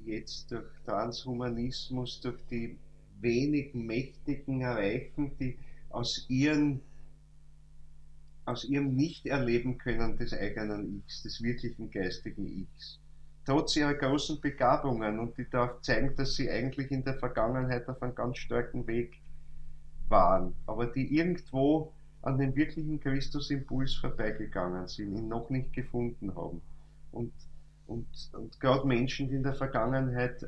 jetzt durch Transhumanismus, durch die wenigen Mächtigen erreichen, die aus ihrem Nicht-Erleben können des eigenen Ichs, des wirklichen geistigen Ichs, trotz ihrer großen Begabungen und die da zeigen, dass sie eigentlich in der Vergangenheit auf einem ganz starken Weg waren, aber die irgendwo an dem wirklichen Christusimpuls vorbeigegangen sind, ihn noch nicht gefunden haben. Und, und gerade Menschen, die in der Vergangenheit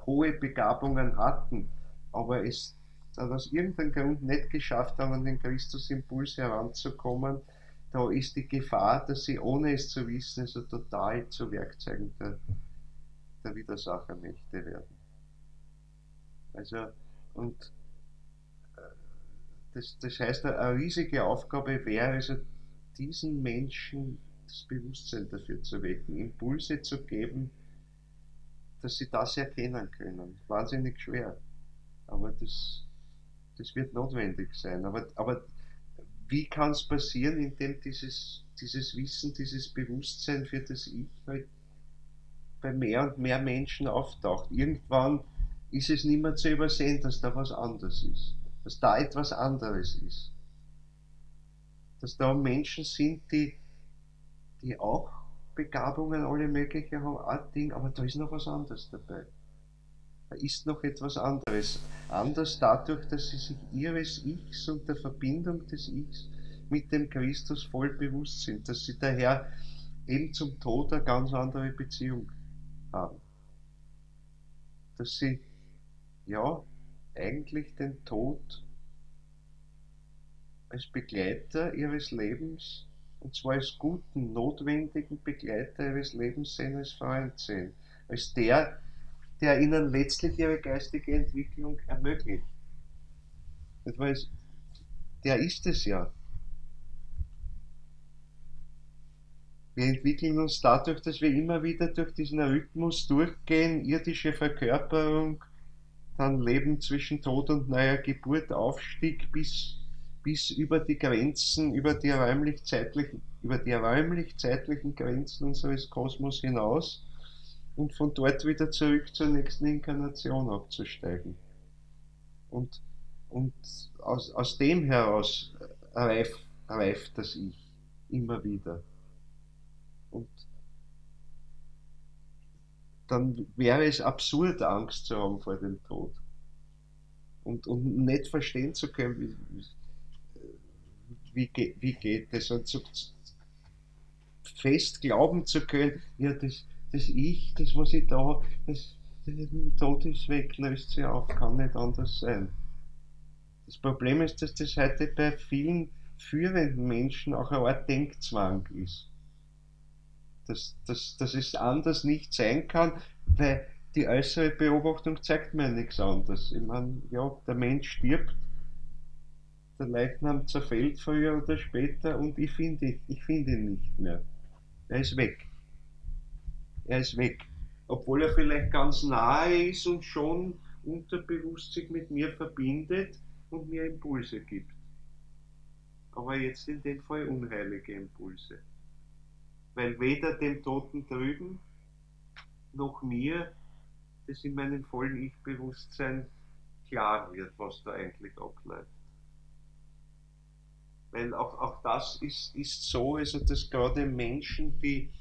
hohe Begabungen hatten, aber es dann aus irgendeinem Grund nicht geschafft haben, an den Christusimpuls heranzukommen, da ist die Gefahr, dass sie, ohne es zu wissen, also total zu Werkzeugen der Widersachermächte werden. Also, und das heißt, eine riesige Aufgabe wäre, also diesen Menschen das Bewusstsein dafür zu wecken, Impulse zu geben, dass sie das erkennen können. Wahnsinnig schwer, aber das wird notwendig sein. Aber wie kann es passieren, indem dieses Wissen, dieses Bewusstsein für das Ich halt bei mehr und mehr Menschen auftaucht? Irgendwann ist es nicht mehr zu übersehen, dass da was anderes ist, dass da etwas anderes ist, dass da Menschen sind, die auch Begabungen, alle möglichen haben, ein Ding, aber da ist noch was anderes dabei. Da ist noch etwas anderes. Anders dadurch, dass sie sich ihres Ichs und der Verbindung des Ichs mit dem Christus voll bewusst sind, dass sie daher eben zum Tod eine ganz andere Beziehung haben. Dass sie, ja, eigentlich den Tod als Begleiter ihres Lebens, und zwar als guten, notwendigen Begleiter ihres Lebens sehen, als Freund sehen, als der ihnen letztlich ihre geistige Entwicklung ermöglicht. Der ist es ja. Wir entwickeln uns dadurch, dass wir immer wieder durch diesen Rhythmus durchgehen, irdische Verkörperung, dann Leben zwischen Tod und neuer Geburt, Aufstieg bis über die Grenzen, über die räumlich-zeitlichen Grenzen unseres Kosmos hinaus und von dort wieder zurück zur nächsten Inkarnation abzusteigen. Und, und aus dem heraus reift das Ich immer wieder. Und dann wäre es absurd, Angst zu haben vor dem Tod. Und nicht verstehen zu können, wie geht das. Und so fest glauben zu können, ja, das Ich, das was ich da, das Tod ist weg, löst sich auf, kann nicht anders sein. Das Problem ist, dass das heute bei vielen führenden Menschen auch eine Art Denkzwang ist. Dass es anders nicht sein kann, weil die äußere Beobachtung zeigt mir nichts anderes. Ich meine, ja, der Mensch stirbt, der Leichnam zerfällt früher oder später und ich finde ihn nicht mehr. Er ist weg. Er ist weg. Obwohl er vielleicht ganz nahe ist und schon unterbewusst sich mit mir verbindet und mir Impulse gibt. Aber jetzt in dem Fall unheilige Impulse. Weil weder dem Toten drüben noch mir das in meinem vollen Ich-Bewusstsein klar wird, was da eigentlich abläuft. Weil auch das ist so, also dass gerade Menschen, die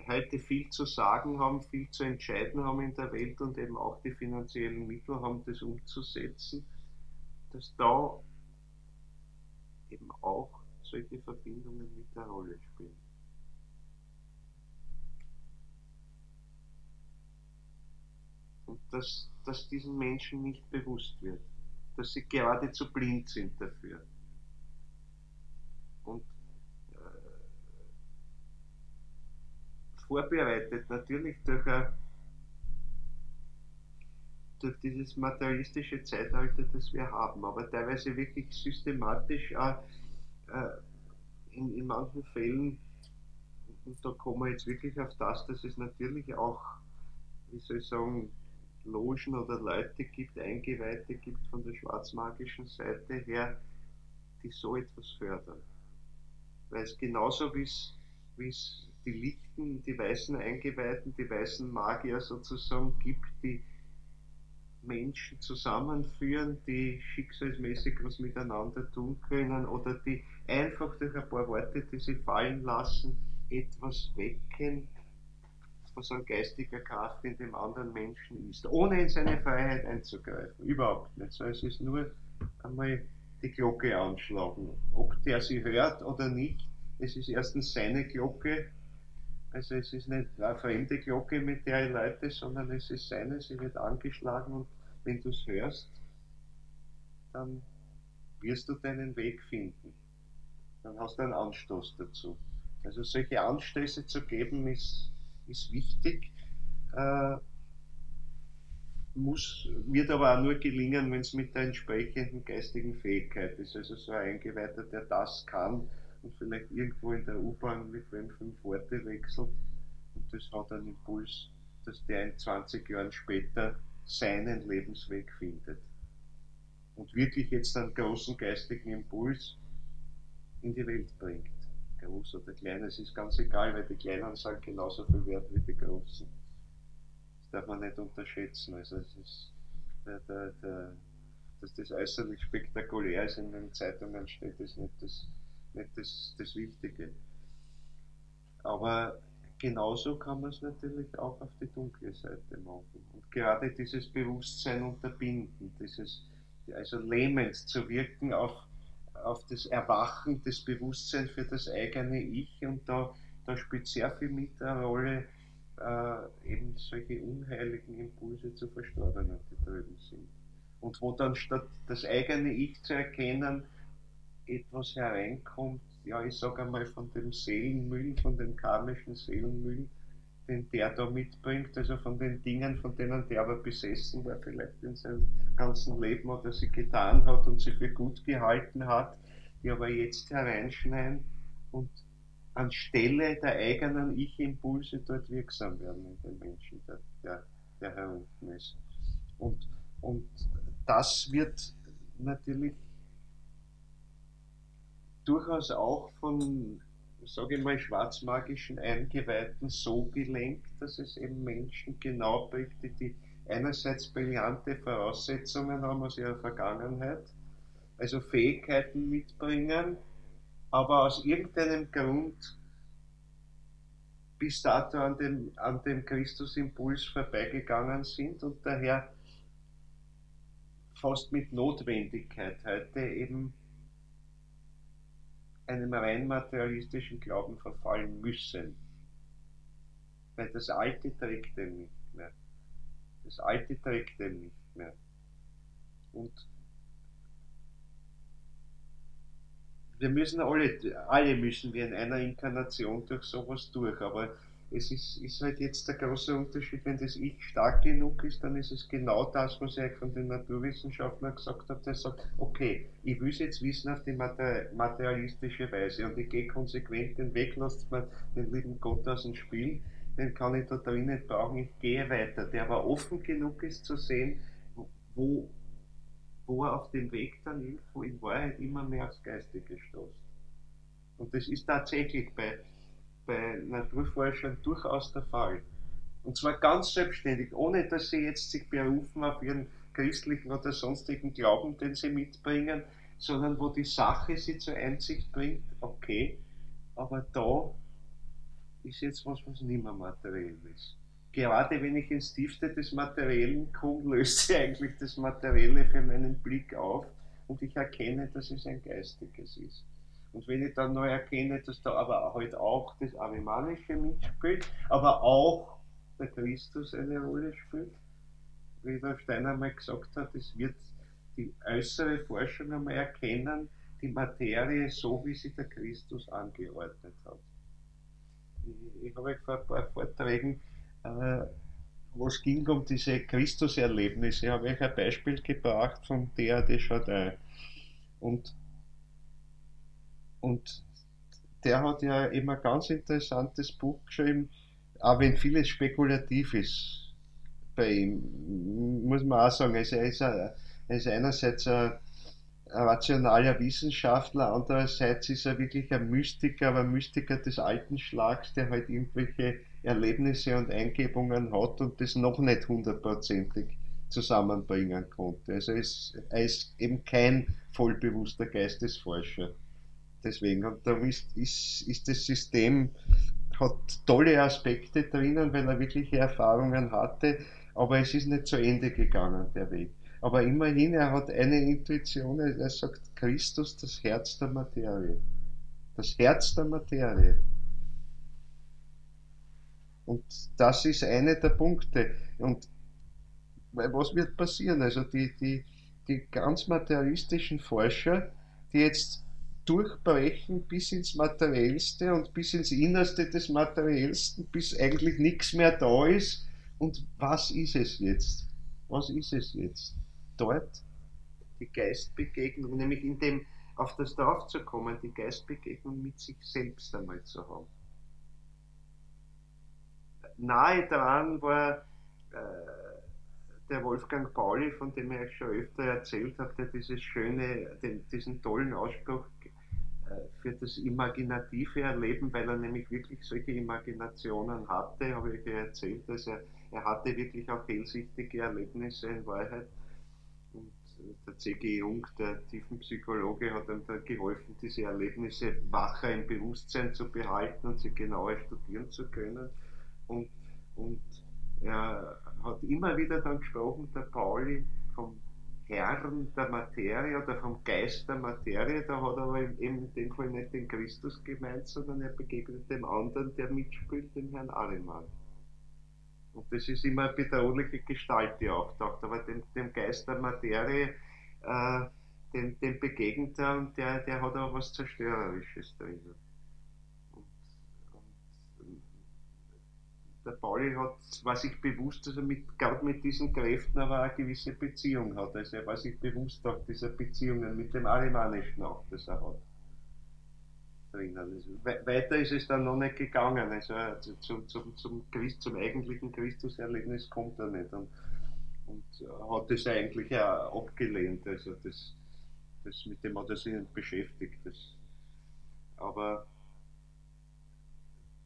heute viel zu sagen haben, viel zu entscheiden haben in der Welt und eben auch die finanziellen Mittel haben, das umzusetzen, dass da eben auch solche Verbindungen mit der Rolle spielen. Und dass diesen Menschen nicht bewusst wird, dass sie geradezu blind sind dafür. Und vorbereitet natürlich durch dieses materialistische Zeitalter, das wir haben, aber teilweise wirklich systematisch in manchen Fällen, und da kommen wir jetzt wirklich auf das, dass es natürlich auch, wie soll ich sagen, Logen oder Leute gibt, Eingeweihte gibt von der schwarzmagischen Seite her, die so etwas fördern. Weil es genauso wie es die Lichten, die weißen Eingeweihten, die weißen Magier sozusagen gibt, die Menschen zusammenführen, die schicksalsmäßig was miteinander tun können oder die einfach durch ein paar Worte, die sie fallen lassen, etwas wecken, was an geistiger Kraft in dem anderen Menschen ist, ohne in seine Freiheit einzugreifen. Überhaupt nicht. So, es ist nur einmal die Glocke anschlagen. Ob der sie hört oder nicht, es ist erstens seine Glocke, also es ist nicht eine fremde Glocke, mit der er läutet, sondern es ist seine, sie wird angeschlagen und wenn du es hörst, dann wirst du deinen Weg finden. Dann hast du einen Anstoß dazu. Also solche Anstöße zu geben ist wichtig, wird aber auch nur gelingen, wenn es mit der entsprechenden geistigen Fähigkeit ist. Also so ein Eingeweihter, der das kann und vielleicht irgendwo in der U-Bahn mit wem 5 Worte wechselt und das hat einen Impuls, dass der in 20 Jahren später seinen Lebensweg findet und wirklich jetzt einen großen geistigen Impuls in die Welt bringt. Groß oder klein, es ist ganz egal, weil die Kleinen sind genauso viel wert wie die Großen. Das darf man nicht unterschätzen. Also es ist dass das äußerlich spektakulär ist in den Zeitungen steht, ist nicht das Wichtige. Aber genauso kann man es natürlich auch auf die dunkle Seite machen. Und gerade dieses Bewusstsein unterbinden, also lähmend zu wirken auf das Erwachen des Bewusstseins für das eigene Ich und da spielt sehr viel mit eine Rolle, eben solche unheiligen Impulse zu Verstorbenen, die drüben sind. Und wo dann statt das eigene Ich zu erkennen, etwas hereinkommt, ja, ich sage einmal von dem Seelenmüll, von dem karmischen Seelenmüll, den der da mitbringt, also von den Dingen, von denen der aber besessen war, vielleicht in seinem ganzen Leben oder sie getan hat und sie für gut gehalten hat, die aber jetzt hereinschneien und anstelle der eigenen Ich-Impulse dort wirksam werden in den Menschen, der Herr unten ist. Und, und das wird natürlich durchaus auch von, sage ich mal, schwarzmagischen Eingeweihten so gelenkt, dass es eben Menschen genau bringt, die einerseits brillante Voraussetzungen haben aus ihrer Vergangenheit, also Fähigkeiten mitbringen, aber aus irgendeinem Grund bis dato an dem Christusimpuls vorbeigegangen sind und daher fast mit Notwendigkeit heute eben einem rein materialistischen Glauben verfallen müssen. Weil das Alte trägt dem nicht mehr. Das Alte trägt dem nicht mehr. Und wir müssen alle müssen wir in einer Inkarnation durch sowas durch, aber es ist halt jetzt der große Unterschied, wenn das Ich stark genug ist, dann ist es genau das, was ich von den Naturwissenschaftlern gesagt habe, der sagt, okay, ich will es jetzt wissen auf die materialistische Weise und ich gehe konsequent den Weg, lasst mir den lieben Gott aus dem Spiel, den kann ich da drin nicht brauchen, ich gehe weiter, der aber offen genug ist zu sehen, wo, wo er auf dem Weg dann irgendwo in Wahrheit immer mehr aufs Geistige stößt. Und das ist tatsächlich bei Naturforschern durchaus der Fall. Und zwar ganz selbstständig, ohne dass sie jetzt sich berufen auf ihren christlichen oder sonstigen Glauben, den sie mitbringen, sondern wo die Sache sie zur Einsicht bringt, okay, aber da ist jetzt was, was nicht mehr materiell ist. Gerade wenn ich ins Tiefste des Materiellen komme, löst sich eigentlich das Materielle für meinen Blick auf und ich erkenne, dass es ein Geistiges ist. Und wenn ich dann noch erkenne, dass da aber halt auch das Arimanische mitspielt, aber auch der Christus eine Rolle spielt, wie der Steiner mal gesagt hat, es wird die äußere Forschung einmal erkennen, die Materie so, wie sie der Christus angeordnet hat. Ich habe vor ein paar Vorträgen, äh, wo es ging um diese Christuserlebnisse, habe ich ein Beispiel gebracht von Thea de Chardin. Und, und der hat ja eben ein ganz interessantes Buch geschrieben, auch wenn vieles spekulativ ist bei ihm, muss man auch sagen. Also er ist einerseits ein rationaler Wissenschaftler, andererseits ist er wirklich ein Mystiker, aber ein Mystiker des alten Schlags, der halt irgendwelche Erlebnisse und Eingebungen hat und das noch nicht hundertprozentig zusammenbringen konnte. Also er ist eben kein vollbewusster Geistesforscher. Deswegen, und darum ist das System, hat tolle Aspekte drinnen, weil er wirkliche Erfahrungen hatte, aber es ist nicht zu Ende gegangen, der Weg. Aber immerhin, er hat eine Intuition, er sagt, Christus, das Herz der Materie. Das Herz der Materie. Und das ist einer der Punkte. Und was wird passieren? Also die ganz materialistischen Forscher, die jetzt durchbrechen bis ins Materiellste und bis ins Innerste des Materiellsten, bis eigentlich nichts mehr da ist. Und was ist es jetzt? Was ist es jetzt? Dort die Geistbegegnung, nämlich in dem, auf das draufzukommen, die Geistbegegnung mit sich selbst einmal zu haben. Nahe daran war der Wolfgang Pauli, von dem ich schon öfter erzählt habe, der diesen tollen Ausspruch für das imaginative Erleben, weil er nämlich wirklich solche Imaginationen hatte, habe ich ja erzählt, dass er hatte wirklich auch hellsichtige Erlebnisse in Wahrheit. Und der C.G. Jung, der Tiefenpsychologe, hat ihm da geholfen, diese Erlebnisse wacher im Bewusstsein zu behalten und sie genauer studieren zu können. Und, und er hat immer wieder dann gesprochen, der Pauli, vom Herrn der Materie oder vom Geist der Materie. Da hat er aber eben in dem Fall nicht den Christus gemeint, sondern er begegnet dem anderen, der mitspielt, dem Herrn Ariman. Und das ist immer eine bedrohliche Gestalt, die auftaucht. Aber dem Geist der Materie, dem begegnet er und der hat auch was Zerstörerisches drin. Und, und der Pauli war sich bewusst, dass er gerade mit diesen Kräften aber eine gewisse Beziehung hat. Also er war sich bewusst auch dieser Beziehungen mit dem Arimanischen auch, das er hat. drinnen. Also, weiter ist es dann noch nicht gegangen. Also zum eigentlichen Christuserlebnis kommt er nicht. Und hat das eigentlich auch abgelehnt. Also das mit dem hat er sich nicht beschäftigt. Aber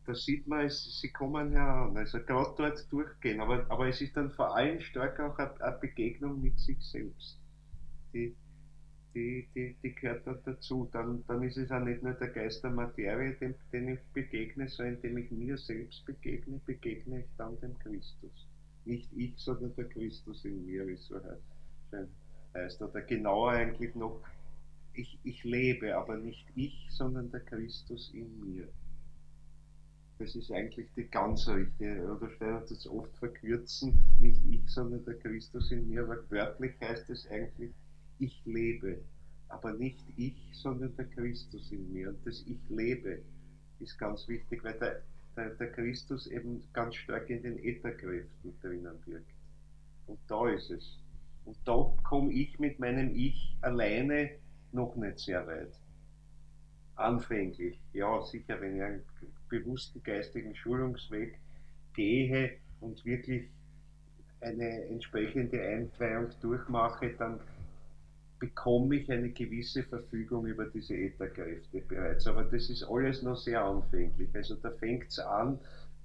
da sieht man, sie kommen heran. Also gerade dort durchgehen. Aber es ist dann vor allem stark auch eine Begegnung mit sich selbst. Die, die gehört dann dazu. Dann ist es auch nicht nur der Geist der Materie, den ich begegne, sondern indem ich mir selbst begegne, begegne ich dann dem Christus. Nicht ich, sondern der Christus in mir, wie es so heißt. Oder genauer eigentlich noch, ich lebe, aber nicht ich, sondern der Christus in mir. Das ist eigentlich die ganz richtige, oder vielleicht das oft verkürzen, nicht ich, sondern der Christus in mir, aber wörtlich heißt es eigentlich, ich lebe, aber nicht ich, sondern der Christus in mir. Und das Ich lebe ist ganz wichtig, weil der Christus eben ganz stark in den Ätherkräften drinnen wirkt. Und da ist es. Und da komme ich mit meinem Ich alleine noch nicht sehr weit. Anfänglich, ja sicher, wenn ich einen bewussten geistigen Schulungsweg gehe und wirklich eine entsprechende Einweihung durchmache, dann bekomme ich eine gewisse Verfügung über diese Ätherkräfte bereits. Aber das ist alles noch sehr anfänglich. Also da fängt es an,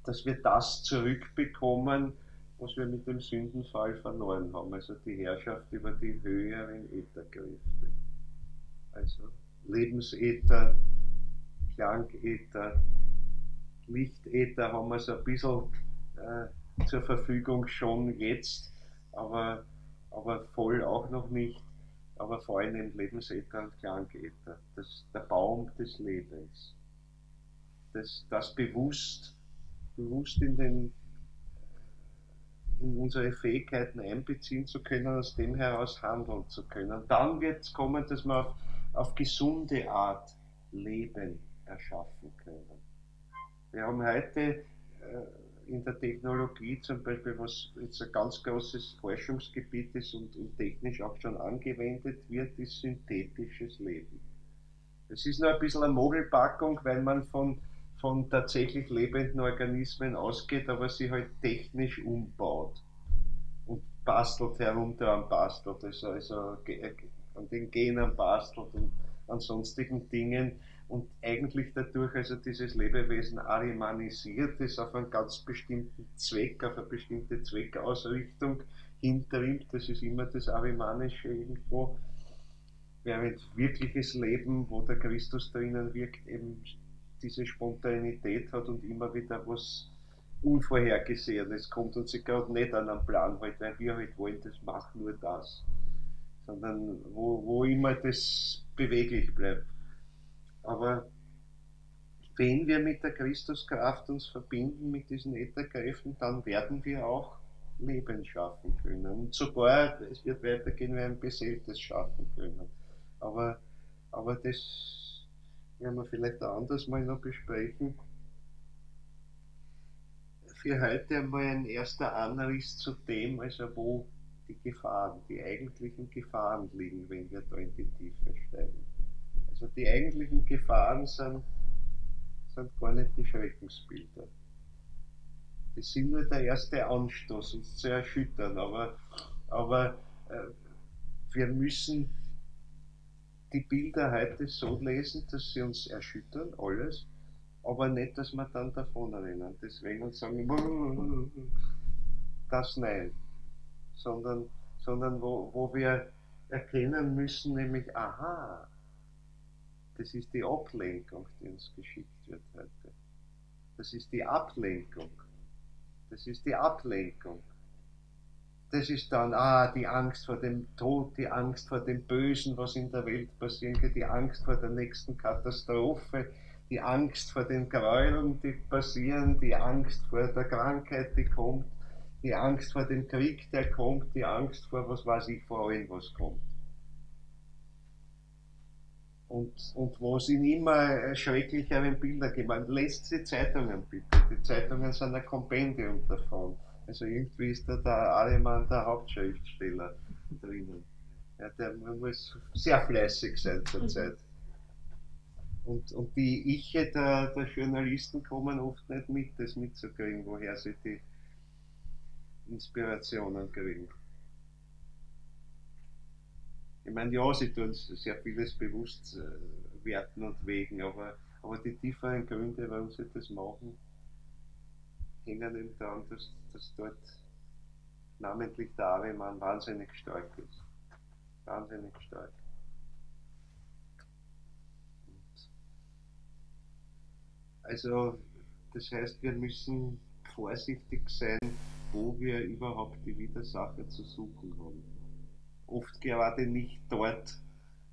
dass wir das zurückbekommen, was wir mit dem Sündenfall verloren haben. Also die Herrschaft über die höheren Ätherkräfte. Also Lebensäther, Klangäther, Lichtäther haben wir so ein bisschen zur Verfügung schon jetzt, aber voll auch noch nicht. Aber vor allem im Lebensäther und Klangäther. Der Baum des Lebens. Das bewusst in unsere Fähigkeiten einbeziehen zu können, aus dem heraus handeln zu können. Dann wird es kommen, dass wir auf gesunde Art Leben erschaffen können. Wir haben heute in der Technologie zum Beispiel, was jetzt ein ganz großes Forschungsgebiet ist und technisch auch schon angewendet wird, ist synthetisches Leben. Es ist nur ein bisschen eine Mogelpackung, weil man von tatsächlich lebenden Organismen ausgeht, aber sie halt technisch umbaut und bastelt herunter bastelt, also an den Genen bastelt und an sonstigen Dingen und eigentlich dadurch also dieses Lebewesen arimanisiert ist, auf einen ganz bestimmten Zweck, auf eine bestimmte Zweckausrichtung hintrimmt. Das ist immer das Arimanische irgendwo, während wirkliches Leben, wo der Christus drinnen wirkt, eben diese Spontanität hat und immer wieder was Unvorhergesehenes kommt und sich gerade nicht an einen Plan hält, weil wir halt wollen, das macht nur das, sondern wo immer das beweglich bleibt. Aber wenn wir mit der Christuskraft uns verbinden, mit diesen Ätherkräften, dann werden wir auch Leben schaffen können. Und sogar, es wird weitergehen, wir ein Beseeltes schaffen können. Aber das werden wir vielleicht ein anderes Mal noch besprechen. Für heute einmal ein erster Anriss zu dem, also wo die Gefahren, die eigentlichen Gefahren liegen, wenn wir da in die Tiefe steigen. Also die eigentlichen Gefahren sind gar nicht die Schreckensbilder. Die sind nur der erste Anstoß, uns zu erschüttern, aber wir müssen die Bilder heute so lesen, dass sie uns erschüttern, alles, aber nicht, dass wir dann davonrennen. Deswegen und sagen, das nein, sondern wo wir erkennen müssen, nämlich, aha, das ist die Ablenkung, die uns geschickt wird heute. Das ist die Ablenkung. Das ist die Ablenkung. Das ist dann, die Angst vor dem Tod, die Angst vor dem Bösen, was in der Welt passieren kann, die Angst vor der nächsten Katastrophe, die Angst vor den Gräueln, die passieren, die Angst vor der Krankheit, die kommt, die Angst vor dem Krieg, der kommt, die Angst vor, was weiß ich, vor allem, was kommt. Und wo sind immer schrecklichere Bilder gemacht. Lest die Zeitungen bitte. Die Zeitungen sind ein Kompendium davon. Also irgendwie ist da der Alemann der Hauptschriftsteller drinnen. Ja, der muss sehr fleißig sein zurzeit. Und die Iche der Journalisten kommen oft nicht mit, das mitzukriegen, woher sie die Inspirationen kriegen. Ich meine, ja, sie tun sehr vieles bewusst werten und wägen, aber die tieferen Gründe, warum sie das machen, hängen eben daran, dass dort namentlich der Avemann wahnsinnig stark ist. Wahnsinnig stark. Also, das heißt, wir müssen vorsichtig sein, wo wir überhaupt die Widersacher zu suchen haben. Oft gerade nicht dort,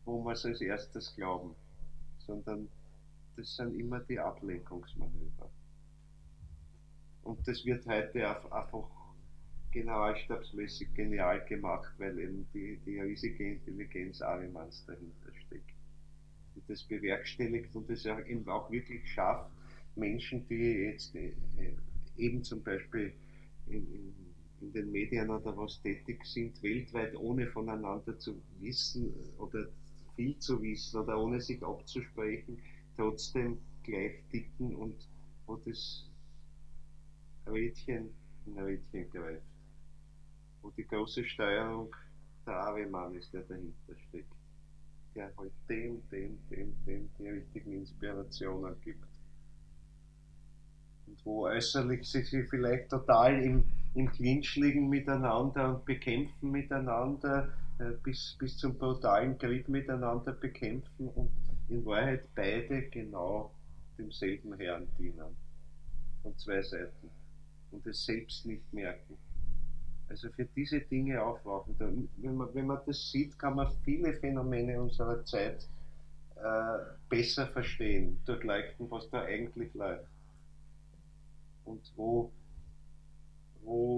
wo wir es als erstes glauben, sondern das sind immer die Ablenkungsmanöver. Und das wird heute einfach generalstabsmäßig genial gemacht, weil eben die riesige Intelligenz Arimanns dahinter steckt. Die das bewerkstelligt und das eben auch wirklich schafft, Menschen, die jetzt eben zum Beispiel in den Medien oder was tätig sind, weltweit ohne voneinander zu wissen oder viel zu wissen oder ohne sich abzusprechen, trotzdem gleich ticken und wo das Rädchen in Rädchen greift. Wo die große Steuerung der Avemann ist, der dahinter steckt. Der halt dem die richtigen Inspirationen gibt. Und wo äußerlich sie vielleicht total im Clinch liegen miteinander und bekämpfen miteinander, bis zum brutalen Krieg miteinander bekämpfen und in Wahrheit beide genau demselben Herrn dienen. Von zwei Seiten. Und es selbst nicht merken. Also für diese Dinge aufwachen. Wenn man das sieht, kann man viele Phänomene unserer Zeit besser verstehen, durchleuchten, was da eigentlich läuft. Und wo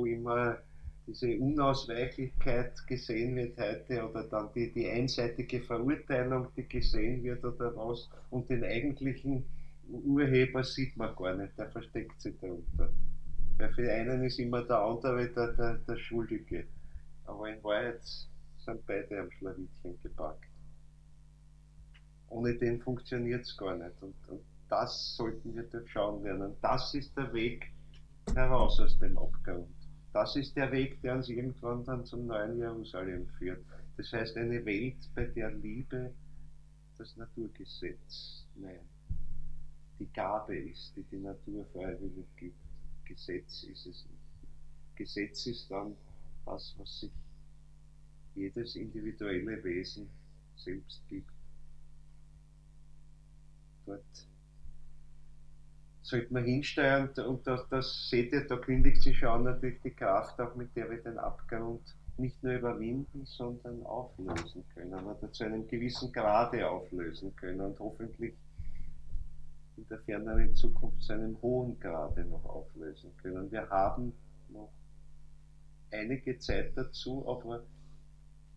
immer diese Unausweichlichkeit gesehen wird heute oder dann die einseitige Verurteilung, die gesehen wird oder was, und den eigentlichen Urheber sieht man gar nicht, der versteckt sich darunter. Weil für einen ist immer der andere der Schuldige. Aber in Wahrheit sind beide am Schlawittchen gepackt. Ohne den funktioniert es gar nicht. Und das sollten wir durchschauen lernen. Das ist der Weg heraus aus dem Abgrund. Das ist der Weg, der uns irgendwann dann zum neuen Jerusalem führt. Das heißt, eine Welt, bei der Liebe das Naturgesetz, nein, die Gabe ist, die die Natur freiwillig gibt. Gesetz ist es nicht. Gesetz ist dann das, was sich jedes individuelle Wesen selbst gibt. Dort sollte man hinsteuern und das seht ihr, da kündigt sich schon natürlich die Kraft auch, mit der wir den Abgrund nicht nur überwinden, sondern auflösen können oder zu einem gewissen Grade auflösen können und hoffentlich in der ferneren Zukunft zu einem hohen Grade noch auflösen können. Wir haben noch einige Zeit dazu, aber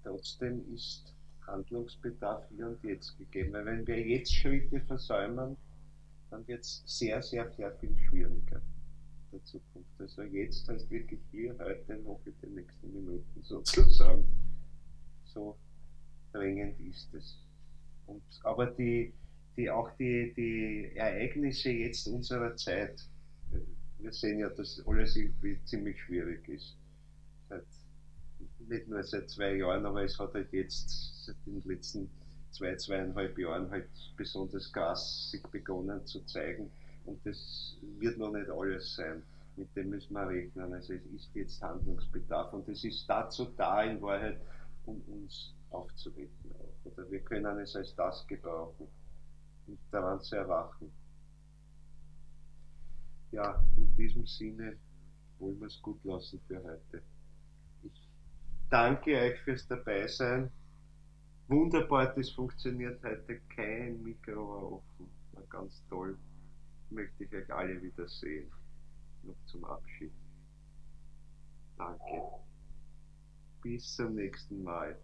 trotzdem ist Handlungsbedarf hier und jetzt gegeben. Weil wenn wir jetzt Schritte versäumen, dann wird es sehr, sehr, sehr viel schwieriger in der Zukunft. Also jetzt heißt wirklich hier, heute, noch in den nächsten Minuten sozusagen. So drängend ist es. Aber auch die Ereignisse jetzt unserer Zeit, wir sehen ja, dass alles irgendwie ziemlich schwierig ist. Nicht nur seit 2 Jahren, aber es hat halt jetzt seit den letzten 2,5 Jahren halt besonders krass sich begonnen zu zeigen. Und das wird noch nicht alles sein. Mit dem müssen wir rechnen. Also es ist jetzt Handlungsbedarf und es ist dazu da in Wahrheit, um uns aufzuwecken. Oder wir können es als das gebrauchen, um daran zu erwachen. Ja, in diesem Sinne wollen wir es gut lassen für heute. Ich danke euch fürs Dabeisein. Wunderbar, das funktioniert heute, kein Mikro war offen. War ganz toll. Möchte ich euch alle wieder sehen. Noch zum Abschied. Danke. Bis zum nächsten Mal.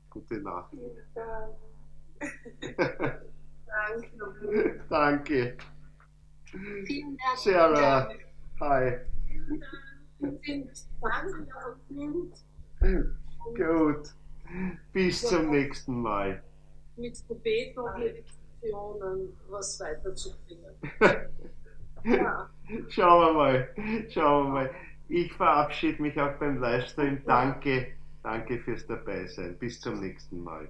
Gute Nacht. Danke. Danke. Vielen Dank. Sarah. Hi. Vielen Dank. Gut. Bis zum nächsten Mal. Mit der Beethoven. Generationen was weiterzubringen. Ja, Schauen wir mal. Schauen wir mal. Ich verabschiede mich auch beim Livestream. Danke, danke fürs Dabeisein. Bis zum nächsten Mal.